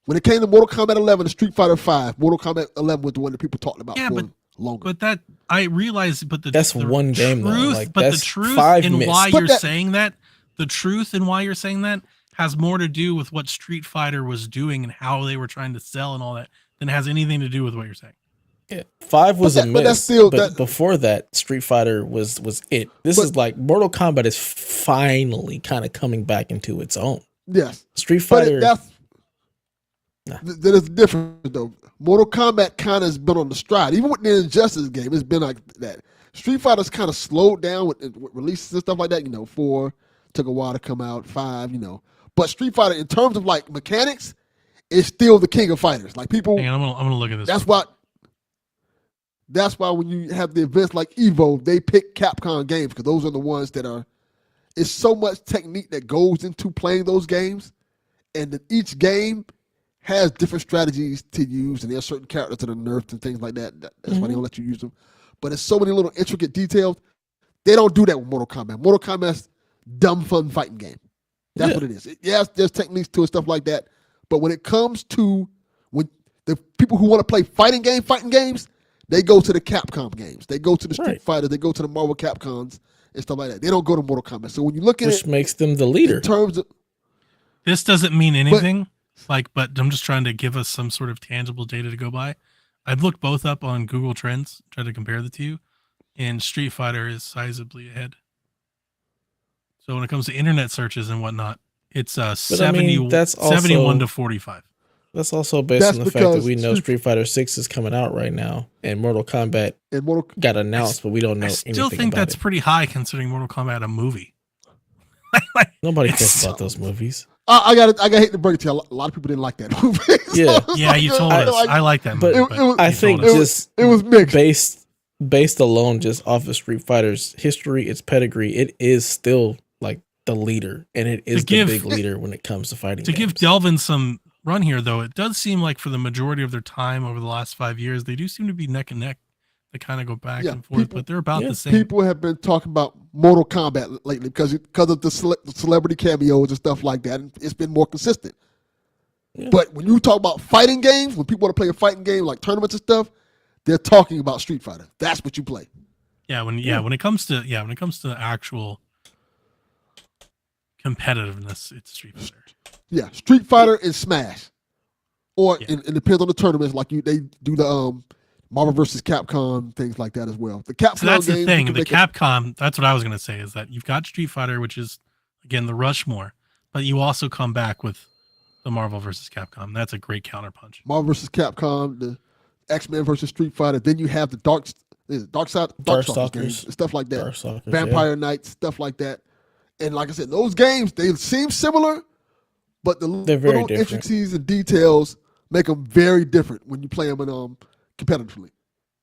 When it came to Mortal Kombat 11 and Street Fighter 5, Mortal Kombat 11 was the one that people talked about for longer. But that, I realize, but that's one game though. Like, but the truth and why you're saying that, the truth and why you're saying that has more to do with what Street Fighter was doing and how they were trying to sell and all that than it has anything to do with what you're saying. Yeah. 5 was a miss, but before that, Street Fighter was it. This is like Mortal Kombat is finally kind of coming back into its own. Yes. Street Fighter. There's a difference though. Mortal Kombat kind of has been on the stride. Even with the Injustice game, it's been like that. Street Fighter's kind of slowed down with releases and stuff like that. 4 took a while to come out. 5, But Street Fighter, in terms of like mechanics, is still the king of fighters. Like people, I'm gonna look at this. That's why when you have the events like EVO, they pick Capcom games because those are the ones that are. It's so much technique that goes into playing those games, and that each game has different strategies to use, and there are certain characters that are nerfed and things like that. That's why they don't let you use them. But it's so many little intricate details. They don't do that with Mortal Kombat. Mortal Kombat's dumb fun fighting game. That's what it is. Yes, there's techniques to it, stuff like that. But when it comes to when the people who want to play fighting games, they go to the Capcom games. They go to the Street Fighter. They go to the Marvel Capcoms and stuff like that. They don't go to Mortal Kombat. So when you look at which makes them the leader in terms of this doesn't mean anything. But I'm just trying to give us some sort of tangible data to go by. I've looked both up on Google Trends, tried to compare the two, and Street Fighter is sizably ahead. So when it comes to internet searches and whatnot, it's 71 to 45. That's also based on the fact that we know Street Fighter 6 is coming out right now, and Mortal Kombat got announced, but we don't know anything about it. I still think that's pretty high considering Mortal Kombat a movie. Nobody cares about those movies. I got hate to break it to you. A lot of people didn't like that movie. Yeah, you told us. I like that movie. But I think it was mixed. Based alone just off of Street Fighter's history, its pedigree, it is still like the leader, and it is the big leader when it comes to fighting games. To give Delvin some run here, though, it does seem like for the majority of their time over the last 5 years, they do seem to be neck and neck. They kind of go back and forth, but they're about the same. People have been talking about Mortal Kombat lately because of the celebrity cameos and stuff like that. And it's been more consistent. Yeah. But when you talk about fighting games, when people want to play a fighting game like tournaments and stuff, they're talking about Street Fighter. That's what you play. When it comes to actual competitiveness, it's Street Fighter. Yeah, Street Fighter and Smash, or it depends on the tournaments. Like they do the Marvel versus Capcom, things like that as well. The Capcom so that's games, the thing. The Capcom, that's what I was going to say, is that you've got Street Fighter, which is, again, the Rushmore, but you also come back with the Marvel versus Capcom. That's a great counterpunch. Marvel versus Capcom, the X-Men versus Street Fighter. Then you have the Darkstalkers games, stuff like that. Vampire Knights, stuff like that. And like I said, those games, they seem similar, but the little intricacies and details make them very different when you play them in competitively.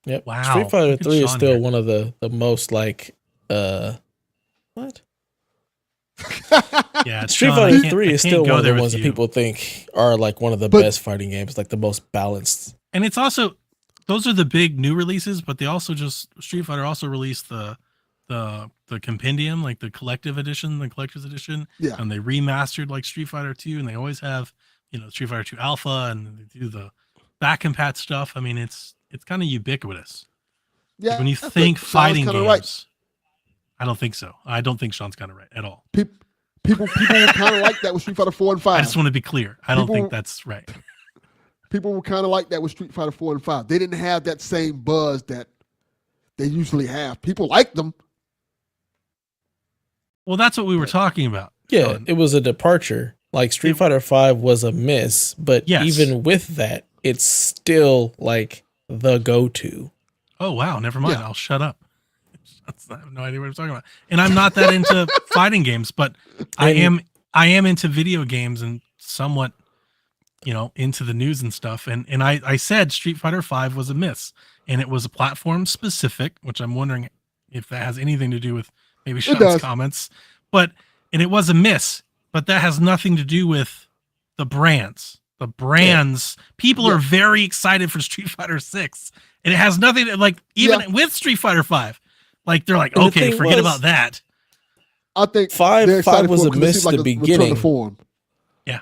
Yep. Wow. Street Fighter Look at 3 is Sean still here. one of the most like what? Yeah, Street Sean, I Fighter can't- 3 I is can't still go one of the there with ones that you. people think are like one of the But- best fighting games, like the most balanced. And it's also, those are the big new releases, but they also just, Street Fighter also released the compendium, like the collective edition, the collector's edition. Yeah. And they remastered like Street Fighter 2, and they always have, Street Fighter 2 Alpha, and they do the back compat stuff. I mean, it's kind of ubiquitous. Yeah. When you that's think what Sean's fighting kinda games, right. I don't think so. I don't think Sean's kind of right at all. People were kind of like that with Street Fighter 4 and 5. I just want to be clear. I don't People- think that's right. People were kind of like that with Street Fighter 4 and 5. They didn't have that same buzz that they usually have. People liked them. Well, that's what we were talking about. Yeah, Sean. it was a departure. Like Street Fighter 5 was a miss, but Yes. even with that, it's still like the go-to. Oh wow, never mind. Yeah. I'll shut up. I have no idea what I'm talking about. And I'm not that into fighting games, but I am into video games and somewhat, into the news and stuff. And I said Street Fighter 5 was a miss, and it was a platform specific, which I'm wondering if that has anything to do with maybe Sean's does. comments. And it was a miss, but that has nothing to do with the brands. The brands, people are very excited for Street Fighter 6. And it has nothing to, like, even with Street Fighter 5. Like, they're like, And the okay, thing forget was- about that. I think Five they're excited was for it a 'cause it miss seemed like at the a return beginning. to form.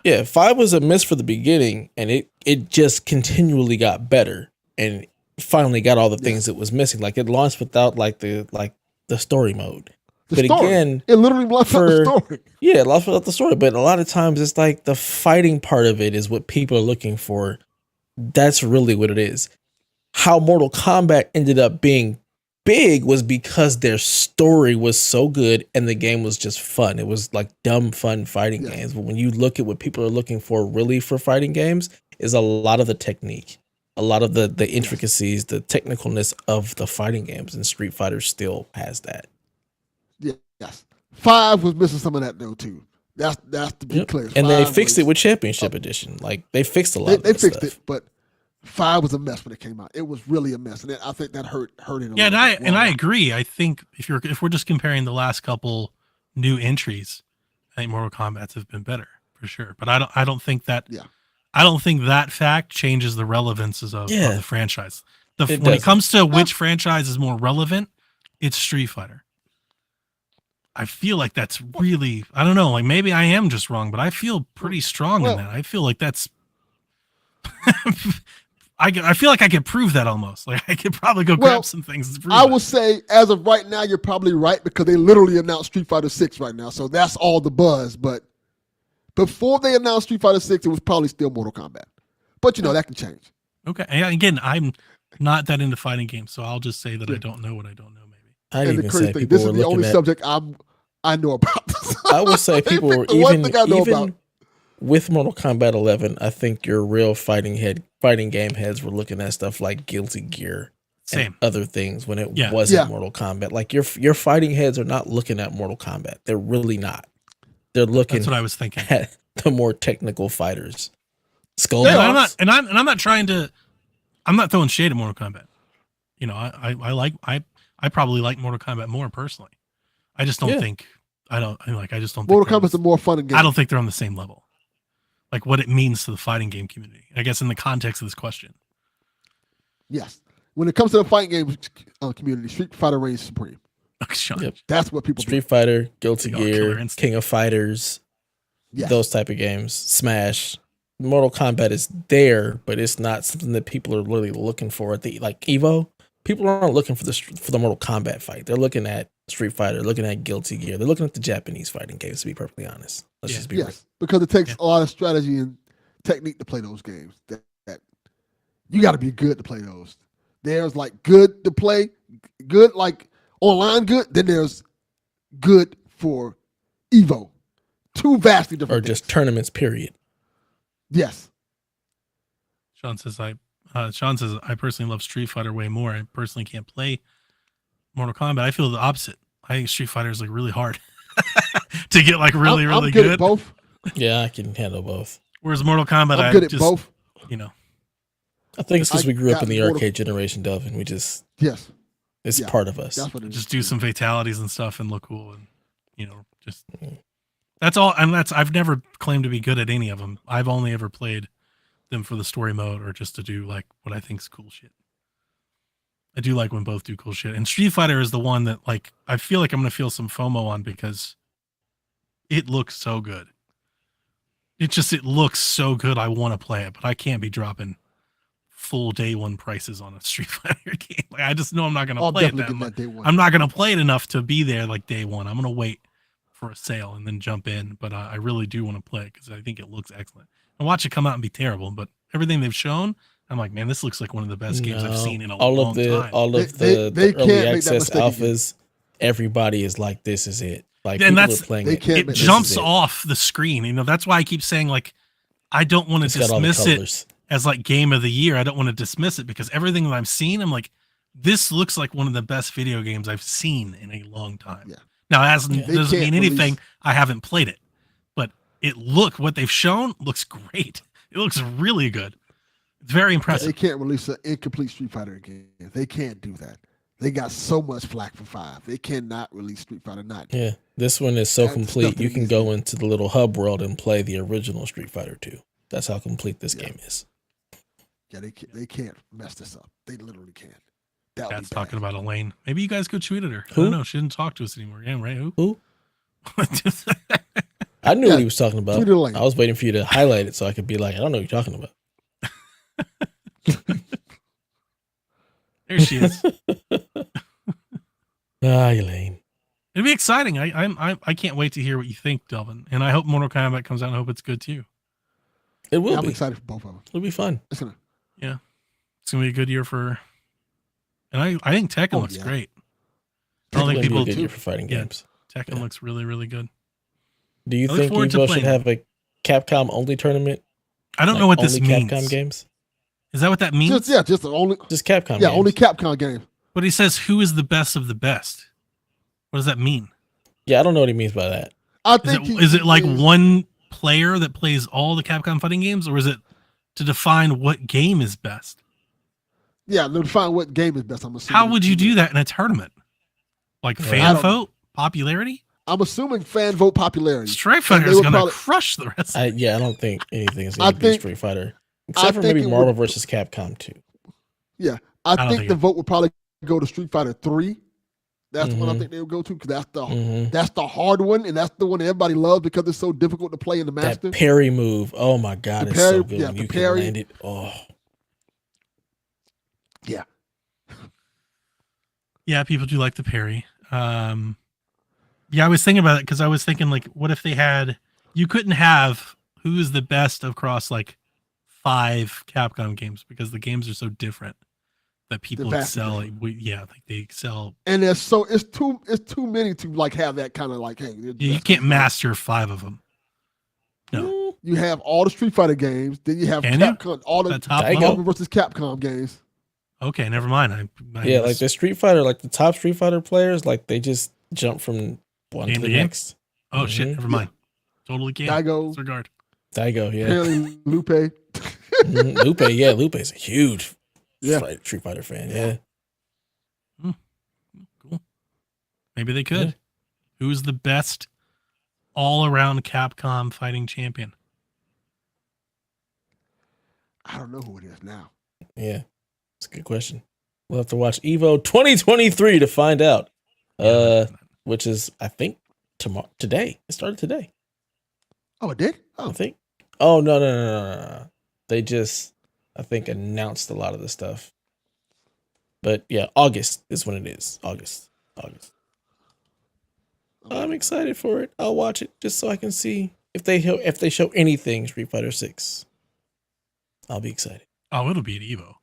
Yeah, 5 was a miss for the beginning, and it just continually got better, and finally got all the things it was missing. Like it launched without like the story mode. The But story. again, it literally left out the story. Yeah, it launched without the story. But a lot of times, it's like the fighting part of it is what people are looking for. That's really what it is. How Mortal Kombat ended up being big was because their story was so good and the game was just fun. It was like dumb fun fighting games. But when you look at what people are looking for really for fighting games, is a lot of the technique, a lot of the intricacies, the technicalness of the fighting games, and Street Fighter still has that. Yes. 5 was missing some of that though too. That's to be clear. And they 5 fixed was- it with Championship Edition. Like they fixed a lot. They of that fixed stuff. it, but 5 was a mess when it came out. It was really a mess, and I think that hurt it. Yeah, little bit. and I agree. I think if we're just comparing the last couple new entries, I think Mortal Kombat's have been better for sure. But I don't think that I don't think that fact changes the relevances of the franchise. When it doesn't. comes to which franchise is more relevant, it's Street Fighter. I feel like that's really, I don't know, like maybe I am just wrong, but I feel pretty strong in that. I feel like that's I feel like I could prove that almost. Like I could probably go grab some things to prove I that. will say, as of right now, you're probably right because they literally announced Street Fighter 6 right now, so that's all the buzz. But before they announced Street Fighter 6, it was probably still Mortal Kombat. But that can change. Okay. And again, I'm not that into fighting games, so I'll just say that I don't know what I don't know. Maybe. I'd And the even crazy say thing, people this were is the looking only at. subject I know about. I would say people were The one even thing I know about. with Mortal Kombat 11. I think your real fighting game heads were looking at stuff like Guilty Gear and Same. other things when it Yeah. wasn't Yeah. Mortal Kombat. Like your fighting heads are not looking at Mortal Kombat. They're really not. They're looking That's what I was thinking. at the more technical fighters. Skull And Bones. I'm not trying to. I'm not throwing shade at Mortal Kombat. I probably like Mortal Kombat more personally. I just don't think. I just don't. Mortal think Kombat's a more fun game. I don't think they're on the same level. Like what it means to the fighting game community. I guess in the context of this question. Yes. When it comes to the fighting game community, Street Fighter reigns supreme. Sean. Yep. That's what people Street Fighter, Guilty They all Killer Gear, Instinct. King of Fighters, Yes. those type of games. Smash. Mortal Kombat is there, but it's not something that people are really looking for. At the like Evo, people aren't looking for the Mortal Kombat fight. They're looking at Street Fighter, looking at Guilty Gear. They're looking at the Japanese fighting games. To be perfectly honest, let's just be real. Yes, because it takes a lot of strategy and technique to play those games. That you got to be good to play those. There's like good to play, good like online good. Then there's good for Evo. Two vastly different Or just things. tournaments. Period. Yes. Sean says I personally love Street Fighter way more. I personally can't play Mortal Kombat. I feel the opposite. I think Street Fighter is like really hard to get like really I'm really good good. at both. Yeah, I can handle both. Whereas Mortal Kombat, I'm good at just, both. I think it's because we grew up got in the Mortal- arcade generation, Delvin. We just Yes, it's Yeah. part of us. that's what it Just is. do some fatalities and stuff and look cool, and just that's all. And I've never claimed to be good at any of them. I've only ever played them for the story mode or just to do like what I think's cool shit. I do like when both do cool shit. And Street Fighter is the one that like I feel like I'm gonna feel some FOMO on because it looks so good. It looks so good. I want to play it, but I can't be dropping full day one prices on a Street Fighter game. Like I just know I'm not gonna I'll play it definitely that get much. that day one. I'm not gonna play it enough to be there like day one. I'm gonna wait for a sale and then jump in. But I really do want to play it because I think it looks excellent. And watch it come out and be terrible. But everything they've shown, I'm like, man, this looks like one of the best games I've seen in a long time. All of They the can't early make that access mistake alphas, everybody is like, this is it. Like And people that's- are playing they it. can't It make- jumps This is it. off the screen. That's why I keep saying like I don't want to It's got all the dismiss it colors. as like game of the year. I don't want to dismiss it because everything that I'm seeing, I'm like, this looks like one of the best video games I've seen in a long time. Yeah. Now, it They doesn't can't mean anything. release- I haven't played it, but what they've shown looks great. It looks really good. It's very They impressive. can't release an incomplete Street Fighter game. They can't do that. They got so much flack for 5. They cannot release Street Fighter 9. Yeah, this one is so That's complete. nothing You can easy. go into the little hub world and play the original Street Fighter 2. That's how complete this game is. Yeah, they can't mess this up. They literally can't. That would Dad's be talking bad. about Elaine. Maybe you guys could tweet at her. I Who? don't know. She didn't talk to us anymore. Yeah, right? Who? I knew Yeah, what he was talking about. tweet it Elaine. I was waiting for you to highlight it so I could be like, I don't know what you're talking about. There she is. Elaine. It'd be exciting. I can't wait to hear what you think, Delvin. And I hope Mortal Kombat comes out and I hope it's good too. It will I'm be. excited for both of them. It'll be fun. It's gonna, It's gonna be a good year for. And I think Tekken looks yeah. great. I don't It's think gonna be people a good year for fighting yeah. games. Tekken Yeah. looks really really good. Do you I look think forward to Evo should playing have a Capcom only tournament? I don't Like, know what this only means. Capcom games? Is that what that means? just the only Just Capcom yeah, games. only Capcom game. But he says who is the best of the best. What does that mean? Yeah, I don't know what he means by that. I Is think is it like one player that plays all the Capcom fighting games, or is it to define what game is best? Yeah, to define what game is best. I'm assuming. How would you do that in a tournament? Like I fan don't know. vote, popularity? I'm assuming fan vote popularity. Street Fighter they is would gonna probably- crush the rest. I don't think anything is I going to beat think- Street Fighter. I Except for think maybe it Marvel would- versus Capcom 2. Yeah, I I don't think think the it- vote would probably go to Street Fighter 3. That's the one I Mhm. think they would go to because Mm-hmm. that's the hard one and that's the one everybody loves because it's so difficult to play in the master. That parry move. Oh my God. The It's so parry- good yeah, when the you parry. can land it. Oh. Yeah, Yeah, people do like the parry. Yeah, I was thinking about it because I was thinking like, what if they had? You couldn't have who is the best across like 5 Capcom games because the games are so different that people vastly excel. different. Like they excel. and it's too many to like have that kind of like hey You can't master 5 of them. No, You have all the Street Fighter games, then you have Can you? Capcom, all the the top There you level. go. Marvel versus Capcom games. Okay, never mind. I Yeah, like the Street Fighter, like the top Street Fighter players, like they just jump from one Game to to the game? next. Oh shit, Mhm. never mind. Totally can't. Daigo, Disregard. Daigo, yeah. apparently Lupe. Mhm. Lupe, yeah. Lupe's a huge Yeah. Street Fighter fan. Yeah. Cool. Maybe they could. Who's the best all-around Capcom fighting champion? I don't know who it is now. Yeah. It's a good question. We'll have to watch Evo 2023 to find out. Which is, I think, today. It started today. Oh, it did? I Oh, think. Oh, no. They just, I think, announced a lot of the stuff. But yeah, August is when it is. August. I'm excited for it. I'll watch it just so I can see if they show anything Street Fighter 6. I'll be excited. Oh, it'll be at Evo.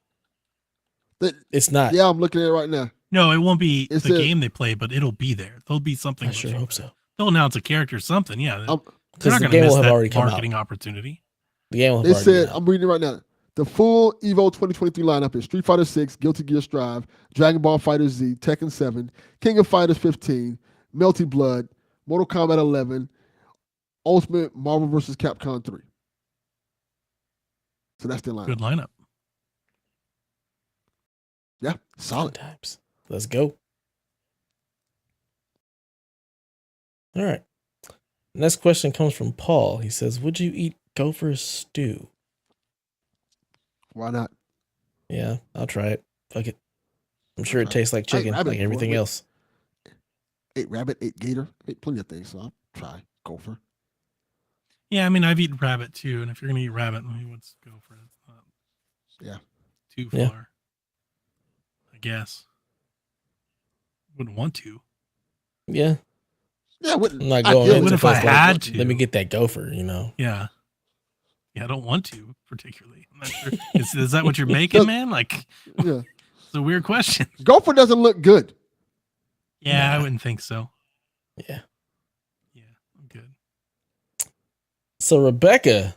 It's not. yeah, I'm looking at it right now. No, it won't be It's the a- game they play, but it'll be there. There'll be something. I sure hope so. They'll announce a character or something. Yeah. They're Because not the going to game miss will have that already come out. marketing opportunity. The game will have They already said, been out. I'm reading it right now. The full Evo 2023 lineup is Street Fighter 6, Guilty Gear Strive, Dragon Ball Fighter Z, Tekken 7, King of Fighters 15, Melty Blood, Mortal Kombat 11, Ultimate Marvel vs. Capcom 3. So that's their lineup. Good lineup. Yeah, solid. Times. Let's go. All right. Next question comes from Paul. He says, would you eat gopher stew? Why not? Yeah, I'll try it. Fuck it. I'm sure it try it. tastes like chicken, rabbit like everything before. else. Ate rabbit, ate gator, ate plenty of things. So I'll try gopher. Yeah, I mean, I've eaten rabbit too, and if you're gonna eat rabbit, let's go for it. It's not too far. Yeah. I guess. Wouldn't want to. Yeah. Yeah, I'm not going Even if I had to. Let me get that gopher, you know. Yeah. Yeah, I don't want to particularly. I'm not sure. Is that what you're making, man? Like, yeah, it's a weird question. gopher doesn't look good. Yeah, Nah. I wouldn't think so. Yeah. Yeah, I'm good. So Rebecca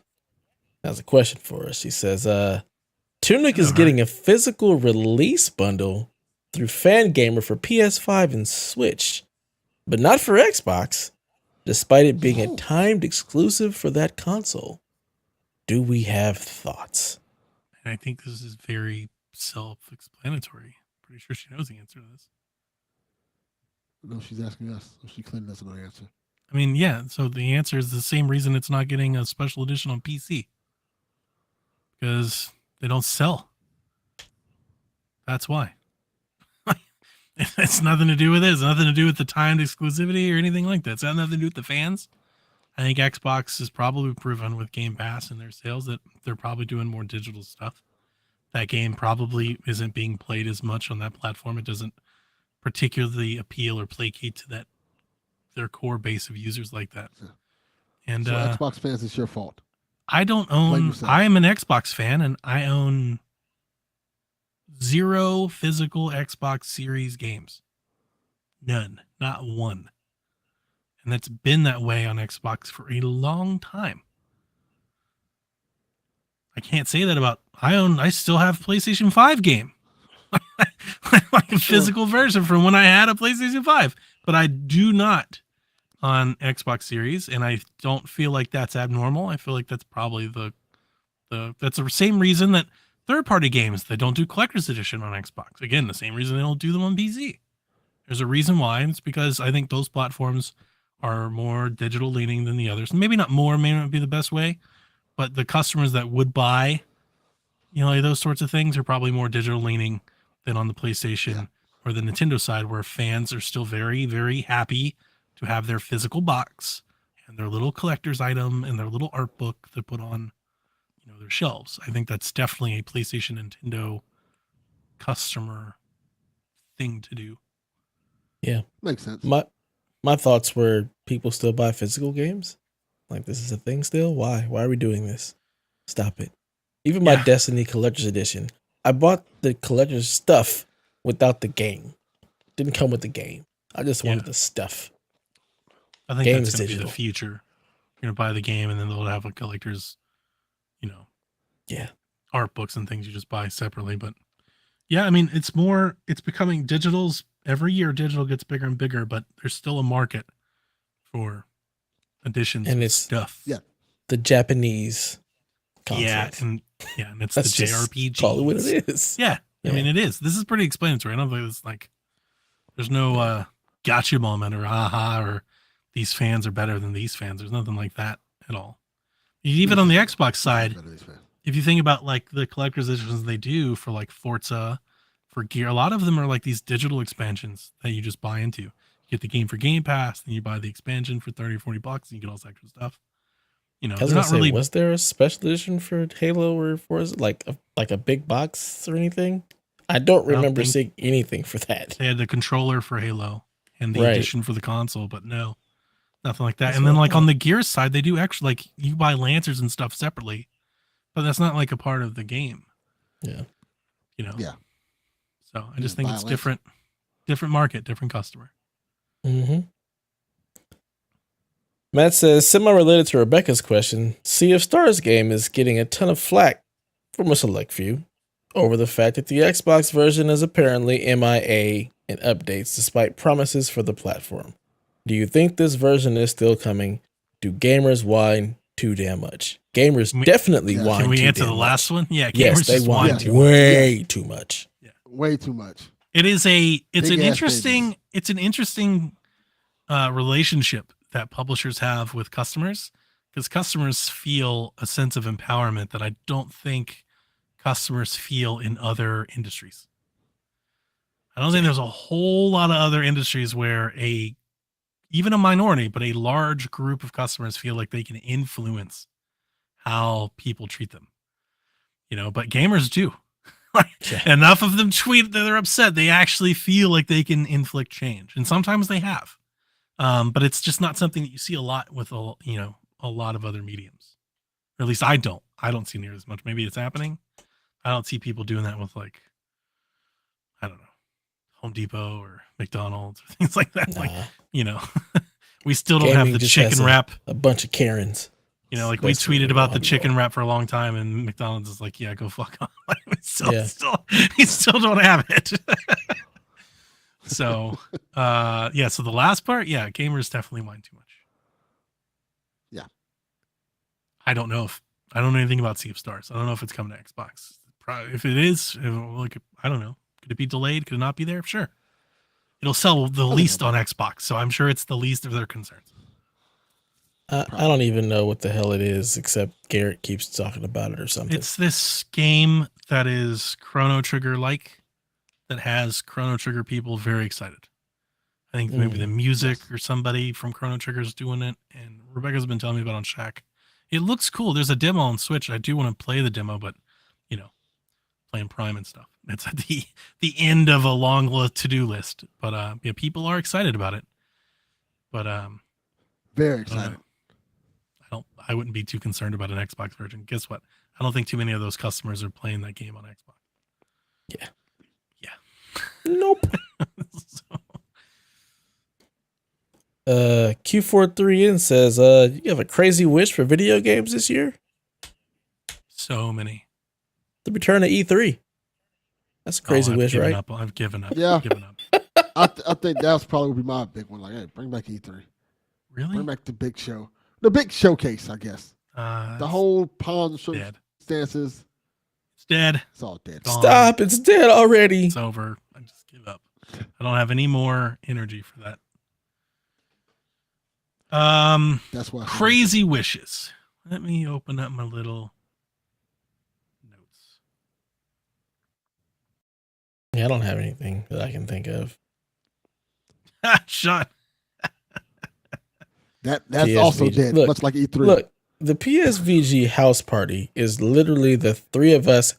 has a question for us. She says, Tunic is Hello, getting a physical release bundle through Fangamer for PS5 and Switch, but not for Xbox, despite it being a timed exclusive for that console. Do we have thoughts? And I think this is very self-explanatory. Pretty sure she knows the answer to this. No, she's asking us. She clearly doesn't know the answer. I mean, yeah. So the answer is the same reason it's not getting a special edition on PC. Because they don't sell. That's why. It's nothing to do with it. It's nothing to do with the timed exclusivity or anything like that. It's got nothing to do with the fans. I think Xbox has probably proven with Game Pass and their sales that they're probably doing more digital stuff. That game probably isn't being played as much on that platform. It doesn't particularly appeal or placate to their core base of users like that. And so Xbox fans, it's your fault. I don't own. I am an Xbox fan, and I own 0 physical Xbox Series games. None, not one. And that's been that way on Xbox for a long time. I can't say that about. I still have PlayStation 5 game. Like a physical version from when I had a PlayStation 5, but I do not on Xbox Series, and I don't feel like that's abnormal. I feel like that's probably that's the same reason that third-party games, they don't do collector's edition on Xbox. Again, the same reason they don't do them on PC. There's a reason why. It's because I think those platforms are more digital leaning than the others. Maybe not more, may not be the best way, but the customers that would buy, like those sorts of things are probably more digital leaning than on the PlayStation or the Nintendo side, where fans are still very, very happy to have their physical box and their little collector's item and their little art book to put on, their shelves. I think that's definitely a PlayStation Nintendo customer thing to do. Yeah, makes sense. My thoughts were, people still buy physical games. Like, this is a thing still. Why are we doing this? Stop it. Even my Destiny Collector's Edition, I bought the collector's stuff without the game. Didn't come with the game. I just wanted the stuff. I think that's going to be the future. You're going to buy the game, and then they'll have a collector's, art books and things you just buy separately. But yeah, I mean, it's becoming digital's every year. Digital gets bigger and bigger, but there's still a market for editions and it's stuff. Yeah, the Japanese consoles. And it's the JRPG. Call it what it is. Yeah, I mean, it is. This is pretty explanatory. I don't think it's like there's no gotcha moment or aha or these fans are better than these fans. There's nothing like that at all. Even on the Xbox side, if you think about like the collector's editions they do for like Forza, for Gear, a lot of them are like these digital expansions that you just buy into. You get the game for Game Pass, then you buy the expansion for $30 or $40, and you get all this extra stuff. They're not really. Was there a special edition for Halo or Forza, like a big box or anything? I don't remember seeing anything for that. They had the controller for Halo and the edition for the console, but no, nothing like that. And then like on the Gears side, they do actually like you buy Lancers and stuff separately, but that's not like a part of the game. Yeah. Yeah. So I just think it's different market, different customer. Mm-hmm. Matt says, semi-related to Rebecca's question, Sea of Stars game is getting a ton of flack from a select few over the fact that the Xbox version is apparently MIA in updates despite promises for the platform. Do you think this version is still coming? Do gamers whine too damn much? Gamers definitely whine. Can we too answer damn the last much. one? Yeah, gamers yes, they whine way too much. Yeah. Way too much. It's an Big-ass interesting relationship that publishers have with customers, because customers feel a sense of empowerment that I don't think customers feel in other industries. I don't think there's a whole lot of other industries where even a minority, but a large group of customers feel like they can influence how people treat them. But gamers do. Enough of them tweet that they're upset. They actually feel like they can inflict change, and sometimes they have. But it's just not something that you see a lot with a lot of other mediums. Or at least I don't see near as much. Maybe it's happening. I don't see people doing that with, like, I don't know, Home Depot or McDonald's or things like that. Nah. Like, we still don't have the chicken wrap. A bunch of Karens. Like, we tweeted about the chicken wrap for a long time, and McDonald's is like, yeah, go fuck off. we still don't have it. So, so the last part, gamers definitely whine too much. Yeah. I don't know anything about Sea of Stars. I don't know if it's coming to Xbox. If it is, I don't know. Could it be delayed? Could it not be there? Sure. It'll sell the least on Xbox, so I'm sure it's the least of their concerns. I don't even know what the hell it is, except Garrett keeps talking about it or something. It's this game that is Chrono Trigger-like, that has Chrono Trigger people very excited. I think maybe the music or somebody from Chrono Trigger is doing it, and Rebecca's been telling me about it on Shack. It looks cool. There's a demo on Switch. I do want to play the demo, but playing Prime and stuff. It's at the end of a long to-do list. But people are excited about it. But very excited. I wouldn't be too concerned about an Xbox version. Guess what? I don't think too many of those customers are playing that game on Xbox. Yeah. Nope. Q43N says, you have a crazy wish for video games this year? So many. The return of E3. That's a crazy wish, right? I've given up. Yeah. I've given up. I think that's probably would be my big one. Like, hey, bring back E3. Really? Bring back the big show. The big showcase, I guess. The whole pawn circumstances. It's dead. It's all dead. Stop. It's dead already. It's over. I just give up. I don't have any more energy for that. That's why. Crazy wishes. Let me open up my little notes. Yeah, I don't have anything that I can think of. Shut. That's PSVG. also dead, Look, much like E3. Look, the PSVG house party is literally the three of us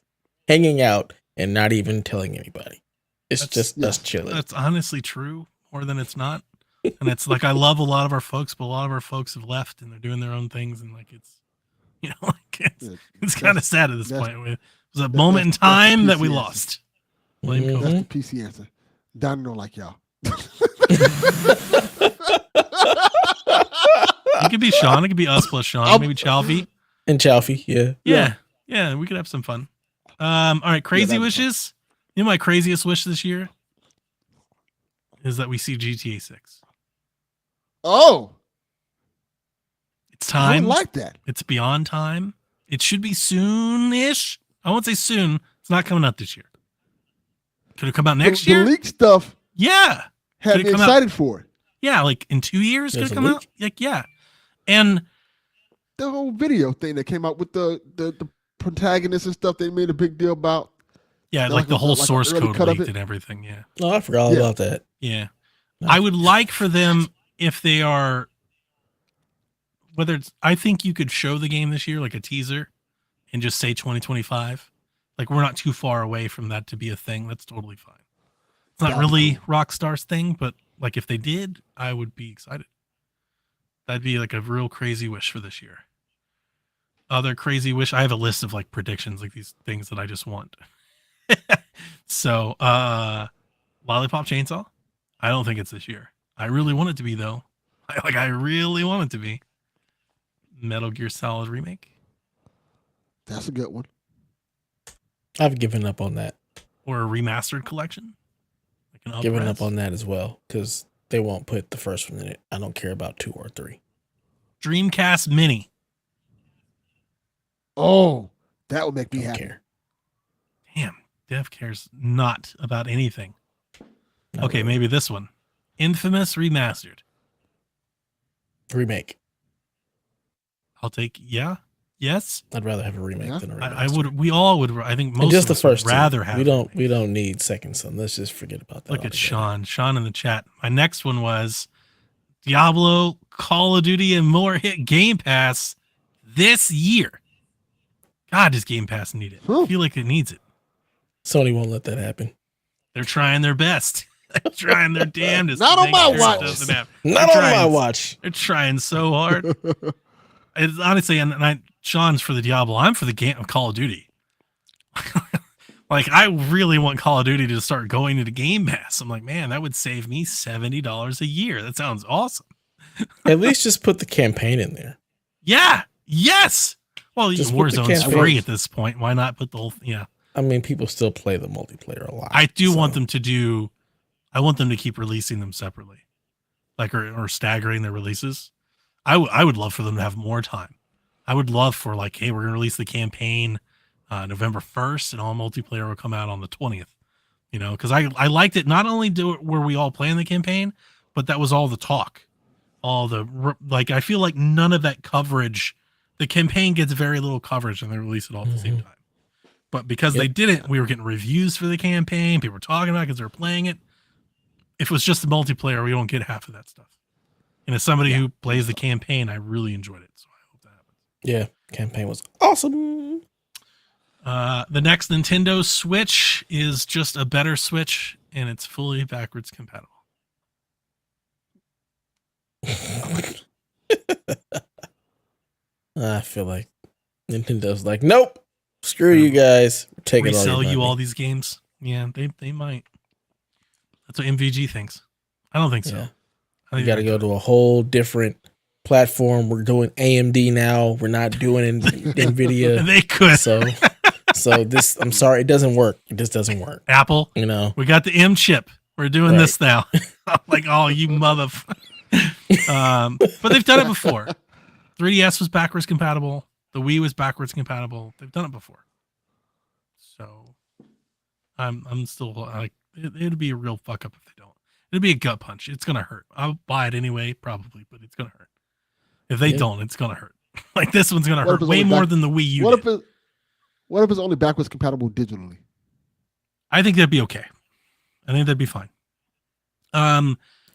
hanging out and not even telling anybody. It's just us chilling. That's honestly true more than it's not. And it's like, I love a lot of our folks, but a lot of our folks have left and they're doing their own things. And like, it's kind of sad at this point. It was a moment in time that we lost. Blame COVID. That's the PC answer. Donnie don't like y'all. It could be Sean. It could be us plus Sean. Maybe Chalfie. And Chalfie, yeah. Yeah, we could have some fun. All right, crazy wishes. You know, my craziest wish this year is that we see GTA 6. Oh. It's time. I don't like that. It's beyond time. It should be soon-ish. I won't say soon. It's not coming out this year. Could it come out next year? The leak stuff. Yeah. Had me excited for it. Yeah, like in 2 years, could it come out? Like, yeah. And the whole video thing that came out with the protagonists and stuff, they made a big deal about. Yeah, like the whole source code leaked and everything. Yeah. Oh, I forgot all about that. Yeah. I would like for them, if they are, I think you could show the game this year, like a teaser, and just say 2025. Like, we're not too far away from that to be a thing. That's totally fine. It's not really Rockstar's thing, but like if they did, I would be excited. That'd be like a real crazy wish for this year. Other crazy wish, I have a list of like predictions, like these things that I just want. So, Lollipop Chainsaw, I don't think it's this year. I really want it to be though. I really want it to be. Metal Gear Solid Remake. That's a good one. I've given up on that. Or a remastered collection. Like given up on that as well, because they won't put the first one in it. I don't care about 2 or 3. Dreamcast Mini. Oh, that would make me happy. Care. Damn, dev cares not about anything. Not Okay, really. maybe this one. Infamous Remastered. Remake. I'll take, yes. I'd rather have a remake Yeah. than a remaster. I would, we all would, I think most And just of the us would first rather two. have. We don't need Second Son. Let's just forget about that. Look at altogether. Sean in the chat. My next one was Diablo, Call of Duty, and more hit Game Pass this year. God, does Game Pass need it? I feel like it needs it. Sony won't let that happen. They're trying their best. They're trying their damnedest. Not to on make my sure it watch. doesn't happen. Not They're on my trying- watch. They're trying so hard. It's honestly, and Sean's for the Diablo. I'm for the game of Call of Duty. Like, I really want Call of Duty to start going into Game Pass. I'm like, man, that would save me $70 a year. That sounds awesome. At least just put the campaign in there. Yeah. Yes. Well, Just put the Warzone's campaign. free at this point. Why not put the whole? Yeah. I mean, people still play the multiplayer a lot. I do so- want them to do. I want them to keep releasing them separately, like or staggering their releases. I would love for them to have more time. I would love for like, hey, we're gonna release the campaign November 1st, and all multiplayer will come out on the 20th. You know, because I liked it. Not only were we all playing the campaign, but that was all the talk, all the like. I feel like none of that coverage. The campaign gets very little coverage, and they release it all at the same time. But because they didn't, we were getting reviews for the campaign. People were talking about it because they were playing it. If it was just the multiplayer, we don't get half of that stuff. And as somebody who plays the campaign, I really enjoyed it. So I hope that happens. Yeah, campaign was awesome. The next Nintendo Switch is just a better Switch, and it's fully backwards compatible. I feel like Nintendo's like, nope, screw you guys. We're taking all your Resell you money. all these games. Yeah, they might. That's what MVG thinks. I don't think so. Yeah. I We think got to go to a whole different platform. We're doing AMD now. We're not doing NVIDIA. they could. So this, I'm sorry, it doesn't work. It just doesn't work. Apple, You know, we got the M chip. We're doing this now. Like, oh, you but they've done it before. 3DS was backwards compatible. The Wii was backwards compatible. They've done it before. So I'm still like, it'd be a real fuck up if they don't. It'd be a gut punch. It's gonna hurt. I'll buy it anyway, probably, but it's gonna hurt. If they don't, it's gonna hurt. Like, this one's gonna What if hurt it's way only more back- than the Wii U. What if it's only backwards compatible digitally? I think that'd be okay. I think that'd be fine.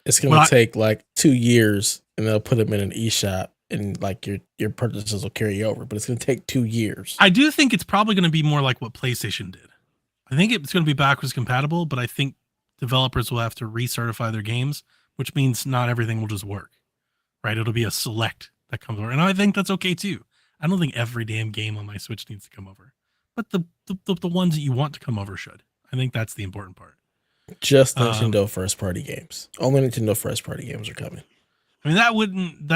it's going to take like 2 years and they'll put them in an eShop and like your purchases will carry over, but it's going to take 2 years. I do think it's probably going to be more like what PlayStation did. I think it's going to be backwards compatible, but I think developers will have to recertify their games, which means not everything will just work, right? It'll be a select that comes over. And I think that's okay too. I don't think every damn game on my Switch needs to come over, but the ones that you want to come over should. I think that's the important part. Just Nintendo first party games. Only Nintendo first party games are coming. I mean, that wouldn't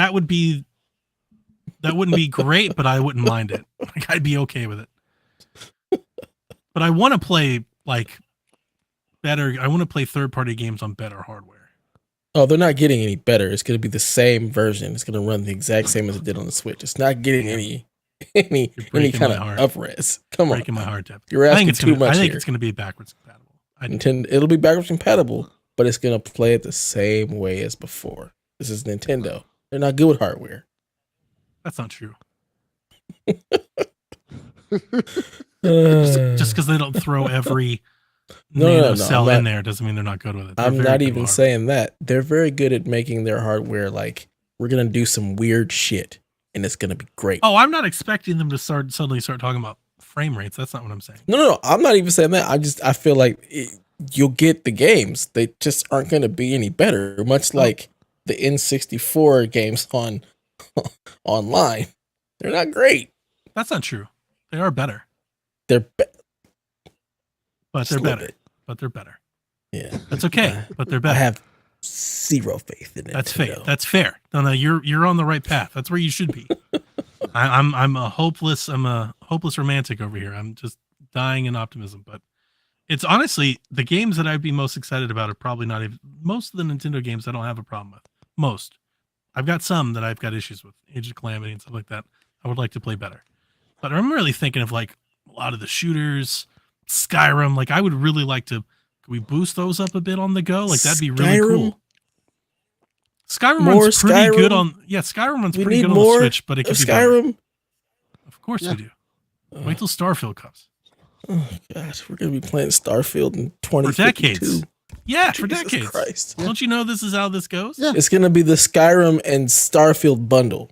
be great, but I wouldn't mind it. Like, I'd be okay with it. But I want to play like better. I want to play third party games on better hardware. Oh, they're not getting any better. It's going to be the same version. It's going to run the exact same as it did on the Switch. It's not getting any breaking kind my of heart. up-res. Come on. Breaking my heart, Deb. You're I asking think it's too gonna, much I think here. it's going to be backwards compatible. It'll be backwards compatible, but it's going to play it the same way as before. This is Nintendo. They're not good with hardware. That's not true. Uh, Just because they don't throw every No, cell I'm in not- there doesn't mean they're not good with it. They're I'm very not good even with it. saying that. They're very good at making their hardware like, we're going to do some weird shit and it's going to be great. Oh, I'm not expecting them to suddenly start talking about frame rates. That's not what I'm saying. No. I'm not even saying that. I feel like you'll get the games. They just aren't going to be any better. Much like the N64 games on online. They're not great. That's not true. They are better, They're but they're better. But they're better. Yeah. That's okay. But they're I better. have zero faith in it. That's fair. That's fair. No, you're on the right path. That's where you should be. I'm a hopeless romantic over here. I'm just dying in optimism. But it's honestly, the games that I'd be most excited about are probably not even most of the Nintendo games I don't have a problem with. Most. I've got some that I've got issues with, Age of Calamity and stuff like that. I would like to play better. But I'm really thinking of like a lot of the shooters, Skyrim. Like, I would really like to. Could we boost those up a bit on the go? Like, that'd be really cool. Skyrim runs pretty good on. Yeah, Skyrim runs pretty good on the Switch, but it could be Skyrim. Better. Of course we do. Wait till Starfield comes. Oh gosh, we're gonna be playing Starfield in 2052. For decades. Yeah, Jesus for decades. Christ. Don't you know this is how this goes? Yeah. It's gonna be the Skyrim and Starfield bundle.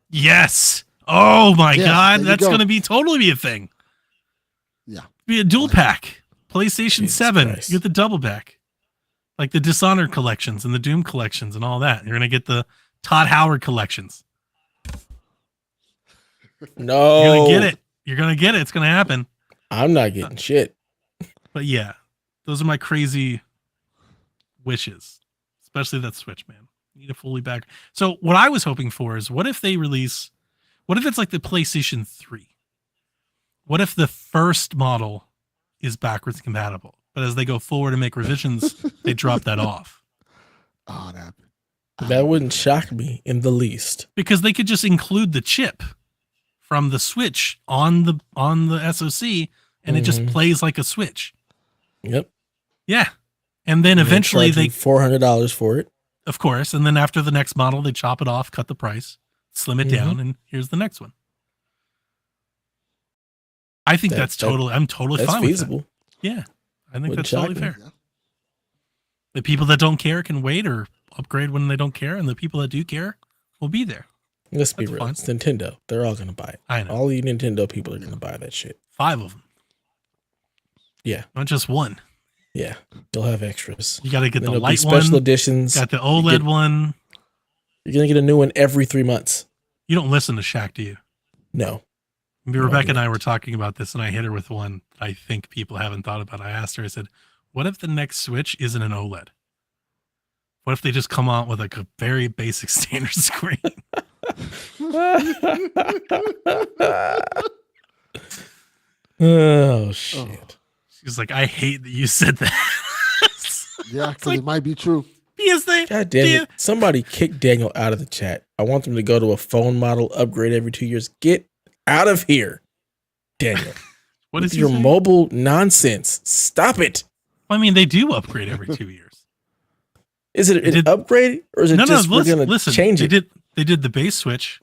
Yes. Oh my God, that's gonna be totally a thing. Yeah. Be a dual pack. PlayStation Jesus 7. Christ. You get the double pack. Like the Dishonored collections and the Doom collections and all that. You're gonna get the Todd Howard collections. No. You're gonna get it. You're gonna get it. It's gonna happen. I'm not getting shit. But yeah, those are my crazy wishes. Especially that Switch, man. Need a fully back. So what I was hoping for is what if it's like the PlayStation 3? What if the first model is backwards compatible? But as they go forward and make revisions, they drop that off. Oh, that wouldn't shock me in the least. Because they could just include the chip from the Switch on the SoC, and it just plays like a Switch. Yep. Yeah. And then eventually they $400 for it. Of course. And then after the next model, they chop it off, cut the price, slim it down, and here's the next one. I think I'm totally fine feasible. with that. Yeah. I think Wouldn't that's totally fair. The people that don't care can wait or upgrade when they don't care, and the people that do care will be there. Let's be real. It's Nintendo. They're all going to buy it. I know. All you Nintendo people are going to buy that shit. 5 of them. Yeah. Not just one. Yeah. They'll have extras. You got to get the light one. Special editions. Got the OLED one. You're going to get a new one every 3 months. You don't listen to Shaq, do you? No. Rebecca and I were talking about this, and I hit her with one that I think people haven't thought about. I asked her, I said, what if the next Switch isn't an OLED? What if they just come out with like a very basic standard screen? Oh, shit. She was like, I hate that you said that. Yeah, because it might be true. God damn it. Somebody kick Daniel out of the chat. I want them to go to a phone model upgrade every 2 years. Get out of here, Daniel. What is your mobile nonsense? Stop it. I mean, they do upgrade every 2 years. Is it an upgrade, or is it we're going to change it? They did the base Switch.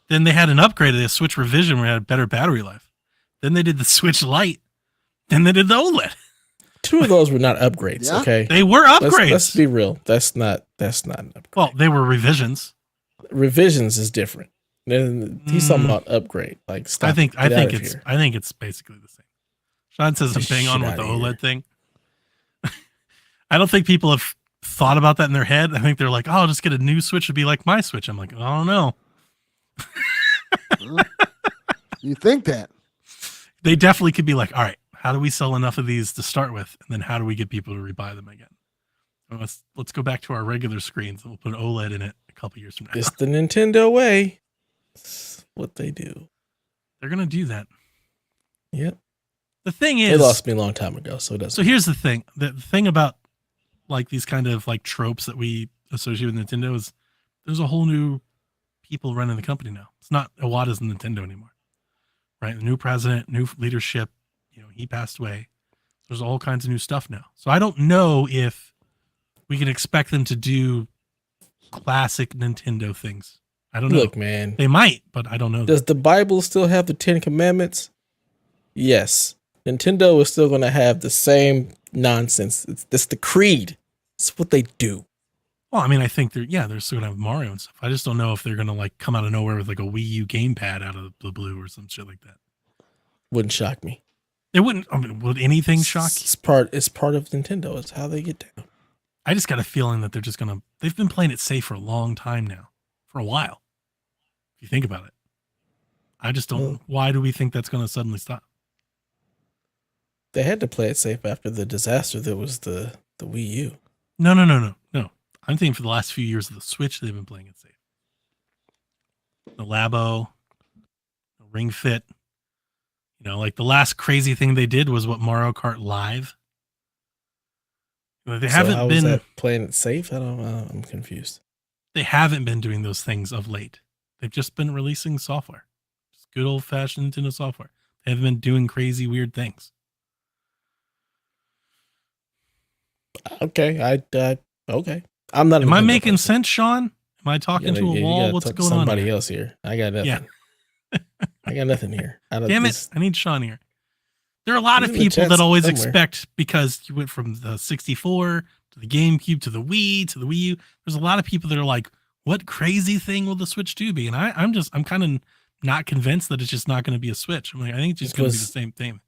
Then they had an upgrade, a Switch revision where it had better battery life. Then they did the Switch Lite. Then they did the OLED. 2 of those were not upgrades, okay? They were upgrades. Let's be real. That's not an upgrade. Well, they were revisions. Revisions is different. He's talking about upgrade. Like, stop. I think it's basically the same. Sean says I'm bang on with the OLED thing. I don't think people have thought about that in their head. I think they're like, oh, I'll just get a new Switch to be like my Switch. I'm like, I don't know. You think that? They definitely could be like, all right, how do we sell enough of these to start with? And then how do we get people to rebuy them again? Let's go back to our regular screens and we'll put an OLED in it a couple years from now. It's the Nintendo way. It's what they do. They're going to do that. Yep. The thing is, they lost me a long time ago, so it doesn't. So here's the thing. The thing about like these kind of like tropes that we associate with Nintendo is there's a whole new people running the company now. It's not Iwata's Nintendo anymore, right? The new president, new leadership, he passed away. There's all kinds of new stuff now. So I don't know if we can expect them to do classic Nintendo things. I don't know. Look, man. They might, but I don't know. Does the Bible still have the 10 Commandments? Yes. Nintendo is still going to have the same nonsense. It's the creed. It's what they do. Well, I mean, I think they're still going to have Mario and stuff. I just don't know if they're going to like come out of nowhere with like a Wii U gamepad out of the blue or some shit like that. Wouldn't shock me. It wouldn't. I mean, would anything shock you? It's part of Nintendo. It's how they get down. I just got a feeling that they're just going to, they've been playing it safe for a long time now, for a while. If you think about it, I just don't, why do we think that's going to suddenly stop? They had to play it safe after the disaster that was the Wii U. No. I'm thinking for the last few years of the Switch, they've been playing it safe. The Labo, the Ring Fit, like the last crazy thing they did was what Mario Kart Live. They haven't been playing it safe. I'm confused. They haven't been doing those things of late. They've just been releasing software, just good old fashioned Nintendo software. They haven't been doing crazy weird things. Okay, okay. I'm not. Am I making sense, Sean? Am I talking to a You wall? gotta What's talk to going on somebody here? else here. I got nothing. Yeah. I got nothing here. Damn it! I need Sean here. There are a lot He's of in the people chat that always somewhere. expect, because you went from the 64 to the GameCube to the Wii to the Wii U. There's a lot of people that are like, "What crazy thing will the Switch 2 be?" And I'm kind of not convinced that it's just not going to be a Switch. I'm like, I think it's just going to be the same thing.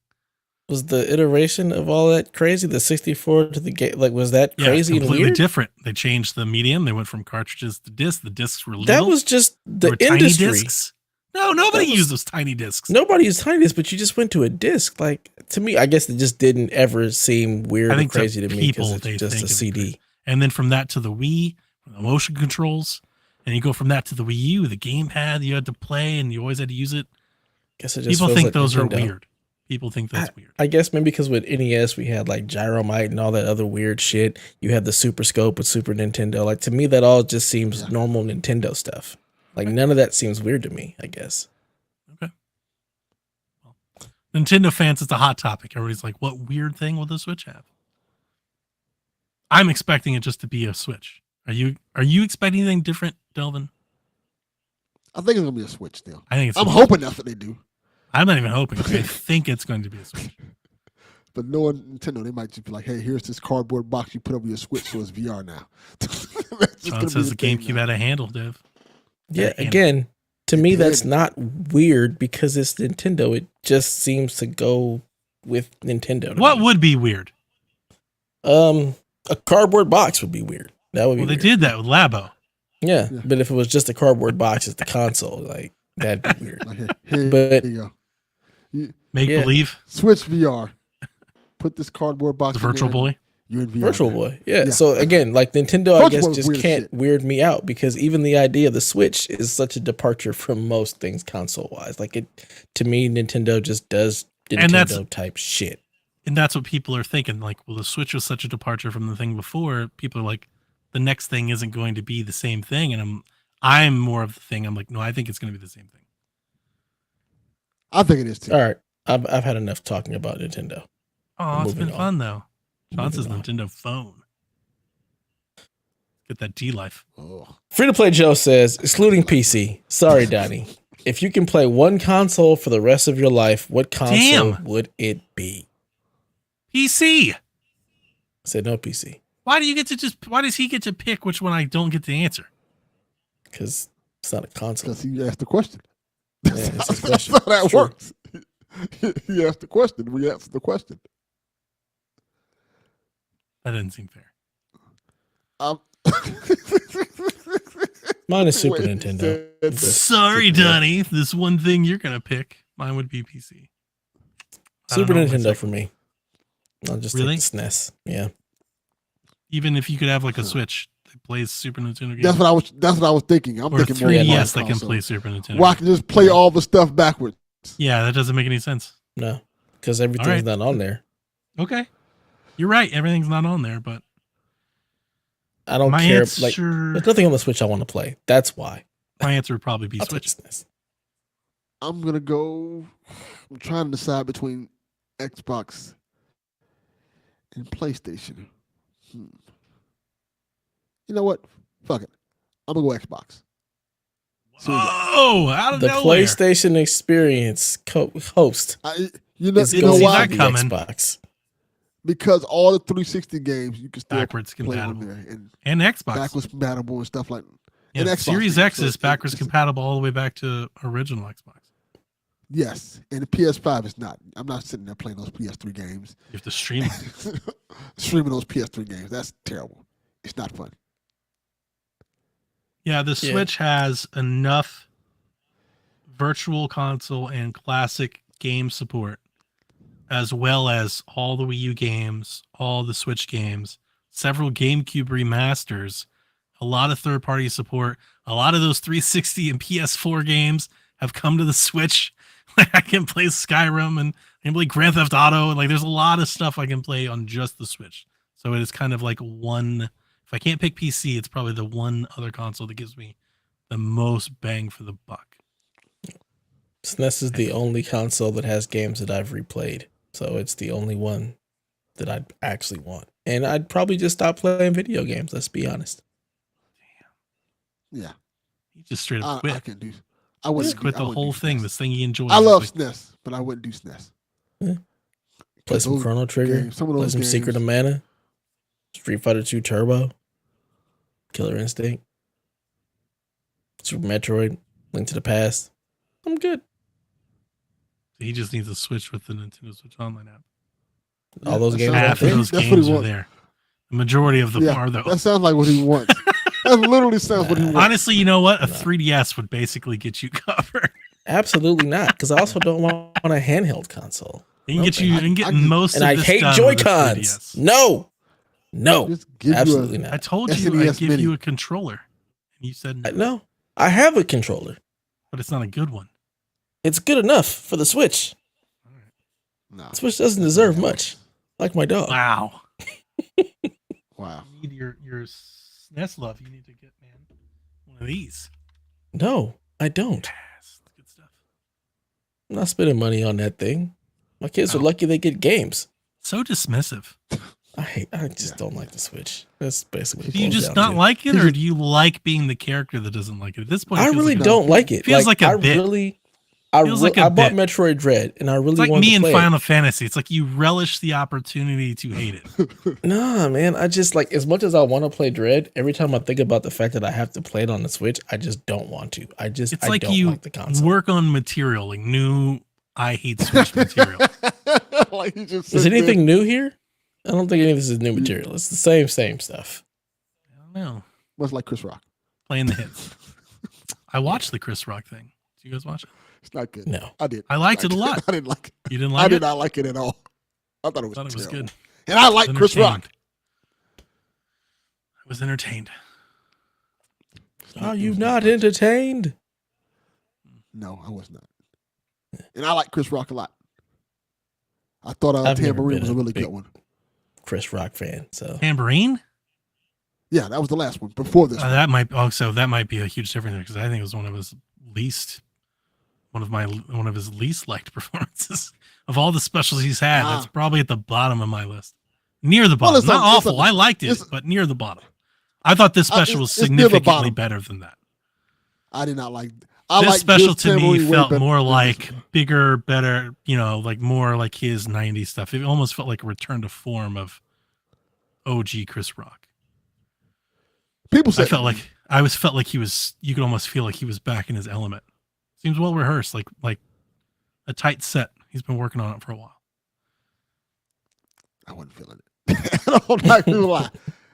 Was the iteration of all that crazy? The 64 to the game, like, was that crazy and completely weird? different. They changed the medium. They went from cartridges to discs. The discs were little. That was just the tiny industry. discs. No, nobody used those tiny discs. Nobody used tiny discs, but you just went to a disc. Like, to me, I guess it just didn't ever seem weird or crazy to me because it's just a CD. And then from that to the Wii, the motion controls, and you go from that to the Wii U, the gamepad you had to play, and you always had to use it. Guess it just people feels think like those Nintendo. are weird. People think that's weird. I guess maybe because with NES we had like Gyromite and all that other weird shit. You had the Super Scope with Super Nintendo. Like, to me, that all just seems normal Nintendo stuff. Like, none of that seems weird to me, I guess. Okay. Well, Nintendo fans, it's a hot topic. Everybody's like, what weird thing will the Switch have? I'm expecting it just to be a Switch. Are you expecting anything different, Delvin? I think it's gonna be a Switch still. I'm hoping that's what they do. I'm not even hoping. I think it's going to be a Switch. But knowing Nintendo, they might just be like, "Hey, here's this cardboard box you put over your Switch, so it's VR now." John says the GameCube had a handle, Dev. Yeah, again, to me, that's not weird because it's Nintendo. It just seems to go with Nintendo. What would be weird? A cardboard box would be weird. That would be. Well, they did that with Labo. Yeah, but if it was just a cardboard box, it's the console. Like, that'd be weird. Like, but here you go. Make believe. Switch VR. Put this cardboard box. The Virtual Boy. You're in VR. Virtual Boy. Yeah. So again, like, Nintendo, I guess, just can't weird me out because even the idea of the Switch is such a departure from most things console wise. Like, it, to me, Nintendo just does Nintendo type shit. And that's what people are thinking. Like, well, the Switch was such a departure from the thing before. People are like, the next thing isn't going to be the same thing. And I'm more of the thing. I'm like, no, I think it's going to be the same thing. I think it is too. All right. I've had enough talking about Nintendo. Oh, it's been fun though. John says Nintendo phone. Get that D life. Oh. Free to play Joe says, excluding PC. Sorry, Donnie. If you can play one console for the rest of your life, what console would it be? PC. I said no PC. Why does he get to pick which one I don't get to answer? Because it's not a console. Because he asked the question. Yeah, it's his question. That's how that works. He asked the question. We answered the question. That didn't seem fair. Mine is Super Nintendo. Sorry, Donnie. This one thing you're going to pick. Mine would be PC. Super Nintendo for me. I'll just really? take the SNES. Yeah. Even if you could have like a Switch that plays Super Nintendo games. That's what I was thinking. I'm thinking 3DS that can play Super Nintendo. Well, I can just play all the stuff backwards. Yeah, that doesn't make any sense. No, because everything's not on there. Okay. You're right. Everything's not on there, but I don't care. Like, there's nothing on the Switch I want to play. That's why. My answer would probably be Switch. I'm going to go. I'm trying to decide between Xbox and PlayStation. You know what? Fuck it. I'm going to go Xbox. Oh, out of the nowhere. PlayStation Experience host. You know why? Xbox. Because all the 360 games you can still backwards play compatible on there, and Xbox backwards compatible and stuff like. Yeah, and Series X is backwards compatible all the way back to original Xbox. Yes, and the PS5 is not. I'm not sitting there playing those PS3 games. You have to stream it. Streaming those PS3 games. That's terrible. It's not fun. Yeah, the Switch has enough virtual console and classic game support, as well as all the Wii U games, all the Switch games, several GameCube remasters, a lot of third-party support. A lot of those 360 and PS4 games have come to the Switch. I can play Skyrim and I can play Grand Theft Auto. And like, there's a lot of stuff I can play on just the Switch. So it is kind of like one. If I can't pick PC, it's probably the one other console that gives me the most bang for the buck. SNES is the only console that has games that I've replayed. So it's the only one that I actually want. and I'd probably just stop playing video games. Let's be honest. Yeah. He just straight up quit. I can do. I wouldn't quit the whole thing. SNES. This thing he enjoys. I love like, SNES, but I wouldn't do SNES. Yeah. Play some Chrono Trigger. Games, some of play those some games. Secret of Mana. Street Fighter 2 Turbo. Killer Instinct. Super Metroid. Link to the Past. I'm good. He just needs a Switch with the Nintendo Switch Online app. All those games. Half of those games are there. The majority of them are, though. That sounds like what he wants. That literally sounds what he wants. Honestly, you know what? A 3DS would basically get you covered. Absolutely not, because I also don't want a handheld console. You can get you can get most and of I this hate done Joy with a Cons. 3DS. No, Just give absolutely you I not. told you I'd SNES give Mini. you a controller, and you said no, No, I have a controller. but it's not a good one. It's good enough for the Switch. No. Switch doesn't deserve much, like my dog. Wow. Wow. You need your SNES love. You need to get one of these. No, I don't. Yes, good stuff. I'm not spending money on that thing. My kids are Oh. lucky they get games. So dismissive. I just don't like the Switch. That's basically. what it Do you boils just down not to. like it, or do you like being the character that doesn't like it? At this point, it I feels really like don't like it. feels like a I bit. Feels like a I bought bit. Metroid Dread, and I really It's like wanted me to in play Final Fantasy. It's like you relish the opportunity to hate it. it. Nah, man. I just like as much as I want to play Dread. Every time I think about the fact that I have to play it on the Switch, I just don't want to. It's I like don't you like the console. work on material, like new I hate Switch material. Like he just Is said anything new here? I don't think any of this is new material. It's the same stuff. I don't know. much like Chris Rock. Playing the hits. I watched the Chris Rock thing. Did you guys watch it? It's not good. No. I did. I liked it a lot. I didn't like it. You didn't I like did it? not like it at all. I thought it was, I thought it was terrible. good. And I like Chris Rock. I was entertained. Are you not entertained? No, I was not. And I like Chris Rock a lot. I thought I've never Tambourine been was a a really big- good one. Chris Rock fan. So Tambourine? Yeah, that was the last one before this. That might also that might be a huge difference because I think it was one of his least liked performances of all the specials he's had. That's probably at the bottom of my list, near the bottom. Not awful. I liked it, but near the bottom. I thought this special was it's near the significantly bottom. better than that. I did not like. This special to me Tambourine way felt better more than this like one. bigger, better, like more like his 90s stuff. It almost felt like a return to form of OG Chris Rock. People say I felt like he was, you could almost feel like he was back in his element. Seems well rehearsed, like a tight set. He's been working on it for a while. I wasn't feeling it. I don't like to lie.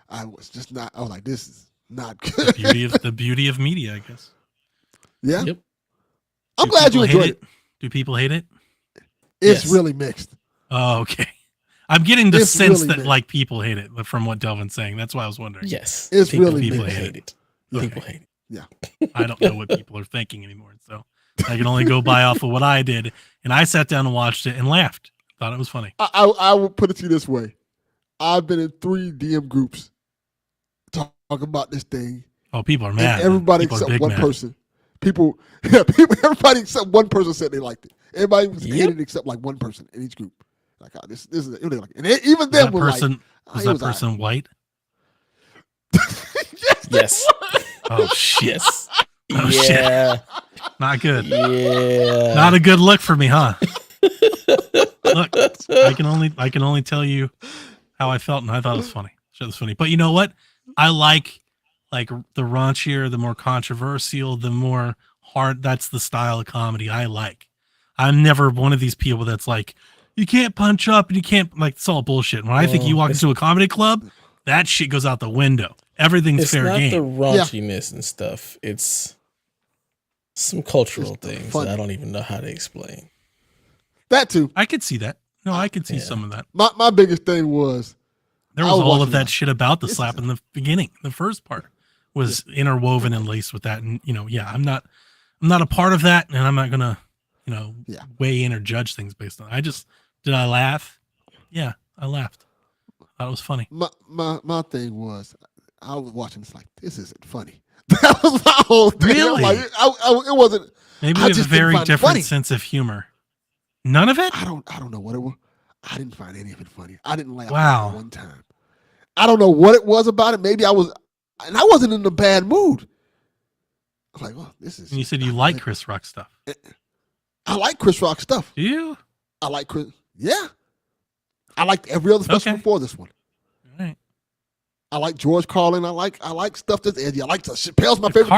I was just not. I was like, this is not good. The beauty of media, I guess. Yeah. Yep. I'm Do glad you people hate enjoyed it. Do people hate it? It's Yes. really mixed. Oh, okay. I'm getting the It's sense really that mixed. like people hate it from what Delvin's saying. That's why I was wondering. yes, It's people, really people mixed. hate it. Okay. People hate it. Yeah. I don't know what people are thinking anymore. So I can only go by off of what I did. And I sat down and watched it and laughed. Thought it was funny. I will put it to you this way. I've been in 3 DM groups talking about this thing. Oh, people are And mad. everybody People are except big one mad. person. Everybody except one person said they liked it. Everybody was hated except like one person in each group. Like, oh, this is it. Like, and even Was them that were person, like, was it that was all person white? right. Yes. Oh, shit. Yes. Oh, shit. yeah. Not good. Yeah. Not a good look for me, huh? Look, I can only tell you how I felt, and I thought it was funny. It was funny. But you know what? I like the raunchier, the more controversial, the more hard. That's the style of comedy I like. I'm never one of these people that's like, you can't punch up and you can't, like, it's all bullshit. When I think you walk into a comedy club, that shit goes out the window. Everything's It's fair not game. the raunchiness and stuff. It's some cultural It's things funny. that I don't even know how to explain. That too. I could see that. No, I could see Yeah. some of that. My biggest thing was There I was was all of watching that that. shit about the This slap is- in the beginning. The first part was interwoven and laced with that. And I'm not a part of that, and I'm not gonna, Yeah. weigh in or judge things based on it. Did I laugh? Yeah, I laughed. Thought it was funny. my thing was I was watching this like, this isn't funny. That was my whole thing. Really? Like, it wasn't. Maybe I we have a just didn't very find it different funny. sense of humor. None of it? I don't know what it was. I didn't find any of it funny. I didn't laugh Wow. one time. I don't know what it was about it. Maybe I wasn't in a bad mood. I'm like, well, this is. And you said you like Chris Rock stuff. I like Chris Rock stuff. Do you? I like Chris. Yeah. I liked every other special before this one. All right. I like George Carlin. I like stuff that's edgy. I like Chappelle's my favorite.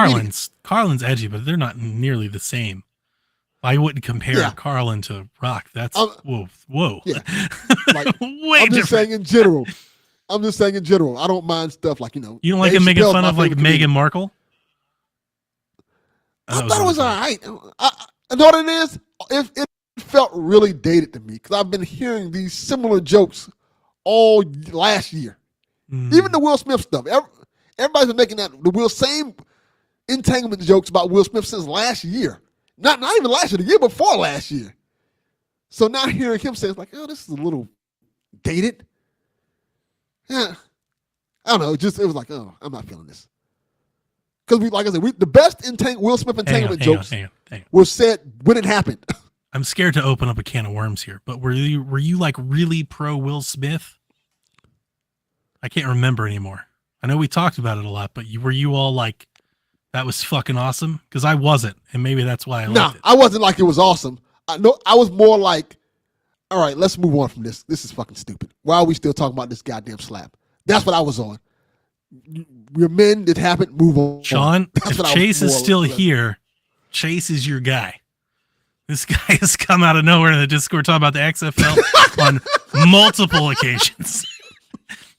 Carlin's edgy, but they're not nearly the same. I wouldn't compare Carlin to Rock. That's whoa. Yeah. Like, way I'm just different. saying in general. I don't mind stuff like, You don't like him making fun of like Meghan Markle? I thought it was all right. I know what it is? It felt really dated to me because I've been hearing these similar jokes all last year. Even the Will Smith stuff. Everybody's been making the same entanglement jokes about Will Smith since last year. Not even last year, the year before last year. So now hearing him say, it's like, oh, this is a little dated. Yeah. I don't know. It was like, oh, I'm not feeling this. Because like I said, the best Will Smith entanglement jokes were said when it happened. I'm scared to open up a can of worms here, but were you like really pro Will Smith? I can't remember anymore. I know we talked about it a lot, but were you all like, that was fucking awesome? Because I wasn't, and maybe that's why I liked it. I wasn't like it was awesome. I was more like, all right, let's move on from this. This is fucking stupid. Why are we still talking about this goddamn slap? That's what I was on. We're men. It happened. Move on. Sean, if Chase is still here, Chase is your guy. This guy has come out of nowhere in the Discord talking about the XFL on multiple occasions.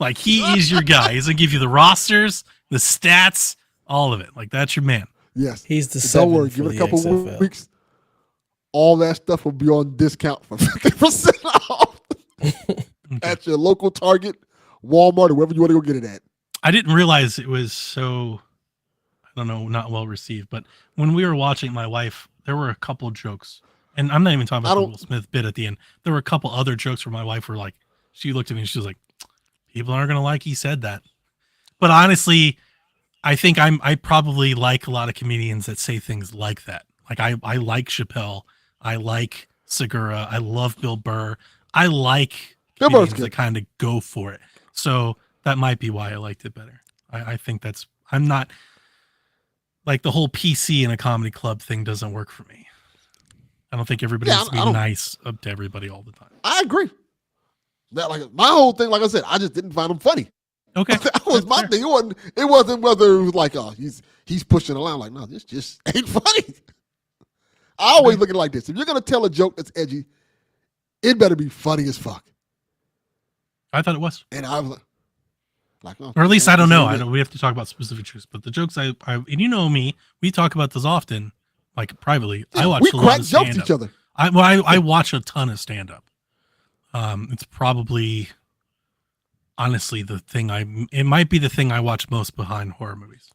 Like, he is your guy. He's going to give you the rosters, the stats, all of it. Like, that's your man. Yes. He's the Don't worry. Give it a couple more weeks. All that stuff will be on discount for 50% off at your local Target, Walmart, or wherever you want to go get it at. I didn't realize it was so, I don't know, not well received. But when we were watching, my wife, there were a couple jokes. And I'm not even talking about the Will Smith bit at the end. There were a couple other jokes where my wife were like, she looked at me and she was like, people aren't going to like he said that. But honestly, I think I probably like a lot of comedians that say things like that. Like I like Chappelle. I like Segura. I love Bill Burr. I like comedians that kind of go for it. So that might be why I liked it better. I think I'm not like the whole PC in a comedy club thing doesn't work for me. I don't think everybody has to be nice up to everybody all the time. I agree. That like my whole thing, like I said, I just didn't find them funny. Okay, that was my thing. It wasn't whether it was like, oh, he's pushing the line. Like, no, this just ain't funny. I always look at it like this: if you're gonna tell a joke that's edgy, it better be funny as fuck. I thought it was, and I was like, oh, or at least I don't know. We have to talk about specific truths, but the jokes and you know me, we talk about this often, like privately. Yeah, I watch a lot of stand-up. We crack jokes each other. I watch a ton of stand up. It's probably, honestly, it might be the thing I watch most behind horror movies.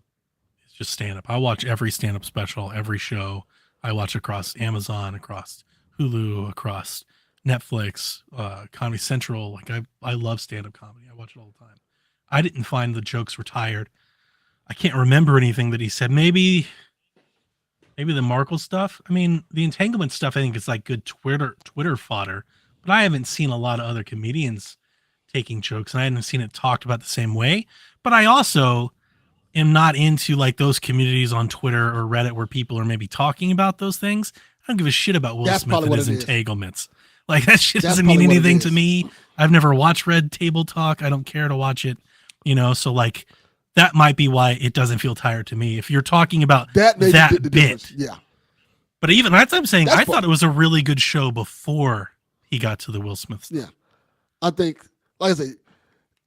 It's just stand up. I watch every stand up special, every show. I watch across Amazon, across Hulu, across Netflix, Comedy Central. Like I love stand up comedy. I watch it all the time. I didn't find the jokes were tired. I can't remember anything that he said. Maybe the Markle stuff. I mean, the entanglement stuff, I think is like good Twitter fodder. But I haven't seen a lot of other comedians taking jokes, and I haven't seen it talked about the same way. But I also am not into like those communities on Twitter or Reddit where people are maybe talking about those things. I don't give a shit about Will Smith and his entanglements. Like, that shit doesn't mean anything to me. I've never watched Red Table Talk. I don't care to watch it, so like that might be why it doesn't feel tired to me. If you're talking about that bit. Yeah. But even that's what I'm saying. I thought it was a really good show before he got to the Will Smith stuff. Yeah. I think, like I say,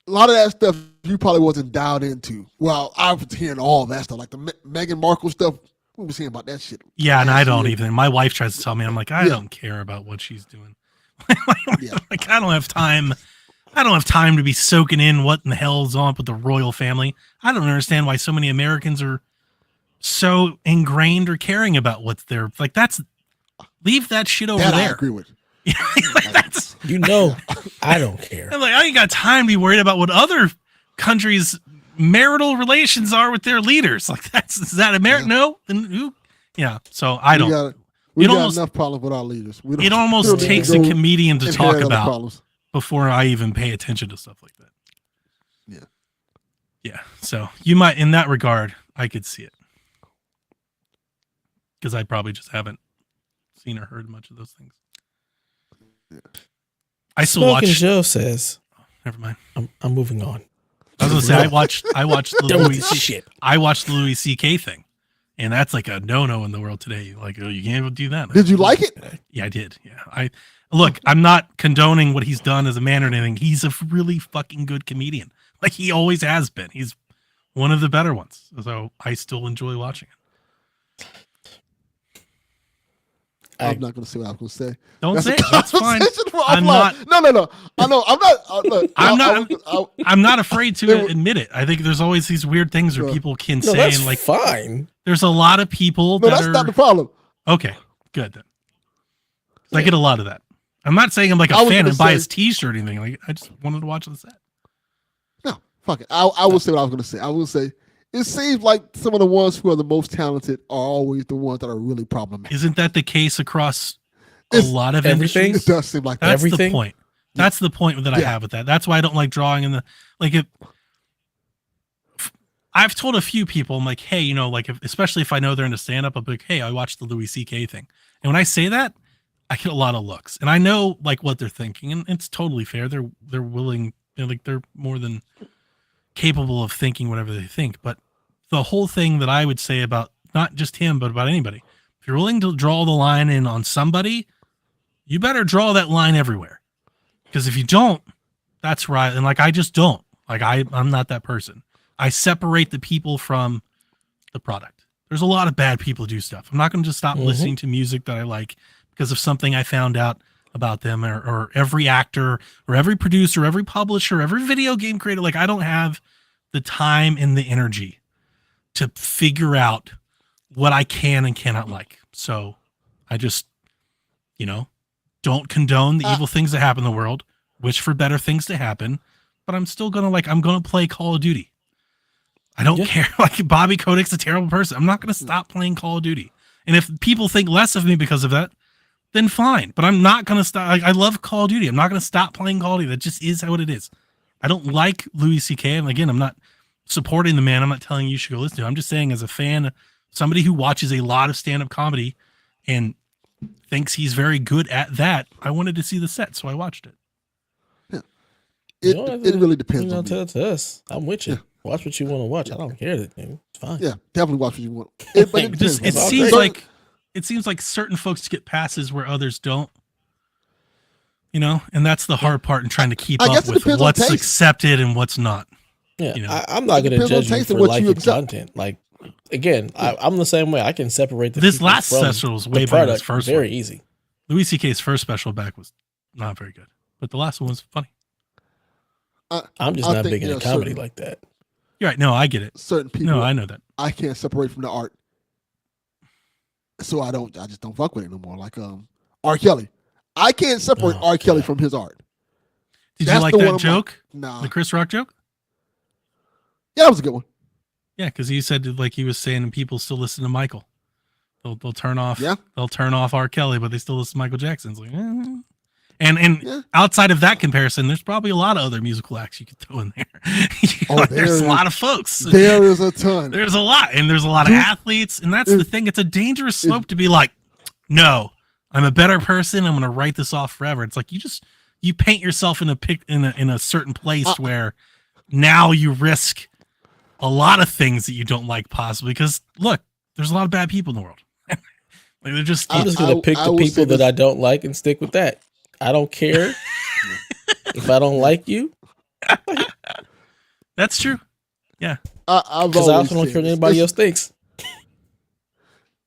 a lot of that stuff you probably wasn't dialed into. Well, I was hearing all that stuff, like the Meghan Markle stuff. We were hearing about that shit. Yeah, and I don't even. My wife tries to tell me, I'm like, I don't care about what she's doing. Like, I don't have time. I don't have time to be soaking in what in the hell's on with the royal family. I don't understand why so many Americans are so ingrained or caring about what's there. Like, leave that shit over there. I agree with. Like, I don't care. I'm like, I ain't got time to be worried about what other countries' marital relations are with their leaders. Like, is that America? Yeah. No, then who? Yeah. So I don't. We got enough problems with our leaders. It almost takes a comedian to talk about before I even pay attention to stuff like that. Yeah. So you might, in that regard, I could see it. Because I probably just haven't seen or heard much of those things. Yeah. I still Smoking watch. Joe says, Never mind. I'm moving on. I was gonna say I watched the Done with Louis this shit. I watched the Louis C.K. thing, and that's like a no-no in the world today. Like, oh, you can't do that. Did you like it? Yeah, I did. Yeah, I'm not condoning what he's done as a man or anything. He's a really fucking good comedian. Like he always has been. He's one of the better ones. So I still enjoy watching it. I'm not going to say what I was going to say. Don't say it. That's fine. I'm not. No. I know. I'm not. Look, I'm not afraid to admit it. I think there's always these weird things where people can say, that's and like, fine. There's a lot of people. No, that's not the problem. Okay, good then. I get a lot of that. I'm not saying I'm like a fan and buy his T-shirt or anything. Like I just wanted to watch the set. No, fuck it. I will say what I was going to say. I will say it seems like some of the ones who are the most talented are always the ones that are really problematic. Isn't that the case across a lot of everything? industries? It does seem like that's everything. The point. That's the point that I have with that. That's why I don't like drawing in the like. I've told a few people, I'm like, hey, like, especially if I know they're into stand-up, I'll be like, hey, I watched the Louis C.K. thing, and when I say that, I get a lot of looks, and I know like what they're thinking, and it's totally fair. They're willing, they're more than capable of thinking whatever they think. But the whole thing that I would say about not just him, but about anybody, if you're willing to draw the line in on somebody, you better draw that line everywhere. Because if you don't, that's right. And like, I just don't. Like, I'm not that person. I separate the people from the product. There's a lot of bad people who do stuff. I'm not going to just stop listening to music that I like because of something I found out about them, or every actor or every producer, every publisher, every video game creator. Like, I don't have the time and the energy to figure out what I can and cannot like. So I just, don't condone the evil things that happen in the world, wish for better things to happen, but I'm still going to I'm going to play Call of Duty. I don't care. Like, Bobby Kodak's a terrible person. I'm not going to stop playing Call of Duty. And if people think less of me because of that, then fine. But I'm not going to stop. I love Call of Duty. I'm not going to stop playing Call of Duty. That just is how it is. I don't like Louis C.K. And again, I'm not supporting the man. I'm not telling you should go listen to him. I'm just saying, as a fan, somebody who watches a lot of stand-up comedy and thinks he's very good at that, I wanted to see the set, so I watched it. Yeah. It really depends on me. To us. I'm with you. Yeah. Watch what you want to watch. I don't care. It's fine. Yeah, definitely watch what you want. It seems like certain folks get passes where others don't. And that's the hard part in trying to keep up with what's accepted and what's not. Yeah, I'm not going to judge you for liking content. Like, again, I'm the same way. I can separate this last special was way better than his first very one. Easy. Louis C.K.'s first special back was not very good, but the last one was funny. I'm just not big into comedy like that. You're right. No, I get it. Certain people. No, I know that. I can't separate from the art, so I just don't fuck with it no more. Like R. Kelly, I can't separate R. Kelly from his art. Did you like that joke? Nah, the Chris Rock joke. Yeah, that was a good one. Yeah, because he said, like, he was saying, people still listen to Michael. They'll turn off. Yeah. They'll turn off R. Kelly, but they still listen to Michael Jackson. It's like, And outside of that comparison, there's probably a lot of other musical acts you could throw in there. There's a lot of folks. There is a ton. There's a lot. And there's a lot of athletes. And that's the thing. It's a dangerous slope to be like, no, I'm a better person. I'm going to write this off forever. It's like you paint yourself in a certain place where now you risk a lot of things that you don't like possibly. Because look, there's a lot of bad people in the world. I'm just going to pick the people that I don't like and stick with that. I don't care if I don't like you. That's true. Yeah. Because I also don't care what anybody else thinks.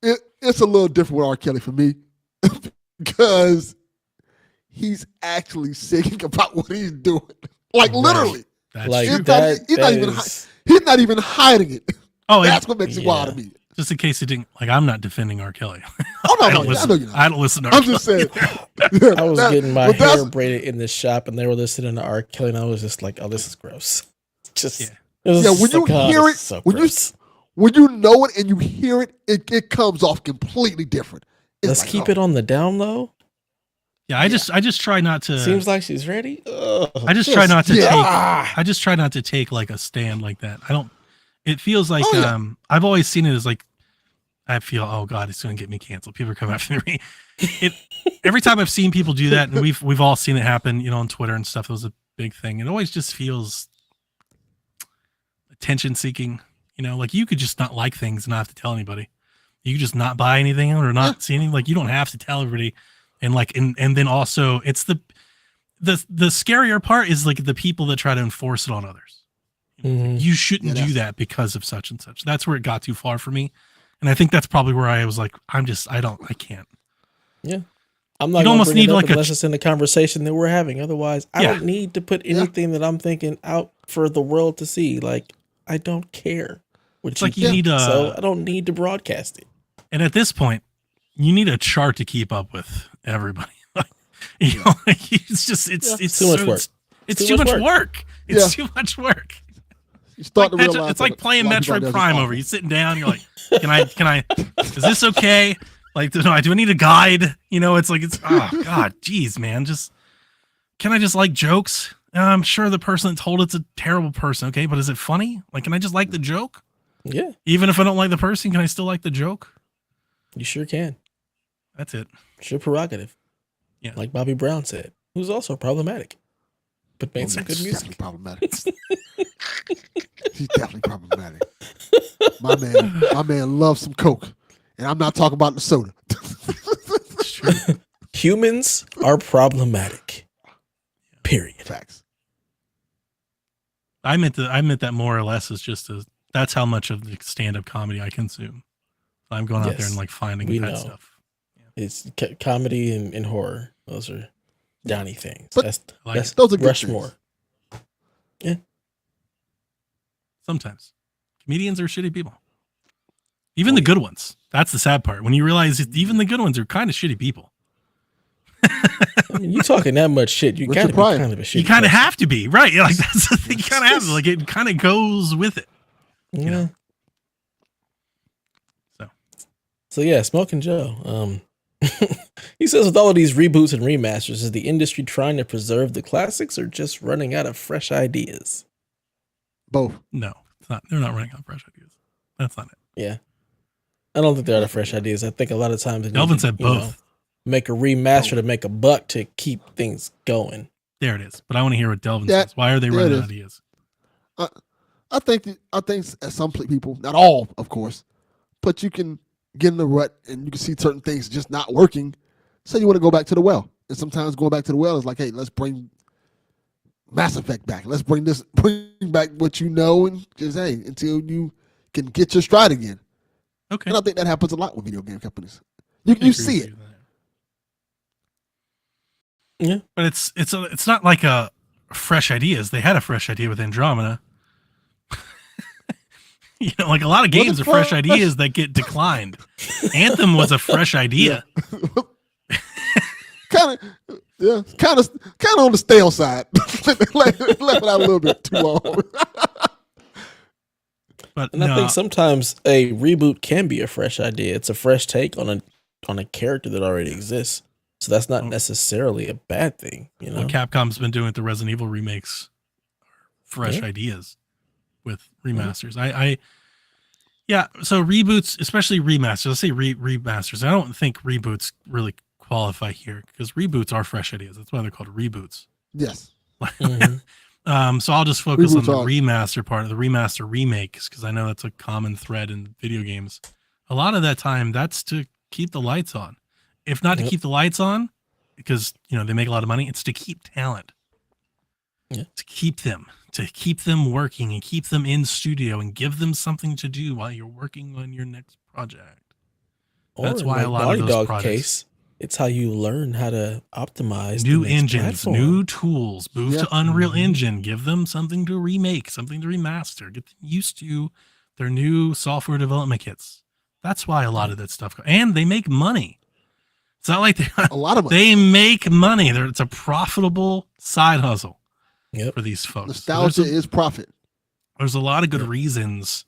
It's a little different with R. Kelly for me because he's actually singing about what he's doing. Like, literally. That's like true. He's not even hiding it. Oh, that's what makes it wild to me. Just in case it didn't, like, I'm not defending R. Kelly. Oh, no, I don't listen to R. Kelly. I'm just saying. I was getting my hair braided in the shop and they were listening to R. Kelly and I was just like, oh, this is gross. When you hear it, so when you know it and you hear it, it comes off completely different. Let's keep it on the down low. Yeah, I just try not to. Seems like she's ready. Ugh, I just try not to take. Ah. I just try not to take like a stand like that. I don't. It feels like yeah. I've always seen it as like I feel, oh God, it's going to get me canceled. People are coming after me. Every time I've seen people do that, and we've all seen it happen, on Twitter and stuff. It was a big thing. It always just feels attention seeking. Like you could just not like things and not have to tell anybody. You could just not buy anything or not see anything. Like you don't have to tell everybody. And like, and then also it's the scarier part is like the people that try to enforce it on others. You shouldn't do that because of such and such. That's where it got too far for me. And I think that's probably where I was like, I can't. Yeah. I'm not going to bring it up unless it's in the conversation that we're having. Otherwise, I don't need to put anything that I'm thinking out for the world to see. Like, I don't care. It's like you need so I don't need to broadcast it. And at this point, you need a chart to keep up with everybody. It's just, it's too much work. It's too much work. It's too much work. You start to realize it's like playing Metroid Prime over. You're sitting down. You're like, can I? Is this okay? Like, do I need a guide? It's like oh God, geez, man. Can I just like jokes? I'm sure the person that told it's a terrible person. Okay, but is it funny? Like, can I just like the joke? Yeah. Even if I don't like the person, can I still like the joke? You sure can. That's it. It's your prerogative. Yeah. Like Bobby Brown said, who's also problematic, but made some good music. Definitely problematic. He's definitely problematic. My man loves some Coke, and I'm not talking about the soda. Humans are problematic. Period. Facts. I meant that more or less is just that's how much of the stand-up comedy I consume. I'm going out there and like finding that stuff. It's comedy and horror. Those are Donnie things. But that's those are good Rushmore. Yeah. Sometimes comedians are shitty people. Even the good ones. That's the sad part. When you realize even the good ones are kind of shitty people. I mean, you talking that much shit, you gotta be kind of a shitty. You kind of have to be, right? Like that's the thing. You kind of have to. Like it kind of goes with it. Yeah. So yeah, Smoking Joe. He says, with all of these reboots and remasters, is the industry trying to preserve the classics or just running out of fresh ideas? Both. No, it's not. They're not running out of fresh ideas. That's not it. Yeah. I don't think they're out of fresh ideas. I think a lot of times Delvin said both. Make a remaster to make a buck to keep things going. There it is. But I want to hear what Delvin says. Why are they running out of ideas? I think at some people, not all, of course, but you can get in the rut and you can see certain things just not working. So you want to go back to the well. And sometimes going back to the well is like, hey, let's bring Mass Effect back. Let's bring back what you know, and just, hey, until you can get your stride again. Okay. And I think that happens a lot with video game companies. You see it. Yeah. But it's not like a fresh ideas. They had a fresh idea with Andromeda. Like a lot of games are fresh ideas that get declined. Anthem was a fresh idea. Kind of on the stale side. Left it out a little bit too long. I think sometimes a reboot can be a fresh idea. It's a fresh take on a character that already exists. So that's not necessarily a bad thing. What Capcom's been doing with the Resident Evil remakes, fresh ideas with remasters. So reboots, especially remasters. Let's say remasters. I don't think reboots really qualify here because reboots are fresh ideas. That's why they're called reboots. Yes. So I'll just focus on the remaster part of the remaster remakes because I know that's a common thread in video games. A lot of that time, that's to keep the lights on. If not to keep the lights on, because they make a lot of money, it's to keep talent. Yeah. To keep them working and keep them in studio and give them something to do while you're working on your next project. That's why a lot of those projects. It's how you learn how to optimize new engines, new tools, move to Unreal Engine, give them something to remake, something to remaster, get them used to their new software development kits. That's why a lot of that stuff, and they make money. It's not like a lot of money. They make money. It's a profitable side hustle for these folks. Nostalgia is profit. There's a lot of good reasons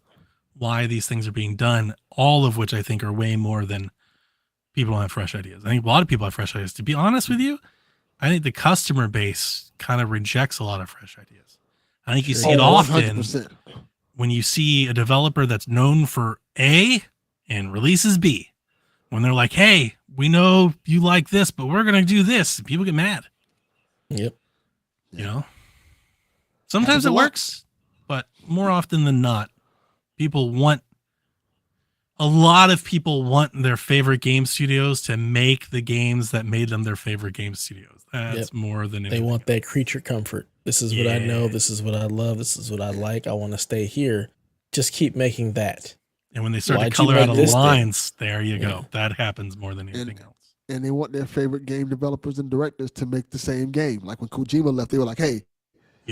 why these things are being done, all of which I think are way more than people don't have fresh ideas. I think a lot of people have fresh ideas. To be honest with you, I think the customer base kind of rejects a lot of fresh ideas. I think you see it often 100%. when you see a developer that's known for A and releases B. When they're like, hey, we know you like this, but we're going to do this. People get mad. Yep. You know? Sometimes it works, but more often than not, a lot of people want their favorite game studios to make the games that made them their favorite game studios. That's more than anything. They want that creature comfort. This is what I know. This is what I love. This is what I like. I want to stay here. Just keep making that. And when they start to color out of the lines, there you go. That happens more than anything else. And they want their favorite game developers and directors to make the same game. Like when Kojima left, they were like, hey,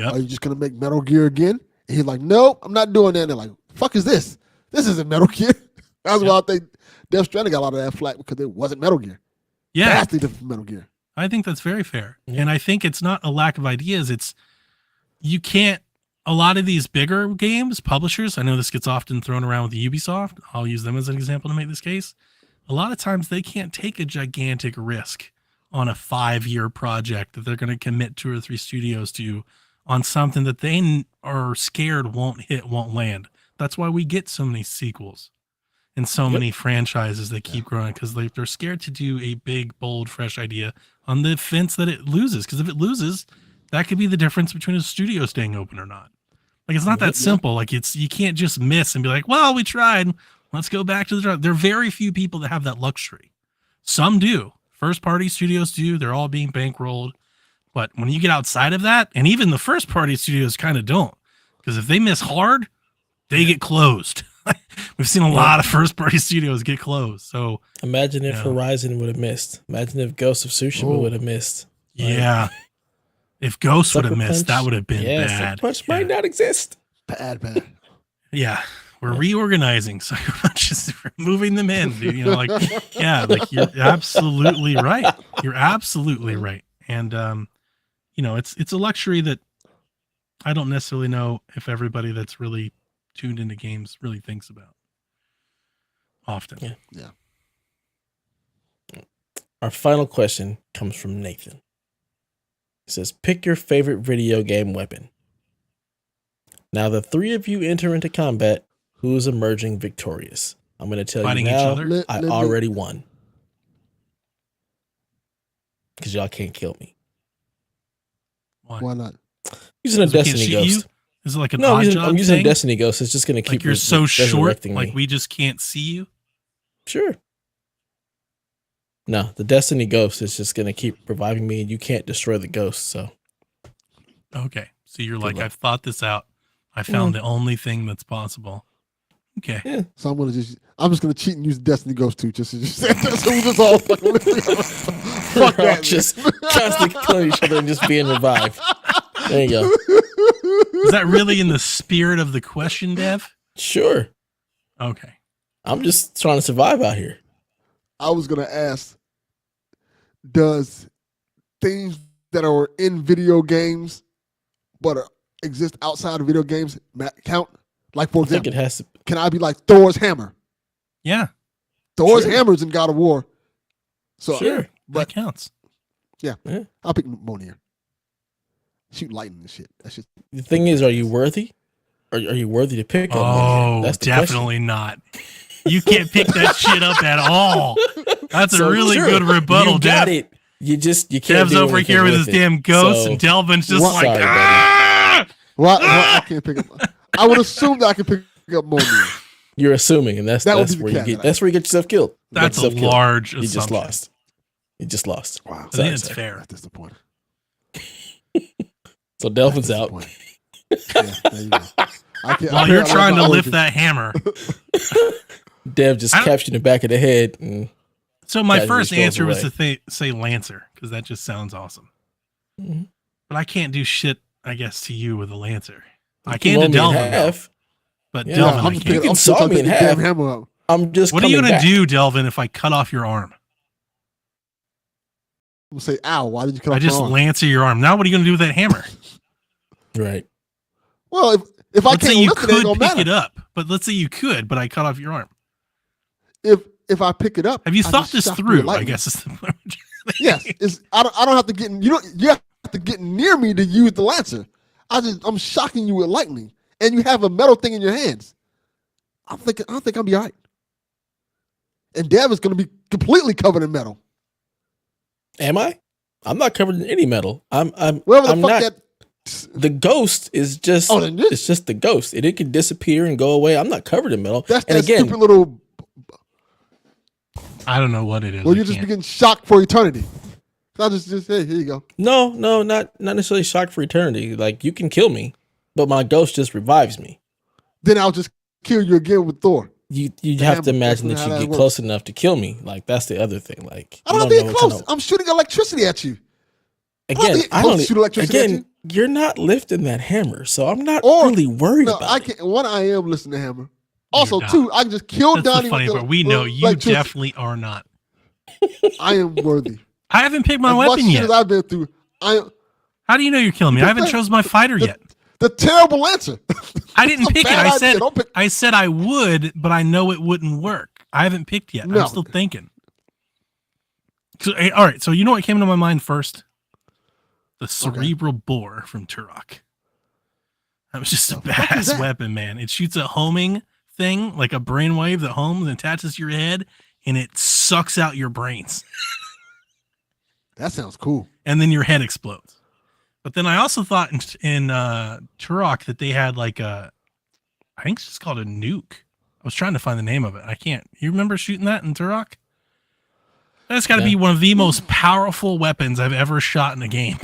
are you just going to make Metal Gear again? And he's like, nope, I'm not doing that. And they're like, fuck is this? This isn't Metal Gear. That's why I think Death Stranding got a lot of that flack, because it wasn't Metal Gear. Yeah. Vastly different from Metal Gear. I think that's very fair. And I think it's not a lack of ideas. It's, you can't, a lot of these bigger games, publishers, I know this gets often thrown around with Ubisoft. I'll use them as an example to make this case. A lot of times they can't take a gigantic risk on a 5-year project that they're going to commit 2 or 3 studios to on something that they are scared won't land. That's why we get so many sequels and so many franchises that keep growing, because they're scared to do a big, bold, fresh idea on the fence that it loses. Because if it loses, that could be the difference between a studio staying open or not. Like, it's not that simple. Like, you can't just miss and be like, well, we tried. Let's go back to the drawing. There are very few people that have that luxury. Some do. First party studios do. They're all being bankrolled. But when you get outside of that, and even the first party studios kind of don't, because if they miss hard, they get closed. We've seen a lot of first party studios get closed. So imagine if Horizon would have missed. Imagine if Ghost of Tsushima would have missed. Yeah. If Ghost would have missed, that would have been bad. Sucker Punch might not exist. Bad. Yeah. We're reorganizing Sucker Punches, moving them in, dude. You know, like, like you're absolutely right. You're absolutely right. And, you know, it's a luxury that I don't necessarily know if everybody that's really tuned into games really thinks about often. Yeah. Our final question comes from Nathan. It says, pick your favorite video game weapon. Now the 3 of you enter into combat. Who's emerging victorious? I'm going to tell Fighting you now, each other? I already won. Because y'all can't kill me. Why not? Using a Destiny Ghost. Is it like an odd job I'm using thing? a Destiny Ghost. It's just going to keep like you're so short, me. like we just can't see you? Sure. No, the Destiny Ghost is just going to keep reviving me, and you can't destroy the ghost, so. Okay. So you're like, I've thought this out. I found the only thing that's possible. Okay. Yeah. So I'm just gonna cheat and use Destiny Ghost 2 just as you said. So we just all fucking fuck that. Just constantly killing each other and just being revived. There you go. Is that really in the spirit of the question, Dev? Sure. Okay. I'm just trying to survive out here. I was gonna ask, does things that are in video games but exist outside of video games count? Like, for example, it has to. Can I be like Thor's hammer? Yeah. Thor's hammer's in God of War. So, sure. That counts. Yeah. I'll pick Mjolnir. Shoot lightning and shit. That shit. The thing is, are you worthy? Are you worthy to pick up? Oh, That's definitely not. You can't pick that shit up at all. That's a really good rebuttal, you got Dev. it. You can't. Dev's over here with his damn ghost, and Delvin's just like, Well, I can't pick up. I would assume that I can pick up Mjolnir. You're assuming, and that's where you get yourself killed. That's a large assumption. You just lost. Wow. I think it's fair. That's disappointing. So Delvin's out. Yeah, there you go. While you're trying to lift that hammer. Dev just captured the back of the head. And so my first answer was to say Lancer, because that just sounds awesome. Mm-hmm. But I can't do shit, I guess, to you with a Lancer. I can to Delvin. But Delvin, I can't. You can saw me in half. I'm just. What are you going to do, Delvin, if I cut off your arm? I'm going to say, ow, why did you cut off my arm? I just Lancer your arm. Now what are you going to do with that hammer? Right. Well, if I let's can't say you lift could pick it up, but let's say you could, but I cut off your arm. If if I pick it up, Have you I thought just this shock you through? with I lightning. guess is the Yes, I don't have to get you have to get near me to use the lancer. I'm shocking you with lightning, and you have a metal thing in your hands. I don't think I'll be all right. And Dev is going to be completely covered in metal. Am I? I'm not covered in any metal. Whatever the I'm fuck not. that. The ghost is just. Oh, then this- it's just the ghost. It can disappear and go away. I'm not covered in metal. That's and that again, stupid little. I don't know what it is. Well, I you just can't. be getting shocked for eternity. So I just hey, here you go. no, not necessarily shocked for eternity. Like you can kill me, but my ghost just revives me. Then I'll just kill you again with Thor. You The have to hammer, imagine that's that you how that get works. close enough to kill me. Like that's the other thing. Like I you don't have to know get what close. kind of- I'm shooting electricity at you. Again, get I close don't. to shoot electricity at Again, you're not lifting that hammer, so I'm not Or- really worried No, about I it. can't. One, I am listening to Hammer. Also, not. two, I can just kill That's Donnie the funny with part. We know you electricity. definitely are not. I am worthy. I haven't picked my As weapon much shit yet. as I've been through, I am How do you know you're killing me? I haven't chose my fighter yet. the terrible Lancer. I didn't It's a pick it. bad I idea. said Don't pick- I said I would, but I know it wouldn't work. I haven't picked yet. No. I'm still thinking. So, all right. So you know what came to my mind first? The cerebral bore from Turok. That was just a The fuck is badass that? weapon, man. It shoots a homing thing, like a brainwave that homes and attaches to your head, and it sucks out your brains. That sounds cool. And then your head explodes. But then I also thought in Turok that they had like I think it's just called a nuke. I was trying to find the name of it. I can't. You remember shooting that in Turok? That's got to be one of the most powerful weapons I've ever shot in a game.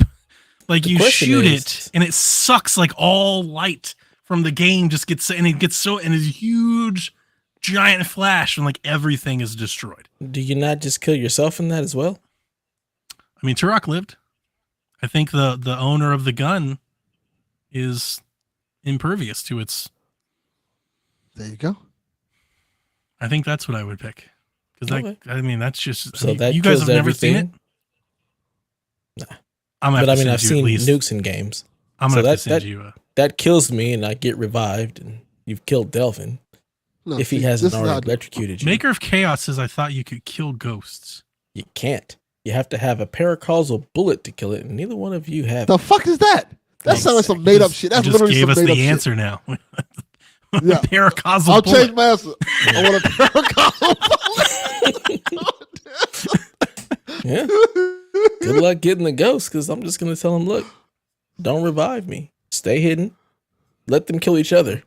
Like The you question shoot is- it and it sucks like all light from the game just gets, and it gets so, and it's a huge giant flash and like everything is destroyed. Do you not just kill yourself in that as well? I mean, Turok lived. I think the owner of the gun is impervious to its. There you go. I think that's what I would pick. Because Okay. I mean, that's just. So I mean, that you guys kills have never seen it. everything? I'm gonna But I have to mean, I've send you seen at least. nukes in games. I'm so gonna have that- to send that- you. That kills me, and I get revived, and you've killed Delvin No, if he see, hasn't this is how I already do it. electrocuted you. Maker of Chaos says I thought you could kill ghosts. You can't. You have to have a paracausal bullet to kill it, and neither one of you have. The fuck is that? That sounds like some made up shit. That's You just literally gave some us made up the shit. answer now. Yeah. Paracausal I'll bullet. change my answer. I want a paracausal Yeah. Good luck getting the ghost, because I'm just gonna tell him, look, don't revive me. Stay hidden. Let them kill each other,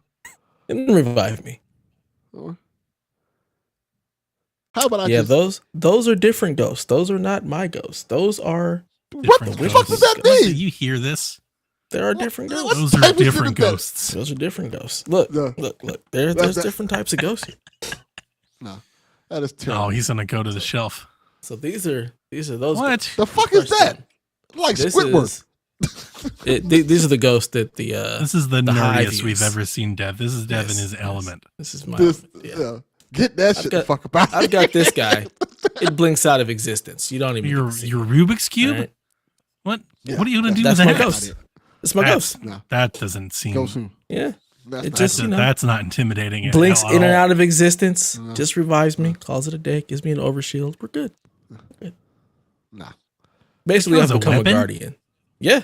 and then revive me. How about I Yeah, just those are different ghosts. Those are not my ghosts. Those are what the Different fuck does ghosts. that Do mean? you hear this? there are different What- ghosts. Those type are of shit different is that? ghosts. Those are different ghosts. Look, Yeah. look. There's That- different types of ghosts here. No, that is terrible. Oh, he's gonna go to the shelf. So these are those. What? The fuck is that? Like This Squidward. is these are the ghosts that the This is the hive nerdiest we've use. ever seen Dev. This is Dev in Yes, his yes. element. This is my This, yeah. yeah. Get that shit the got- fuck about. I've got this guy. It blinks out of existence. You don't even Your get to see your it. Rubik's cube? All right? What? Yeah. What are you gonna do That's with my that? ghost. It's my That's- ghost. No, That doesn't seem. go soon. Yeah. That's It not just- good. you know, That's not intimidating. at Blinks all. in and out of existence. No. Just revives me. Calls it a day. Gives me an overshield. We're good. Nah. Basically, I've That was a become a weapon? guardian. Yeah.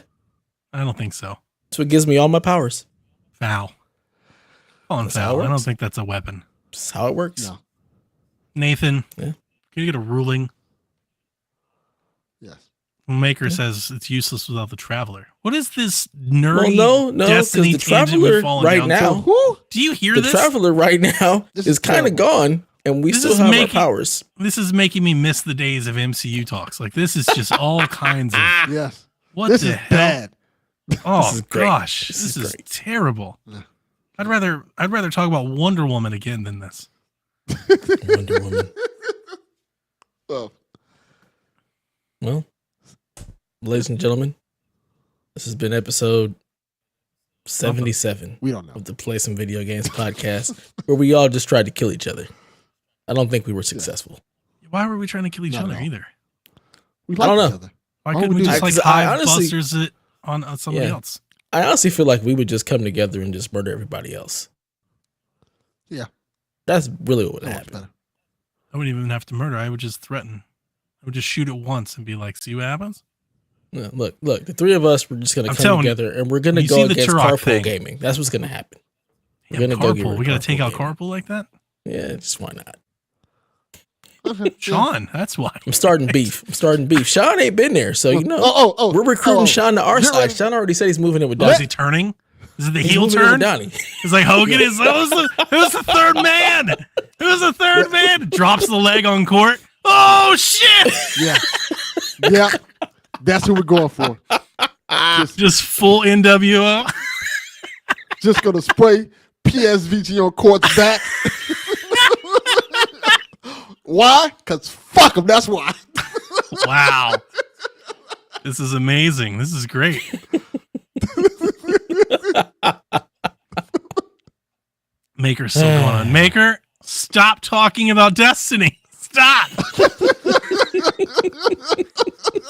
I don't think so. That's what gives me all my powers. Foul. Call him That's how it foul. I don't works. think that's a weapon. That's how it works. No. Nathan, Yeah. can you get a ruling? Yes. Maker says it's useless without the traveler. What is this nerdy Well, no, because Destiny the tangent we've traveler fallen right down now, to? Who? Do you hear the this? traveler right now This is is kind of terrible. gone, and we This still is have making- our powers. This is making me miss the days of MCU talks. Like this is just all kinds of Yes. what This the is hell? bad. Oh This is great. gosh, This this is is great. terrible. Yeah. I'd rather talk about Wonder Woman again than this. Wonder Woman. Oh, Well, ladies and gentlemen, this has been episode 77 we don't know. of the Play Some Video Games podcast, where we all just tried to kill each other. I don't think we were successful. Why were we trying to kill each Not at other all. either? We I don't like each know. other. Why Why couldn't would we we just do like that? 'Cause I hive honestly- busters it on somebody Yeah. else? I honestly feel like we would just come together and just murder everybody else. Yeah. That's really what would That works happen. better. I wouldn't even have to murder. I would just threaten. I would just shoot it once and be like, see what happens? No, look, the three of us, we're just going to come together and we're going to you go see the against Turok carpool thing. gaming. That's what's going to happen. Yeah, We're gonna carpool. We got to take out gaming. carpool like that? Yeah, just why not? Sean, that's why. I'm starting beef. Sean ain't been there, so you know. We're recruiting Sean to our side. Sean already said he's moving in with Donnie. Is he turning? Is it the He's heel moving in with turn? Donnie. It's like Hogan is. Who's the third man? Who's the third man? Drops the leg on court. Oh shit! Yeah. That's who we're going for. Just full NWO. Just gonna spray PSVG on court's back. Why? Because fuck them. That's why. Wow. This is amazing. This is great. Maker's still going on. Maker, stop talking about Destiny. Stop.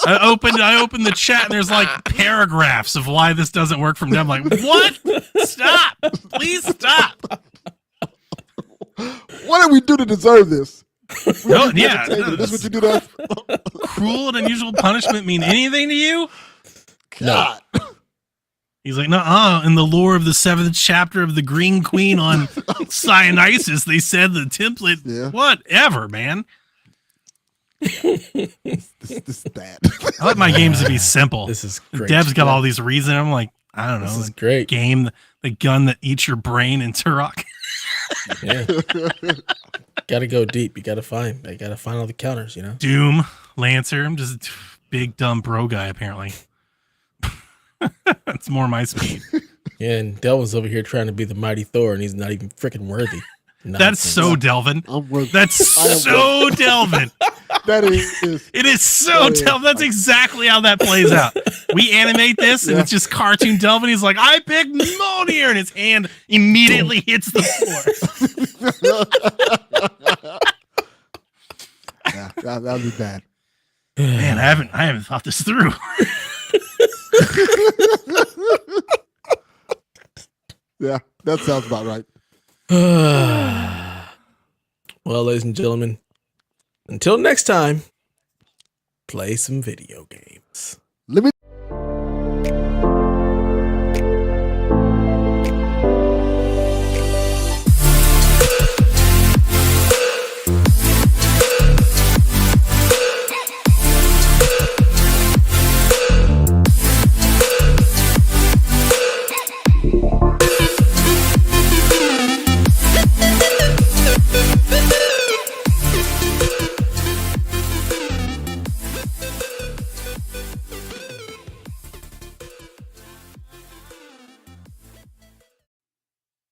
I opened the chat and there's like paragraphs of why this doesn't work from them. I'm like, what? Stop. Please stop. What did we do to deserve this? No, yeah. That's what you do to us? Cruel and unusual punishment mean anything to you? God. He's like, nuh-uh. In the lore of the 7th chapter of the Green Queen on Cyanisis, they said the template, whatever, man. This is bad. I like my games to be simple. This is great. Dev's got all these reasons. I'm like, I don't know. This is great. Game, the gun that eats your brain in Turok. Yeah. Got to go deep. You got to find all the counters, you know? Doom, Lancer. I'm just a big, dumb bro guy, apparently. That's more my speed. Yeah, and Delvin's over here trying to be the mighty Thor, and he's not even freaking worthy. That's so Delvin. That's so Delvin. That is. It is so Delvin. That's exactly how that plays out. We animate this, and it's just cartoon Delvin. He's like, I picked Mjolnir, and his hand immediately hits the floor. Yeah, that'd be bad. Man, I haven't thought this through. Yeah, that sounds about right. Well, ladies and gentlemen, until next time, play some video games. Let me.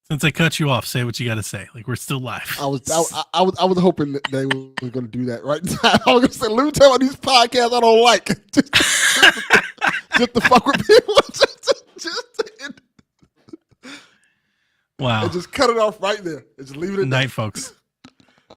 Since I cut you off, say what you got to say. Like, we're still live. I was hoping that they were going to do that right now. I was going to say, let me tell you these podcasts I don't like. Just to fuck with people. Wow. And just cut it off right there. And just leave it at Night, folks.